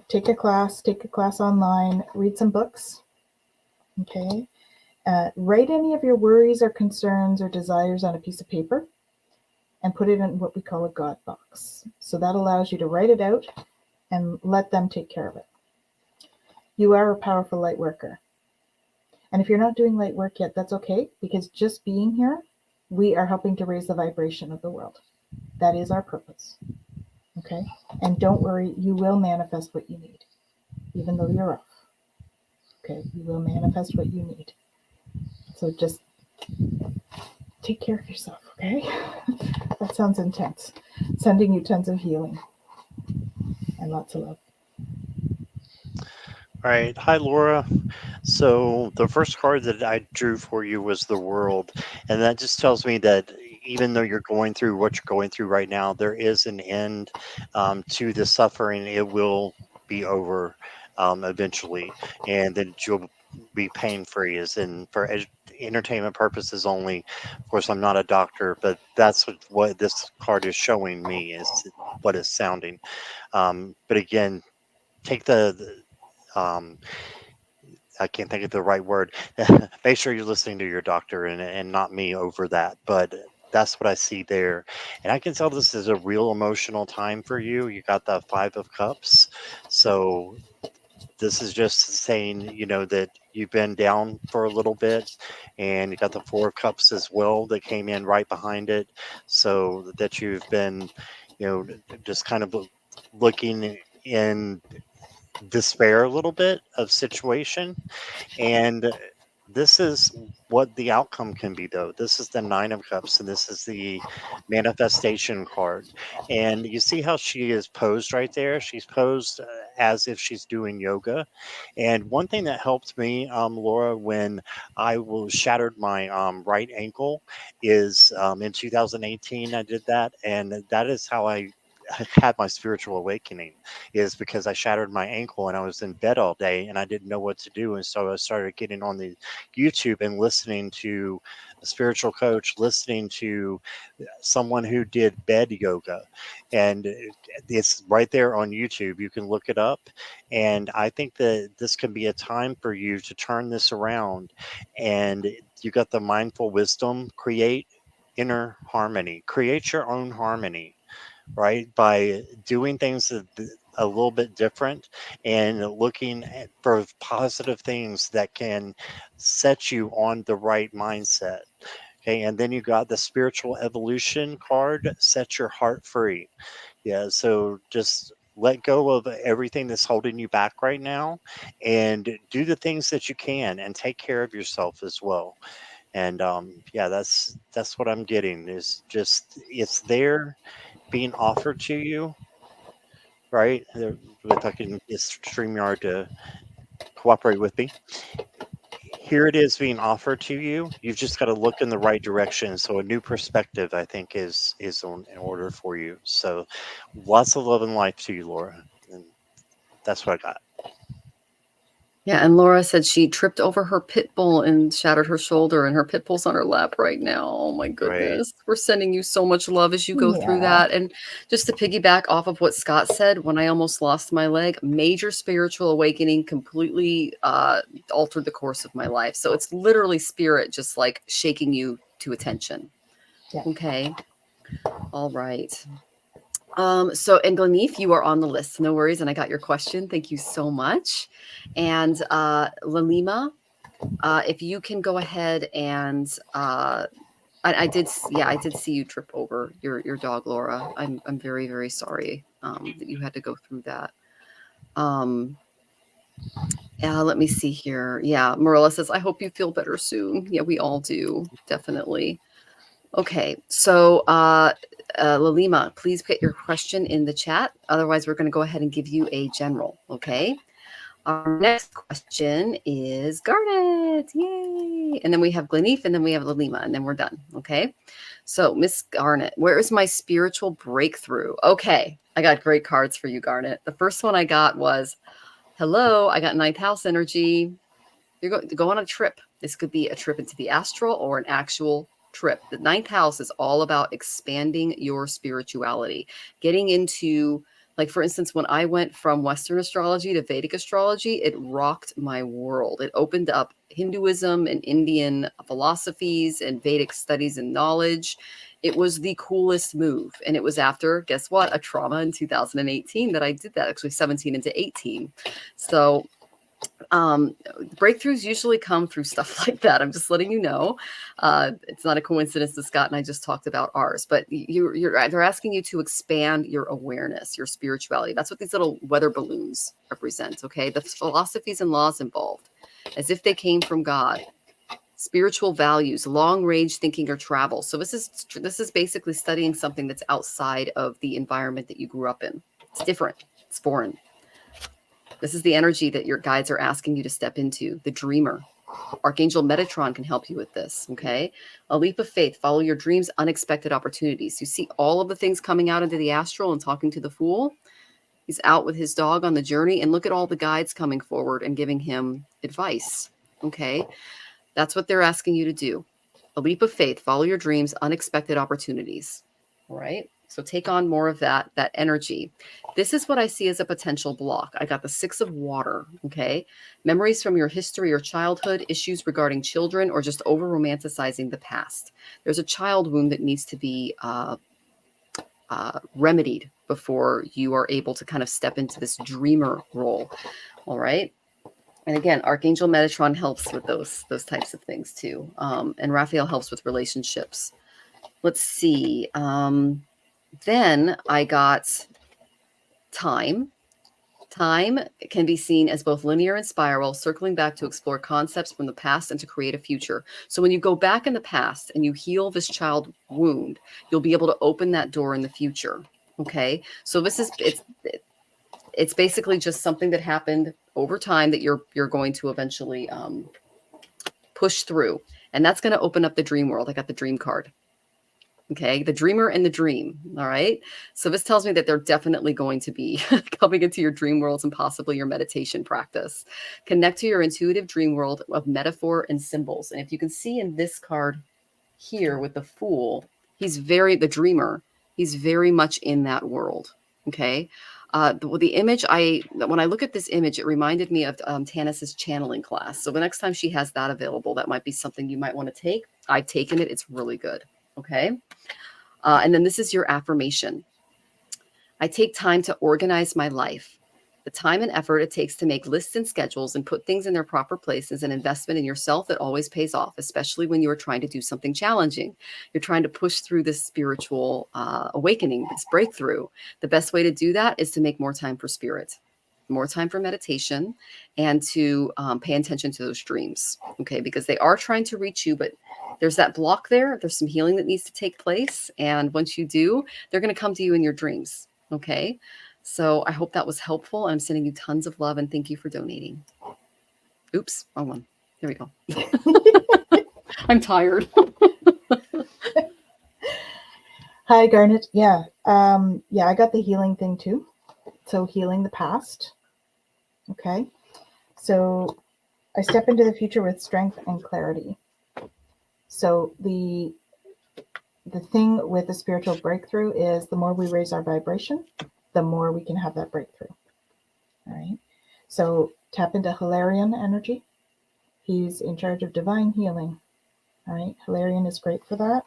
take a class online, read some books. Okay. Write any of your worries or concerns or desires on a piece of paper and put it in what we call a God box. So that allows you to write it out and let them take care of it. You are a powerful light worker. And if you're not doing light work yet, that's okay, because just being here, we are helping to raise the vibration of the world. That is our purpose. Okay? And don't worry, you will manifest what you need, even though you're off. Okay? You will manifest what you need. So just take care of yourself, okay? That sounds intense. Sending you tons of healing and lots of love. All right. Hi, Laura. So the first card that I drew for you was the World. And that just tells me that even though you're going through what you're going through right now, there is an end to the suffering. It will be over eventually. And then you'll be pain-free, as in for entertainment purposes only. Of course, I'm not a doctor, but that's what this card is showing me, is what it's sounding. But again, take I can't think of the right word. Make sure you're listening to your doctor and not me over that. But that's what I see there. And I can tell this is a real emotional time for you. You got the 5 of Cups. So this is just saying, that you've been down for a little bit, and you got the 4 of Cups as well that came in right behind it. So that you've been, just kind of looking in despair a little bit of situation. And this is what the outcome can be, though. This is the Nine of Cups, and this is the manifestation card. And you see how she is posed right there? She's posed as if she's doing yoga. And one thing that helped me, Laura, when I was shattered my right ankle is in 2018, I did that. And that is how I had my spiritual awakening, is because I shattered my ankle and I was in bed all day and I didn't know what to do. And so I started getting on the YouTube and listening to a spiritual coach, listening to someone who did bed yoga. And it's right there on YouTube. You can look it up. And I think that this can be a time for you to turn this around. And you got the mindful wisdom, create inner harmony, create your own harmony, right? By doing things a little bit different and looking for positive things that can set you on the right mindset. Okay. And then you got the spiritual evolution card, set your heart free. Yeah. So just let go of everything that's holding you back right now and do the things that you can and take care of yourself as well. And yeah, that's what I'm getting, is just it's there being offered to you, right? If I can get StreamYard to cooperate with me. Here it is being offered to you. You've just got to look in the right direction. So a new perspective, I think, is in order for you. So lots of love and life to you, Laura. And that's what I got. Yeah, and Laura said she tripped over her pit bull and shattered her shoulder, and her pit bull's on her lap right now. Oh my goodness. Right. We're sending you so much love as you go through that. And just to piggyback off of what Scott said, when I almost lost my leg, major spiritual awakening completely altered the course of my life. So it's literally spirit just like shaking you to attention. Yeah. Okay. All right. So, and Gleneef, you are on the list. No worries. And I got your question. Thank you so much. And Lalima, if you can go ahead and I did see you trip over your dog, Laura. I'm very, very sorry that you had to go through that. Let me see here. Yeah, Marilla says, I hope you feel better soon. Yeah, we all do. Definitely. Okay, so Lalima, please put your question in the chat. Otherwise, we're going to go ahead and give you a general, okay? Our next question is Garnet. Yay! And then we have Gleneef, and then we have Lalima, and then we're done, okay? So, Miss Garnet, where is my spiritual breakthrough? Okay, I got great cards for you, Garnet. The first one I got was, hello, I got 9th house energy. You're going to go on a trip. This could be a trip into the astral or an actual trip. The 9th house is all about expanding your spirituality, getting into, like, for instance, when I went from Western astrology to Vedic astrology, it rocked my world. It opened up Hinduism and Indian philosophies and Vedic studies and knowledge. It was the coolest move. And it was after, guess what, a trauma in 2018 that I did that, actually 17 into 18. So breakthroughs usually come through stuff like that. I'm just letting you know. It's not a coincidence that Scott and I just talked about ours, but they're asking you to expand your awareness, your spirituality. That's what these little weather balloons represent. Okay. The philosophies and laws involved, as if they came from God, spiritual values, long range thinking or travel. So this is basically studying something that's outside of the environment that you grew up in. It's different. It's foreign. This is the energy that your guides are asking you to step into, the dreamer. Archangel Metatron can help you with this, okay? A leap of faith, follow your dreams, unexpected opportunities. You see all of the things coming out into the astral and talking to the Fool. He's out with his dog on the journey, and look at all the guides coming forward and giving him advice, okay? That's what they're asking you to do. A leap of faith, follow your dreams, unexpected opportunities, all right? So take on more of that energy. This is what I see as a potential block. I got the 6 of water, okay? Memories from your history or childhood, issues regarding children, or just over-romanticizing the past. There's a child wound that needs to be remedied before you are able to kind of step into this dreamer role, all right? And again, Archangel Metatron helps with those types of things too. And Raphael helps with relationships. Let's see. Then I got time. Time can be seen as both linear and spiral, circling back to explore concepts from the past and to create a future. So when you go back in the past and you heal this child wound, you'll be able to open that door in the future. Okay. So this is, it's basically just something that happened over time that you're going to eventually push through. And that's going to open up the dream world. I got the dream card. Okay, the dreamer and the dream. All right. So this tells me that they're definitely going to be coming into your dream worlds and possibly your meditation practice. Connect to your intuitive dream world of metaphor and symbols. And if you can see in this card here with the Fool, the dreamer, he's very much in that world. Okay. The image when I look at this image, it reminded me of Tanys's channeling class. So the next time she has that available, that might be something you might want to take. I've taken it. It's really good. Okay. And then this is your affirmation. I take time to organize my life. The time and effort it takes to make lists and schedules and put things in their proper place is an investment in yourself that always pays off, especially when you are trying to do something challenging. You're trying to push through this spiritual awakening, this breakthrough. The best way to do that is to make more time for spirit, more time for meditation, and to pay attention to those dreams. Okay, because they are trying to reach you, but there's that block there. There's some healing that needs to take place. And once you do, they're going to come to you in your dreams. Okay. So I hope that was helpful. I'm sending you tons of love and thank you for donating. Oops, wrong one. Here we go. I'm tired. Hi, Garnet. Yeah. I got the healing thing too. So healing the past. Okay. So I step into the future with strength and clarity. So the thing with the spiritual breakthrough is the more we raise our vibration, the more we can have that breakthrough. All right. So tap into Hilarion energy. He's in charge of divine healing. All right. Hilarion is great for that.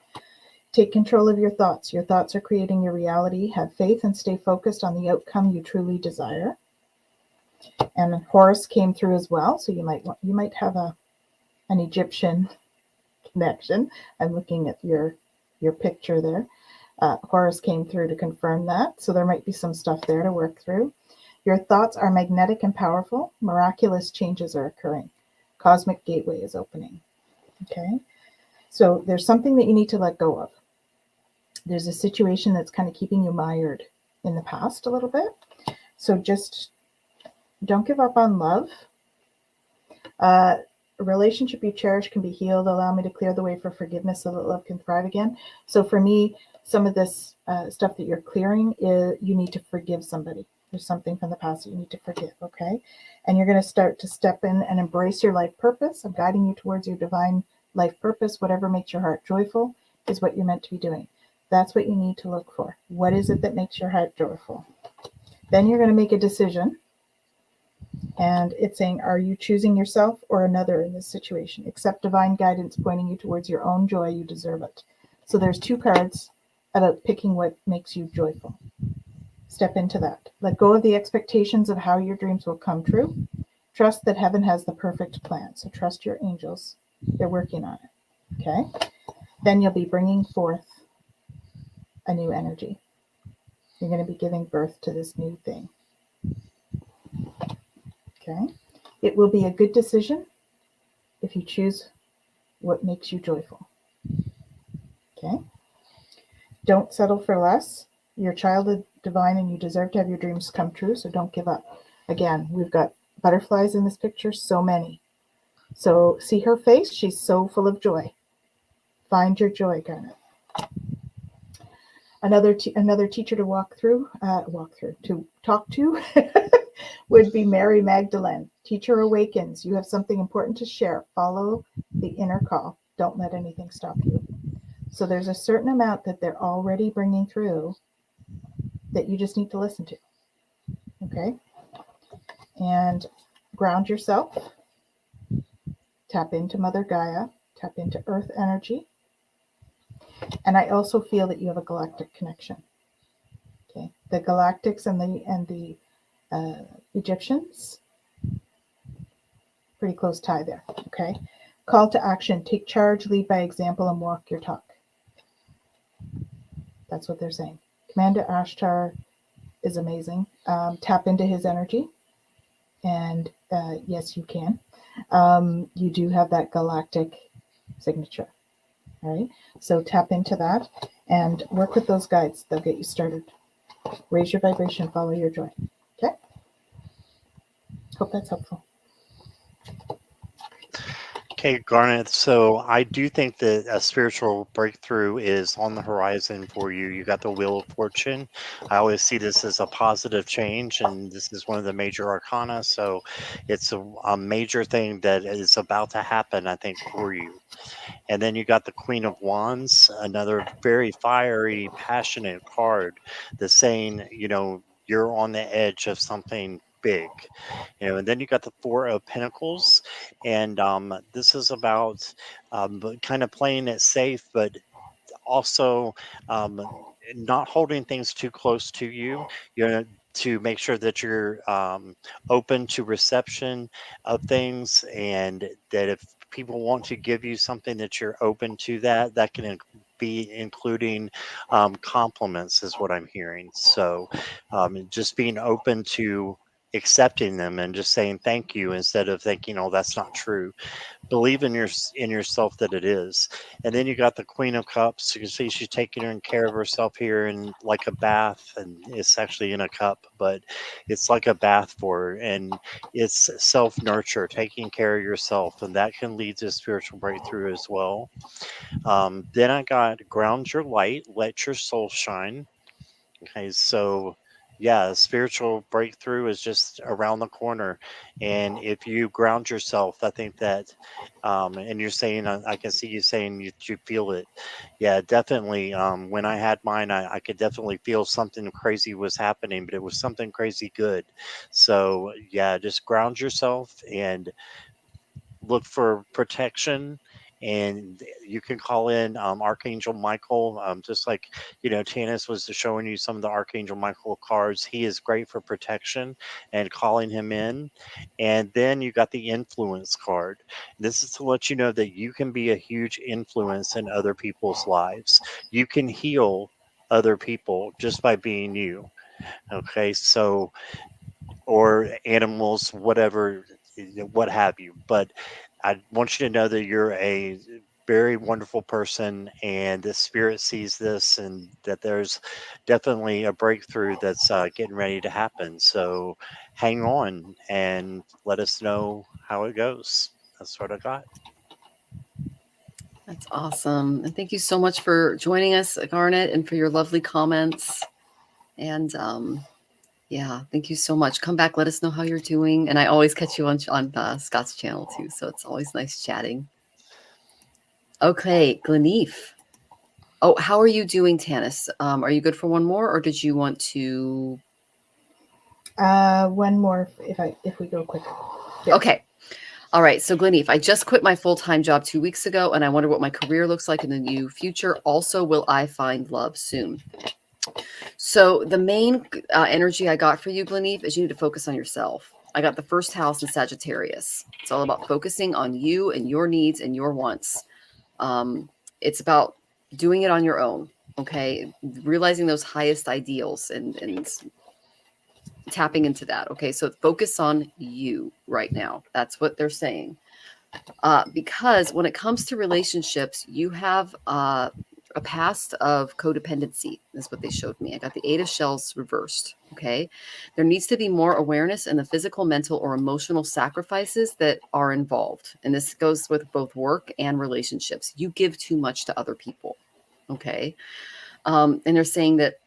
Take control of your thoughts. Your thoughts are creating your reality. Have faith and stay focused on the outcome you truly desire. And Horus came through as well. So you might have an Egyptian connection. I'm looking at your picture there. Horus came through to confirm that. So there might be some stuff there to work through. Your thoughts are magnetic and powerful. Miraculous changes are occurring. Cosmic gateway is opening. Okay. So there's something that you need to let go of. There's a situation that's kind of keeping you mired in the past a little bit. So just don't give up on love. A relationship you cherish can be healed. Allow me to clear the way for forgiveness so that love can thrive again. So for me, some of this stuff that you're clearing is you need to forgive somebody. There's something from the past that you need to forgive, okay? And you're going to start to step in and embrace your life purpose. I'm guiding you towards your divine life purpose. Whatever makes your heart joyful is what you're meant to be doing. That's what you need to look for. What is it that makes your heart joyful? Then you're going to make a decision. And it's saying, are you choosing yourself or another in this situation? Accept divine guidance pointing you towards your own joy. You deserve it. So there's 2 cards about picking what makes you joyful. Step into that. Let go of the expectations of how your dreams will come true. Trust that heaven has the perfect plan. So trust your angels. They're working on it. Okay. Then you'll be bringing forth a new energy. You're going to be giving birth to this new thing. Okay. It will be a good decision if you choose what makes you joyful. Okay. Don't settle for less. You're a child of divine and you deserve to have your dreams come true. So don't give up. Again, we've got butterflies in this picture, so many. So see her face. She's so full of joy. Find your joy, Garnet. Another teacher to talk to would be Mary Magdalene. Teacher awakens. You have something important to share. Follow the inner call. Don't let anything stop you. So there's a certain amount that they're already bringing through that you just need to listen to. Okay? And ground yourself. Tap into Mother Gaia. Tap into Earth energy. And I also feel that you have a galactic connection. Okay? The galactics and the Egyptians, pretty close tie there. Okay? Call to action. Take charge, lead by example, and walk your talk. That's what they're saying. Manda Ashtar is amazing. Tap into his energy. And yes, you can. You do have that galactic signature. All right. So tap into that and work with those guides. They'll get you started. Raise your vibration, follow your joy. Okay. Hope that's helpful. Okay, Garnet. So I do think that a spiritual breakthrough is on the horizon for you. You got the Wheel of Fortune. I always see this as a positive change, and this is one of the major arcana. So it's a major thing that is about to happen, I think, for you. And then you got the Queen of Wands, another very fiery, passionate card that's saying, you're on the edge of something big. And then you got the Four of Pentacles, and this is about kind of playing it safe, but also not holding things too close to you, to make sure that you're open to reception of things, and that if people want to give you something, that you're open to that can be including compliments is what I'm hearing. So just being open to accepting them and just saying thank you instead of thinking, oh, that's not true. Believe in yourself that it is. And then you got the Queen of Cups. You can see she's taking care of herself here in like a bath, and it's actually in a cup, but it's like a bath for her, and it's self-nurture, taking care of yourself, and that can lead to spiritual breakthrough as well. Then I got Ground Your Light, Let Your Soul Shine. Okay, so yeah, spiritual breakthrough is just around the corner. And if you ground yourself, I think that, and you're saying, I can see you saying you feel it. Yeah, definitely. When I had mine, I could definitely feel something crazy was happening, but it was something crazy good. So yeah, just ground yourself and look for protection. And you can call in Archangel Michael, just like Tanys was showing you some of the Archangel Michael cards. He is great for protection and calling him in. And then you got the influence card. This is to let you know that you can be a huge influence in other people's lives. You can heal other people just by being you. Okay, so, or animals, whatever, what have you. But I want you to know that you're a very wonderful person, and the spirit sees this, and that there's definitely a breakthrough that's getting ready to happen. So hang on and let us know how it goes. That's what I got. That's awesome. And thank you so much for joining us, Garnet, and for your lovely comments. And yeah, thank you so much. Come back, let us know how you're doing. And I always catch you on Scott's channel too, so it's always nice chatting. Okay, Gleneef. Oh, how are you doing, Tanys? Are you good for one more, or did you want to? One more if we go quicker. Yeah. Okay. All right. So, Gleneef, I just quit my full-time job 2 weeks ago, and I wonder what my career looks like in the new future. Also, will I find love soon? So the main energy I got for you, Gleneef, is you need to focus on yourself. I got the first house in Sagittarius. It's all about focusing on you and your needs and your wants. It's about doing it on your own, okay? Realizing those highest ideals and tapping into that, okay? So focus on you right now. That's what they're saying. Because when it comes to relationships, you have a past of codependency, is what they showed me. I got the 8 of Shells reversed, okay? There needs to be more awareness in the physical, mental, or emotional sacrifices that are involved. And this goes with both work and relationships. You give too much to other people, okay? And they're saying that,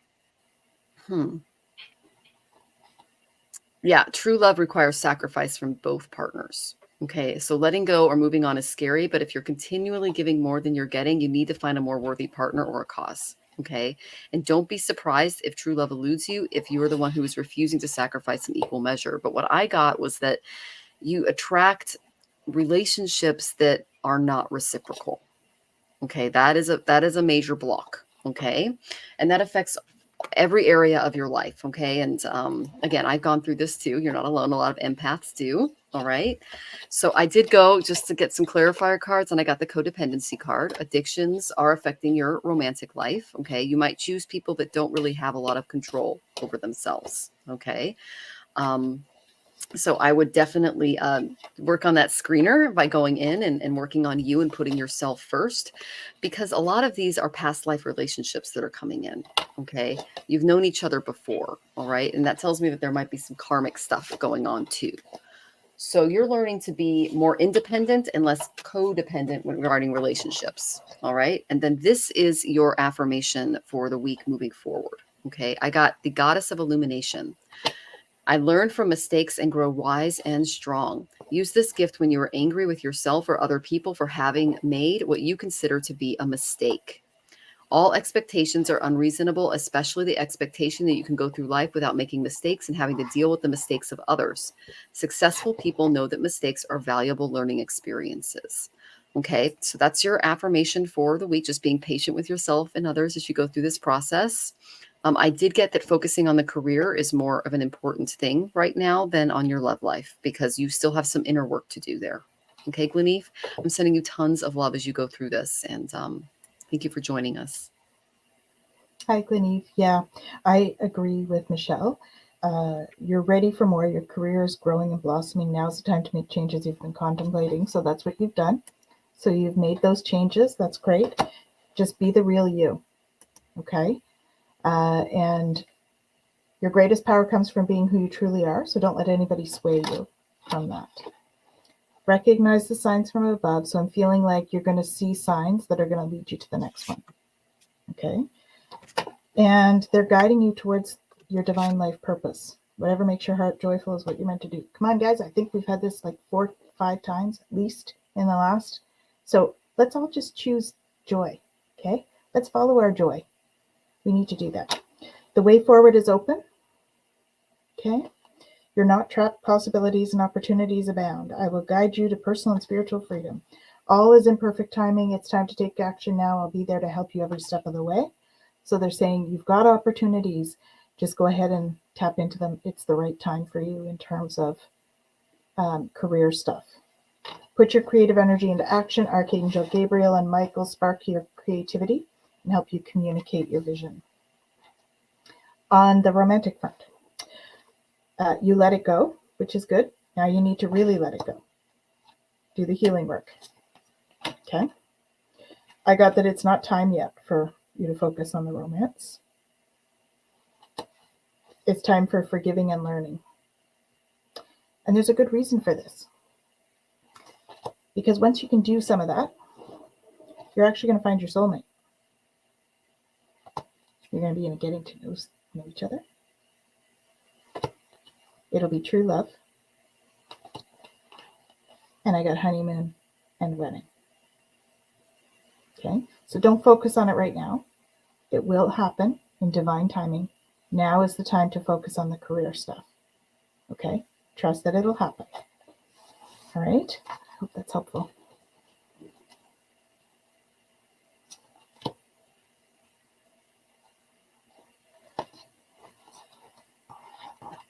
yeah, true love requires sacrifice from both partners. Okay, so letting go or moving on is scary, but if you're continually giving more than you're getting, you need to find a more worthy partner or a cause. Okay, and don't be surprised if true love eludes you if you are the one who is refusing to sacrifice in equal measure. But what I got was that you attract relationships that are not reciprocal. Okay, that is a major block. Okay, and that affects every area of your life. Okay. And again, I've gone through this too. You're not alone. A lot of empaths do. All right. So I did go just to get some clarifier cards, and I got the codependency card. Addictions are affecting your romantic life. Okay. You might choose people that don't really have a lot of control over themselves. Okay. So I would definitely work on that screener by going in and working on you and putting yourself first, because a lot of these are past life relationships that are coming in. Okay. You've known each other before. All right. And that tells me that there might be some karmic stuff going on too. So you're learning to be more independent and less codependent regarding relationships. All right. And then this is your affirmation for the week moving forward. Okay. I got the Goddess of Illumination. I learn from mistakes and grow wise and strong. Use this gift when you are angry with yourself or other people for having made what you consider to be a mistake. All expectations are unreasonable, especially the expectation that you can go through life without making mistakes and having to deal with the mistakes of others. Successful people know that mistakes are valuable learning experiences. Okay, so that's your affirmation for the week, just being patient with yourself and others as you go through this process. I did get that focusing on the career is more of an important thing right now than on your love life, because you still have some inner work to do there. Okay, Gleneeve, I'm sending you tons of love as you go through this, and thank you for joining us. Hi, Gleneeve. Yeah, I agree with Michelle. You're ready for more. Your career is growing and blossoming. Now's the time to make changes you've been contemplating. So that's what you've done. So you've made those changes. That's great. Just be the real you. Okay. And your greatest power comes from being who you truly are. So don't let anybody sway you from that. Recognize the signs from above. So I'm feeling like you're going to see signs that are going to lead you to the next one. Okay. And they're guiding you towards your divine life purpose. Whatever makes your heart joyful is what you're meant to do. Come on, guys. I think we've had this like 4 or 5 times at least in the last. So let's all just choose joy. Okay. Let's follow our joy. We need to do that. The way forward is open. Okay. You're not trapped. Possibilities and opportunities abound. I will guide you to personal and spiritual freedom. All is in perfect timing. It's time to take action now. I'll be there to help you every step of the way. So they're saying you've got opportunities. Just go ahead and tap into them. It's the right time for you in terms of career stuff. Put your creative energy into action. Archangel Gabriel and Michael spark your creativity and help you communicate your vision. On the romantic front, you let it go, which is good. Now you need to really let it go. Do the healing work. Okay. I got that it's not time yet for you to focus on the romance. It's time for forgiving and learning. And there's a good reason for this. Because once you can do some of that, you're actually going to find your soulmate. You're going to be in a getting to know each other. It'll be true love. And I got honeymoon and wedding. Okay, so don't focus on it right now. It will happen in divine timing. Now is the time to focus on the career stuff. Okay, trust that it'll happen. All right, hope that's helpful.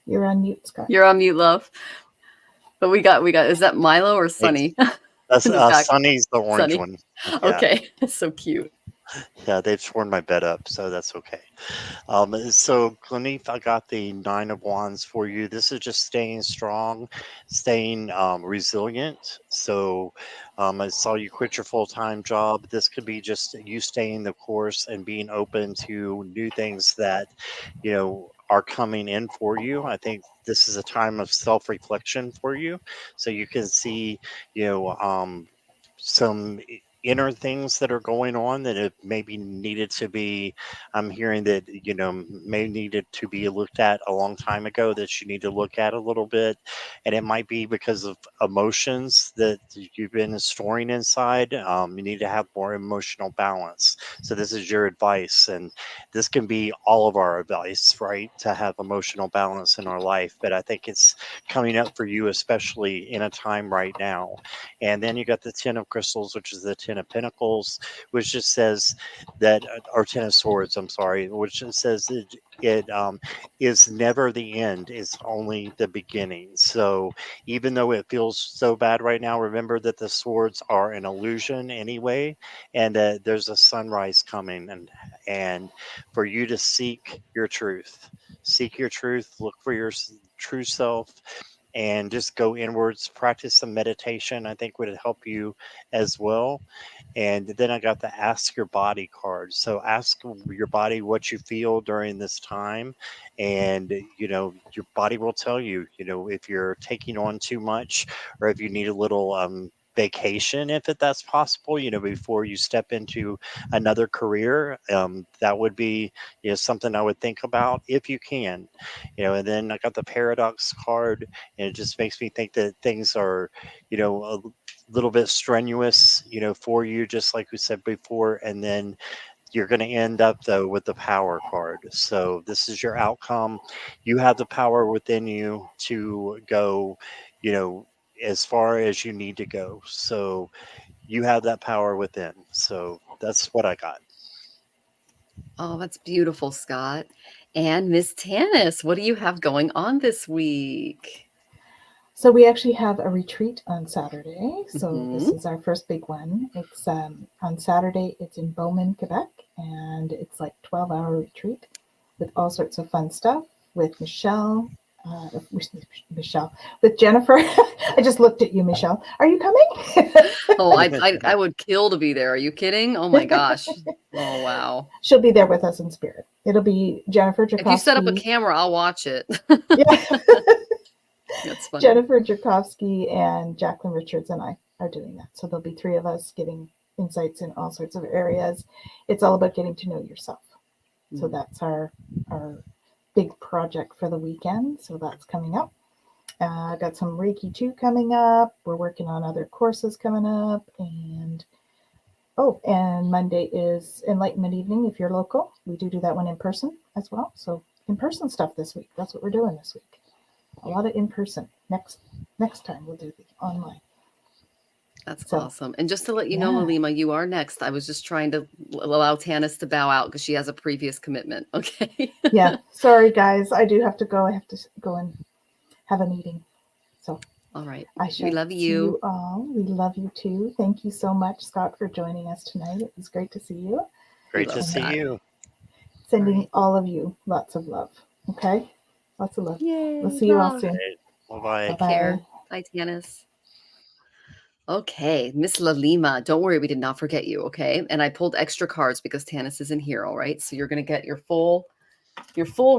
You're on mute, Scott. You're on mute, love. But we got, is that Milo or Sunny? That's Sunny's the orange one. Yeah. Okay, that's so cute. Yeah, they've sworn my bed up, so that's okay. So, Gleneeve, I got the 9 of Wands for you. This is just staying strong, staying resilient. So, I saw you quit your full-time job. This could be just you staying the course and being open to new things that, are coming in for you. I think this is a time of self-reflection for you. So you can see, some inner things that are going on that it maybe needed to be, I'm hearing that may needed to be looked at a long time ago, that you need to look at a little bit. And it might be because of emotions that you've been storing inside. You need to have more emotional balance. So this is your advice, and this can be all of our advice, right, to have emotional balance in our life. But I think it's coming up for you, especially in a time right now. And then you got the 10 of crystals, which is the 10 Ten of Pentacles, which just says that, or Ten of Swords, I'm sorry, which just says that it is never the end, it's only the beginning. So even though it feels so bad right now, remember that the swords are an illusion anyway, and that there's a sunrise coming, and for you to seek your truth. Seek your truth, look for your true self, and just go inwards. Practice some meditation, I think, would help you as well. And then I got the ask your body card. So ask your body what you feel during this time. And, your body will tell you, if you're taking on too much, or if you need a little vacation, if that's possible, before you step into another career. That would be, something I would think about if you can. And then I got the paradox card, and it just makes me think that things are, a little bit strenuous, for you, just like we said before. And then you're going to end up, though, with the power card. So this is your outcome. You have the power within you to go, as far as you need to go. So you have that power within. So that's what I got. Oh, that's beautiful, Scott. And Miss Tanys, what do you have going on this week? So we actually have a retreat on Saturday. So this is our first big one. It's on Saturday. It's in Beaumont, Quebec, and it's like 12-hour retreat with all sorts of fun stuff with Michelle, with Jennifer. I just looked at you, Michelle. Are you coming? Oh, I would kill to be there. Are you kidding? Oh my gosh. Oh, wow. She'll be there with us in spirit. It'll be Jennifer Jakovsky. If you set up a camera, I'll watch it. Yeah. That's funny. Jennifer Jakovsky and Jacqueline Richards and I are doing that. So there'll be 3 of us giving insights in all sorts of areas. It's all about getting to know yourself. So that's our big project for the weekend. So that's coming up. Got some Reiki 2 coming up. We're working on other courses coming up. And Monday is Enlightenment Evening. If you're local, we do that one in person as well. So in-person stuff this week. That's what we're doing this week. A lot of in-person. Next time we'll do the online. That's awesome. And just to let you know, Lalima, you are next. I was just trying to allow Tanys to bow out because she has a previous commitment. Okay. Yeah. Sorry, guys. I do have to go. I have to go and have a meeting. So. All right. We love you all. We love you too. Thank you so much, Scott, for joining us tonight. It was great to see you. Great to see you. Sending all of you lots of love. Okay. Lots of love. Yay, we'll see you all soon. Bye-bye. Take care. Bye, Tanys. Okay, Miss Lalima, don't worry, we did not forget you, okay? And I pulled extra cards because Tanys isn't here, all right? So you're going to get your full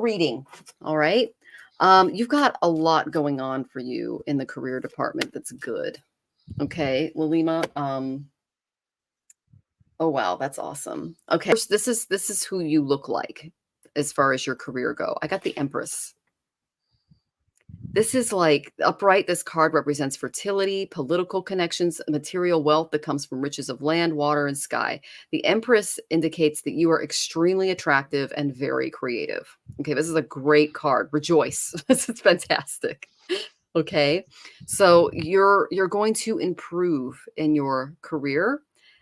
reading, all right? You've got a lot going on for you in the career department that's good, okay, Lalima? Oh, wow, that's awesome. Okay, this is who you look like as far as your career go. I got the Empress. This is like upright. This card represents fertility, political connections, material wealth that comes from riches of land, water, and sky. The Empress indicates that you are extremely attractive and very creative. Okay, this is a great card. Rejoice. This is fantastic. Okay, so you're going to improve in your career,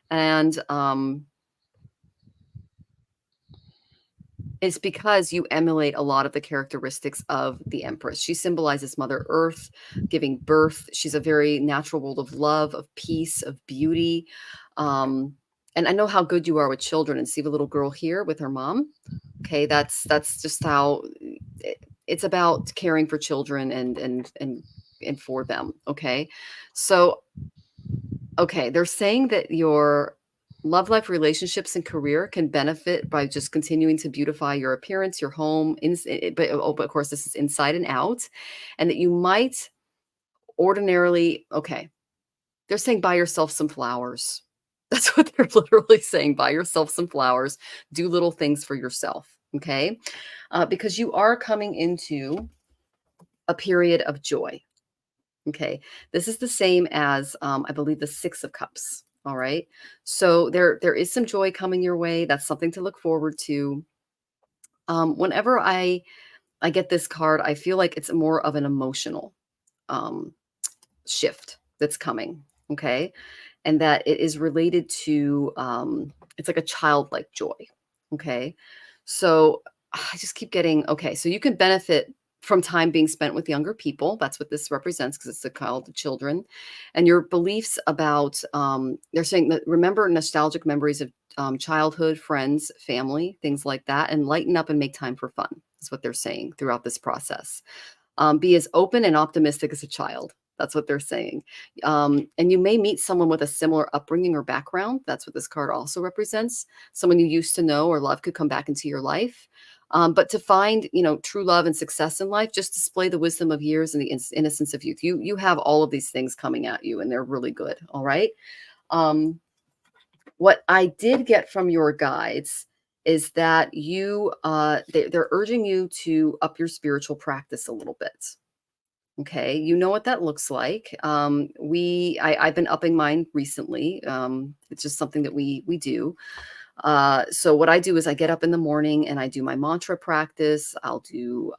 and it's because you emulate a lot of the characteristics of the Empress. She symbolizes Mother Earth, giving birth. She's a very natural world of love, of peace, of beauty. And I know how good you are with children. And see the little girl here with her mom. Okay, that's just how it's about caring for children and for them. Okay, so they're saying that your love life, relationships, and career can benefit by just continuing to beautify your appearance, your home, but of course this is inside and out, and that you might ordinarily, they're saying buy yourself some flowers. That's what they're literally saying. Buy yourself some flowers, do little things for yourself, okay? Because you are coming into a period of joy, okay? This is the same as, I believe, the 6 of Cups. All right. So there is some joy coming your way. That's something to look forward to. Whenever I get this card, I feel like it's more of an emotional shift that's coming. Okay. and that it is related to, it's like a childlike joy. Okay. So I just keep getting, okay. So you can benefit from time being spent with younger people. That's what this represents, because it's the call to children. And your beliefs about, they're saying that remember nostalgic memories of childhood, friends, family, things like that, and lighten up and make time for fun, is what they're saying throughout this process. Be as open and optimistic as a child. That's what they're saying. And you may meet someone with a similar upbringing or background. That's what this card also represents. Someone you used to know or love could come back into your life. But to find, true love and success in life, just display the wisdom of years and the innocence of youth. You have all of these things coming at you, and they're really good. All right. What I did get from your guides is that they're urging you to up your spiritual practice a little bit. Okay, you know what that looks like. I've been upping mine recently. It's just something that we do. So what I do is I get up in the morning and I do my mantra practice. I'll do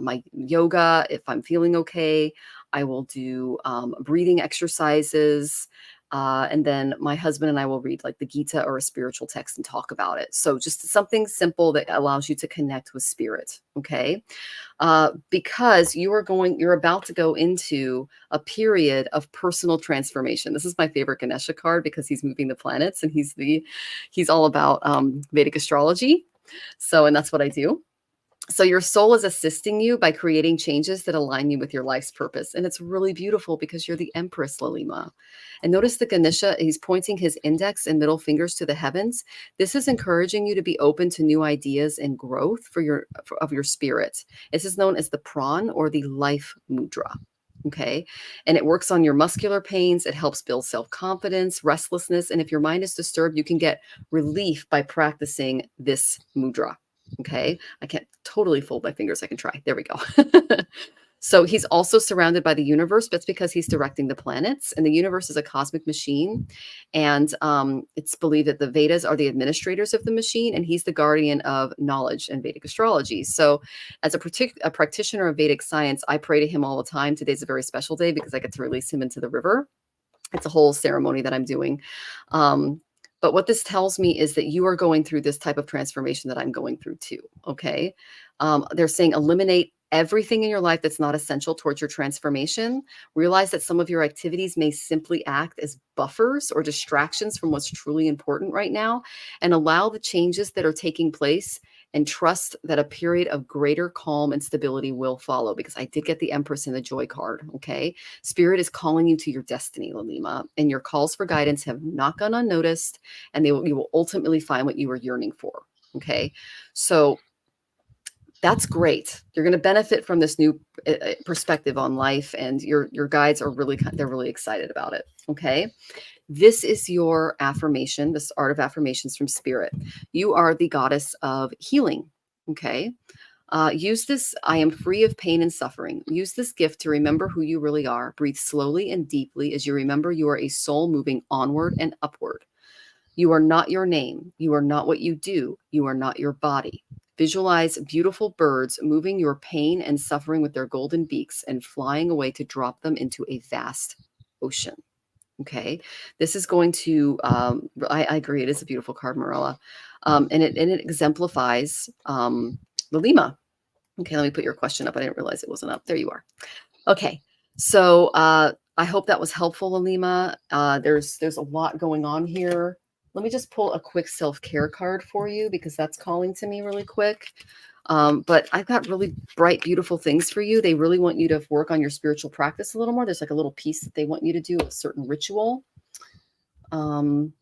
my yoga if I'm feeling okay. I will do breathing exercises. And then my husband and I will read like the Gita or a spiritual text and talk about it. So just something simple that allows you to connect with spirit. Okay. Because you're about to go into a period of personal transformation. This is my favorite Ganesha card because he's moving the planets and he's all about Vedic astrology. So, and that's what I do. So your soul is assisting you by creating changes that align you with your life's purpose. And it's really beautiful because you're the Empress, Lalima. And notice the Ganesha, he's pointing his index and middle fingers to the heavens. This is encouraging you to be open to new ideas and growth of your spirit. This is known as the Pran, or the life mudra. Okay. And it works on your muscular pains. It helps build self-confidence, restlessness. And if your mind is disturbed, you can get relief by practicing this mudra. Okay. I can't totally fold my fingers. I can try. There we go. So he's also surrounded by the universe, but it's because he's directing the planets, and the universe is a cosmic machine. And it's believed that the Vedas are the administrators of the machine, and he's the guardian of knowledge and Vedic astrology. So as a practitioner of Vedic science, I pray to him all the time. Today's a very special day because I get to release him into the river. It's a whole ceremony that I'm doing. But what this tells me is that you are going through this type of transformation that I'm going through too. Okay. They're saying eliminate everything in your life that's not essential towards your transformation. Realize that some of your activities may simply act as buffers or distractions from what's truly important right now, and allow the changes that are taking place, and trust that a period of greater calm and stability will follow, because I did get the Empress and the Joy card. Okay. Spirit is calling you to your destiny, Lalima, and your calls for guidance have not gone unnoticed, and you will ultimately find what you were yearning for. Okay. So that's great. You're going to benefit from this new perspective on life, and your guides are they're really excited about it. Okay. This is your affirmation, this art of affirmations from Spirit. You are the goddess of healing. Okay. Use this. I am free of pain and suffering. Use this gift to remember who you really are. Breathe slowly and deeply as you remember you are a soul moving onward and upward. You are not your name. You are not what you do. You are not your body. Visualize beautiful birds moving your pain and suffering with their golden beaks and flying away to drop them into a vast ocean. Okay. This is going to, I agree. It is a beautiful card, Marilla. And it exemplifies Lalima. Okay. Let me put your question up. I didn't realize it wasn't up. There you are. Okay. So I hope that was helpful, Lalima. There's a lot going on here. Let me just pull a quick self-care card for you, because that's calling to me really quick. But I've got really bright, beautiful things for you. They really want you to work on your spiritual practice a little more. There's like a little piece that they want you to do, a certain ritual. You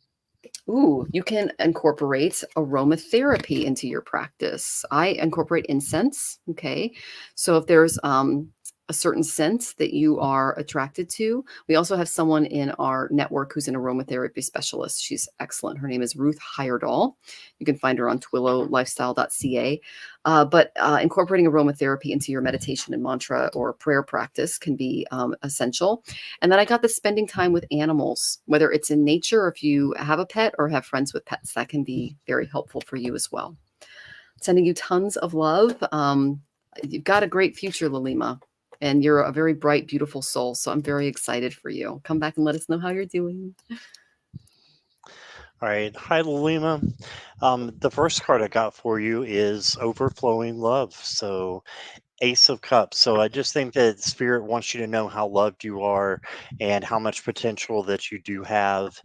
can incorporate aromatherapy into your practice. I incorporate incense. Okay. So if there's a certain scent that you are attracted to. We also have someone in our network who's an aromatherapy specialist. She's excellent. Her name is Ruth Heyerdahl. You can find her on twillowlifestyle.ca. But incorporating aromatherapy into your meditation and mantra or prayer practice can be essential. And then I got the spending time with animals, whether it's in nature or if you have a pet or have friends with pets, that can be very helpful for you as well. Sending you tons of love. You've got a great future, Lalima. And you're a very bright, beautiful soul. So I'm very excited for you. Come back and let us know how you're doing. All right. Hi, Lima. The first card I got for you is Overflowing Love. So Ace of Cups. So I just think that Spirit wants you to know how loved you are and how much potential that you do have,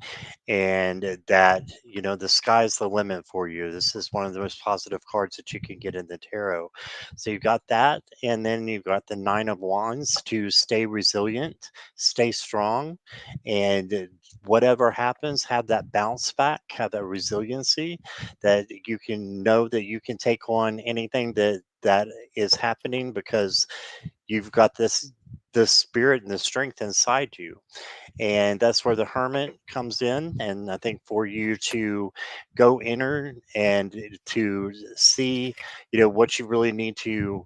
and that, the sky's the limit for you. This is one of the most positive cards that you can get in the tarot. So you've got that, and then you've got the Nine of Wands to stay resilient, stay strong, and whatever happens, have that bounce back, have that resiliency, that you can know that you can take on anything that is happening, because you've got this spirit and the strength inside you. And that's where the Hermit comes in. And I think for you to go inner and to see, what you really need to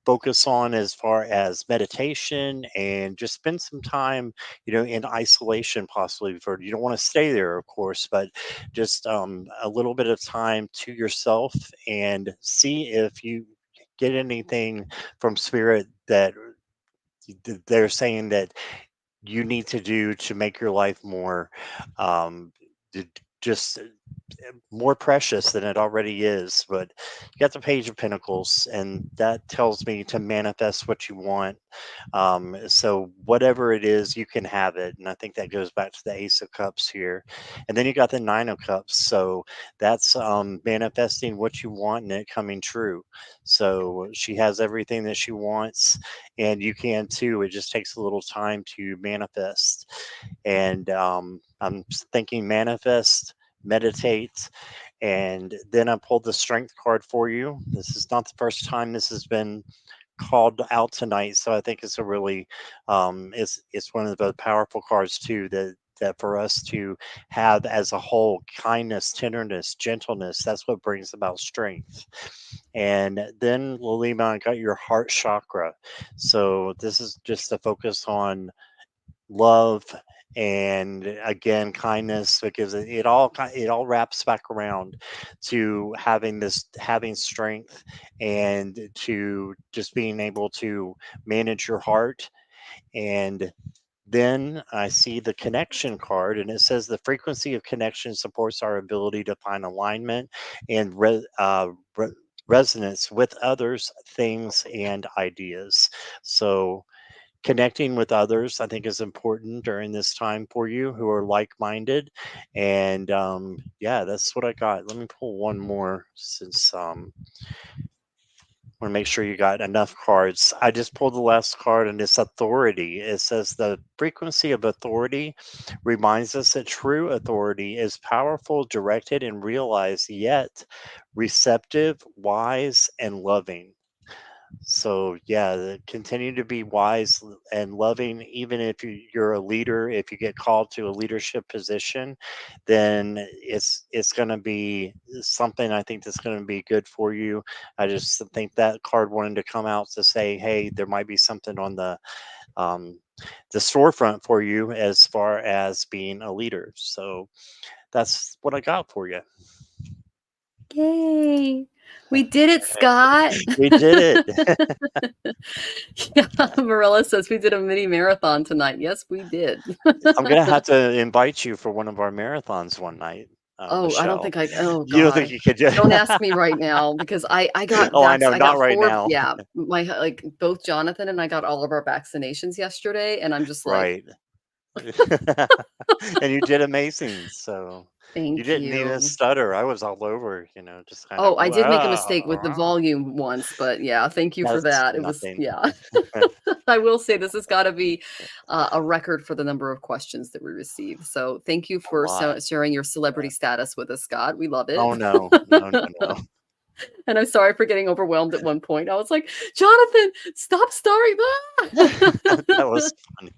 focus on as far as meditation, and just spend some time, in isolation, possibly. For you don't want to stay there, of course, but just a little bit of time to yourself, and see if you get anything from Spirit that they're saying that you need to do to make your life more, um, just more precious than it already is. But you got the Page of Pentacles, and that tells me to manifest what you want. So whatever it is, you can have it. And I think that goes back to the Ace of Cups here. And then you got the Nine of Cups. So that's manifesting what you want and it coming true. So she has everything that she wants, and you can too. It just takes a little time to manifest. And I'm thinking manifest, meditate. And then I pulled the Strength card for you. This is not the first time this has been called out tonight, so I think it's a really it's one of the powerful cards too, that for us to have as a whole: kindness, tenderness, gentleness. That's what brings about strength. And then, Lilima, I got your heart chakra. So this is just a focus on love, and again, kindness, because it all wraps back around to having strength, and to just being able to manage your heart. And then I see the connection card, and it says the frequency of connection supports our ability to find alignment and resonance with others, things, and ideas. So connecting with others, I think, is important during this time for you, who are like-minded. And yeah, that's what I got. Let me pull one more, since want to make sure you got enough cards. I just pulled the last card, and it's authority. It says the frequency of authority reminds us that true authority is powerful, directed, and realized, yet receptive, wise, and loving. So yeah, continue to be wise and loving. Even if you're a leader, if you get called to a leadership position, then it's going to be something, I think, that's going to be good for you. I just think that card wanted to come out to say, hey, there might be something on um, the storefront for you as far as being a leader. So that's what I got for you. Yay. We did it, Scott. We did it. Yeah, Marilla says we did a mini marathon tonight. Yes, we did. I'm gonna have to invite you for one of our marathons one night, Oh, I don't Michelle. think oh You don't think God. you could just? Don't ask me right now, because I got Oh, I know, I not got right 4, now. yeah, like both Jonathan and I got all of our vaccinations yesterday, and I'm just like, Right. And you did amazing. So you thank didn't even you. stutter. I was all over, just kind Oh, of I did make a mistake with the wow. volume once, but yeah, thank you for That's that. It was, nothing. yeah. I will say this has got to be a record for the number of questions that we received. So thank you A for lot. sharing your celebrity status with us, Scott. We love it. Oh no, no. And I'm sorry for getting overwhelmed at one point. I was like, Jonathan, stop starring that. That was funny.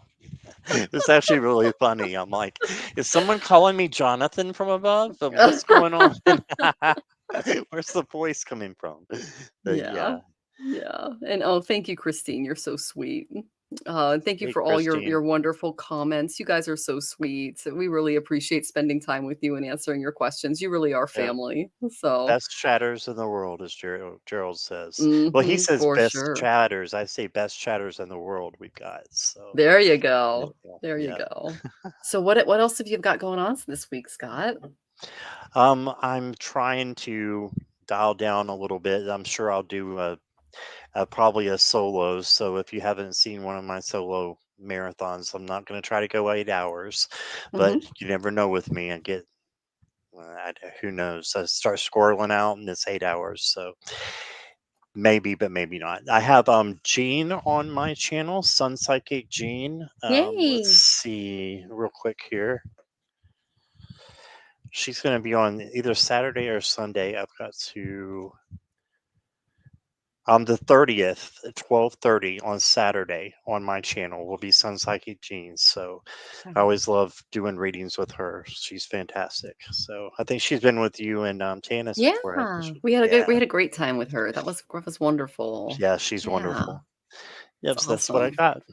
It's actually really funny. I'm like, is someone calling me Jonathan from above? What's going on? Where's the voice coming from? But Yeah. yeah. Yeah. And oh, thank you, Christine. You're so sweet. Thank you Hey, for all your Christine. wonderful comments. You guys are so sweet. We really appreciate spending time with you and answering your questions. You really are Yeah. family. So, Best chatters in the world, as Gerald says. Well, he says for best sure. chatters. I say best chatters in the world we've got. So There you there go. you go. There you Yeah. go. So what else have you got going on this week, Scott? I'm trying to dial down a little bit. I'm sure I'll do probably a solo. So if you haven't seen one of my solo marathons, I'm not going to try to go 8 hours, but Hmm. you never know with me. I get, who knows? I start squirreling out and it's 8 hours. So maybe, but maybe not. I have Jean on my channel, Sun Psychic Jean. Let's Yay. see real quick here. She's going to be on either Saturday or Sunday. I've got to the 30th at 12:30 on Saturday on my channel will be Sun Psychic Jeans. So I always love doing readings with her. She's fantastic. So I think she's been with you and Tanys Yeah, before, hasn't she? we had Yeah. a great time with her. That was wonderful. Yeah, she's Yeah, wonderful. Yep, it's so that's what I awesome. got.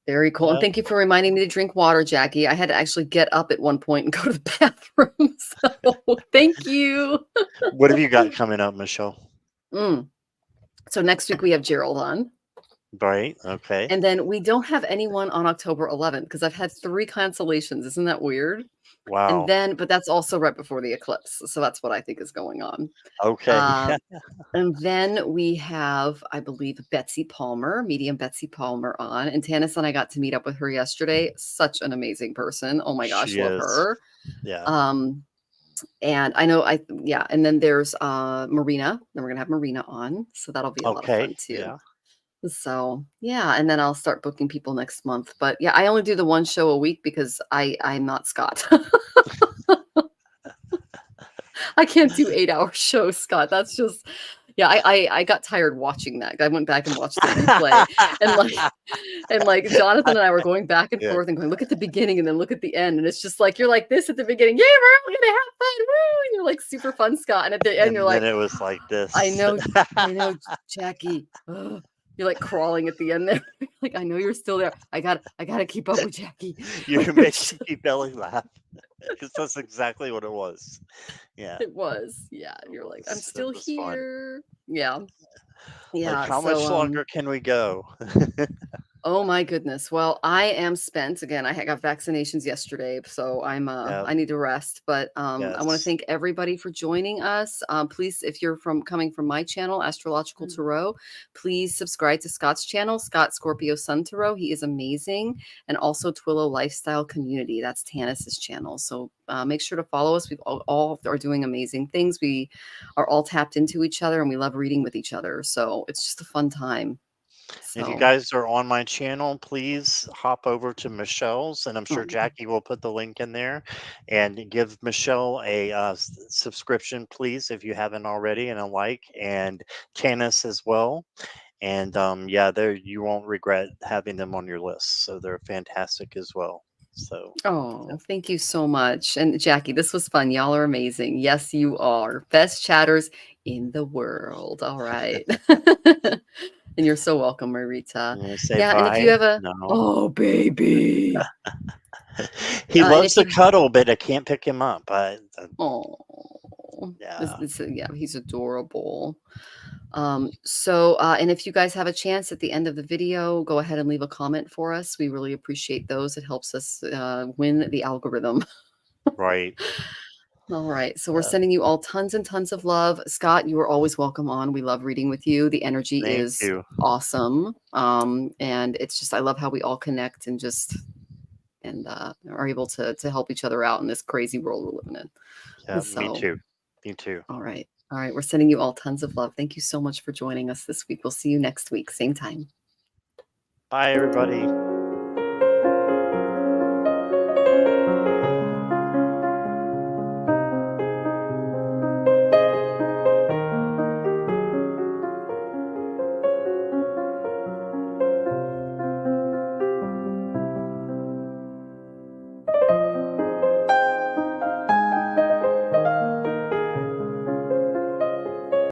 Very cool. And Yep. thank you for reminding me to drink water, Jackie. I had to actually get up at one point and go to the bathroom. So thank you. What have you got coming up, Michelle? So next week we have Gerald on. Right. Okay. And then we don't have anyone on October 11th because I've had 3 cancellations. Isn't that weird? And Wow. then, but that's also right before the eclipse. So that's what I think is going on. Okay. And then we have, I believe, Betsy Palmer, medium Betsy Palmer on. And Tannis and I got to meet up with her yesterday. Such an amazing person. Oh my gosh, She love is. her. Yeah. And I know and then there's Marina. Then we're gonna have Marina on. So that'll be a lot of fun too. Yeah. So yeah, and then I'll start booking people next month. But yeah, I only do the 1 show a week because I'm not Scott. I can't do 8-hour shows, Scott. That's just I got tired watching that. I went back and watched the replay and Jonathan and I were going back and Yeah. forth and going, look at the beginning and then look at the end. And it's just like you're like this at the beginning, yeah, we're all gonna have fun. Woo! And you're like super fun, Scott. And at the end, And you're then like, it was like this. I know, Jackie. Ugh. You're like crawling at the end there. Like, I know you're still there. I gotta keep up with Jackie. You make me belly laugh because that's exactly what it was. Yeah. It was. Yeah. And you're like, I'm still here. Fun. Yeah. Yeah. Like, how much longer can we go? Oh my goodness. Well, I am spent. Again, I got vaccinations yesterday, so I'm I need to rest. But I want to thank everybody for joining us. Please, if you're coming from my channel, Astrological Tarot, please subscribe to Scott's channel, Scott Scorpio Sun Tarot. He is amazing. And also Twillow Lifestyle Community. That's Tannis's channel. So make sure to follow us. We all are doing amazing things. We are all tapped into each other and we love reading with each other. So it's just a fun time. If you guys are on my channel, please hop over to Michelle's, and I'm sure Jackie will put the link in there, and give Michelle a subscription, please, if you haven't already, and a like, and Tannis as well. And there you won't regret having them on your list. So they're fantastic as well. So thank you so much. And Jackie, this was fun. Y'all are amazing. Yes, you are. Best chatters in the world. All right. And you're so welcome, Marita. Yeah, and if you have oh baby. He loves to cuddle, but I can't pick him up. He's adorable. And if you guys have a chance at the end of the video, go ahead and leave a comment for us. We really appreciate those. It helps us win the algorithm. Right. All right. So we're sending you all tons and tons of love. Scott, you are always welcome on. We love reading with you. The energy is awesome. And it's just, I love how we all connect and are able to help each other out in this crazy world we're living in. Yeah, me too. Me too. All right. All right. We're sending you all tons of love. Thank you so much for joining us this week. We'll see you next week. Same time. Bye, everybody.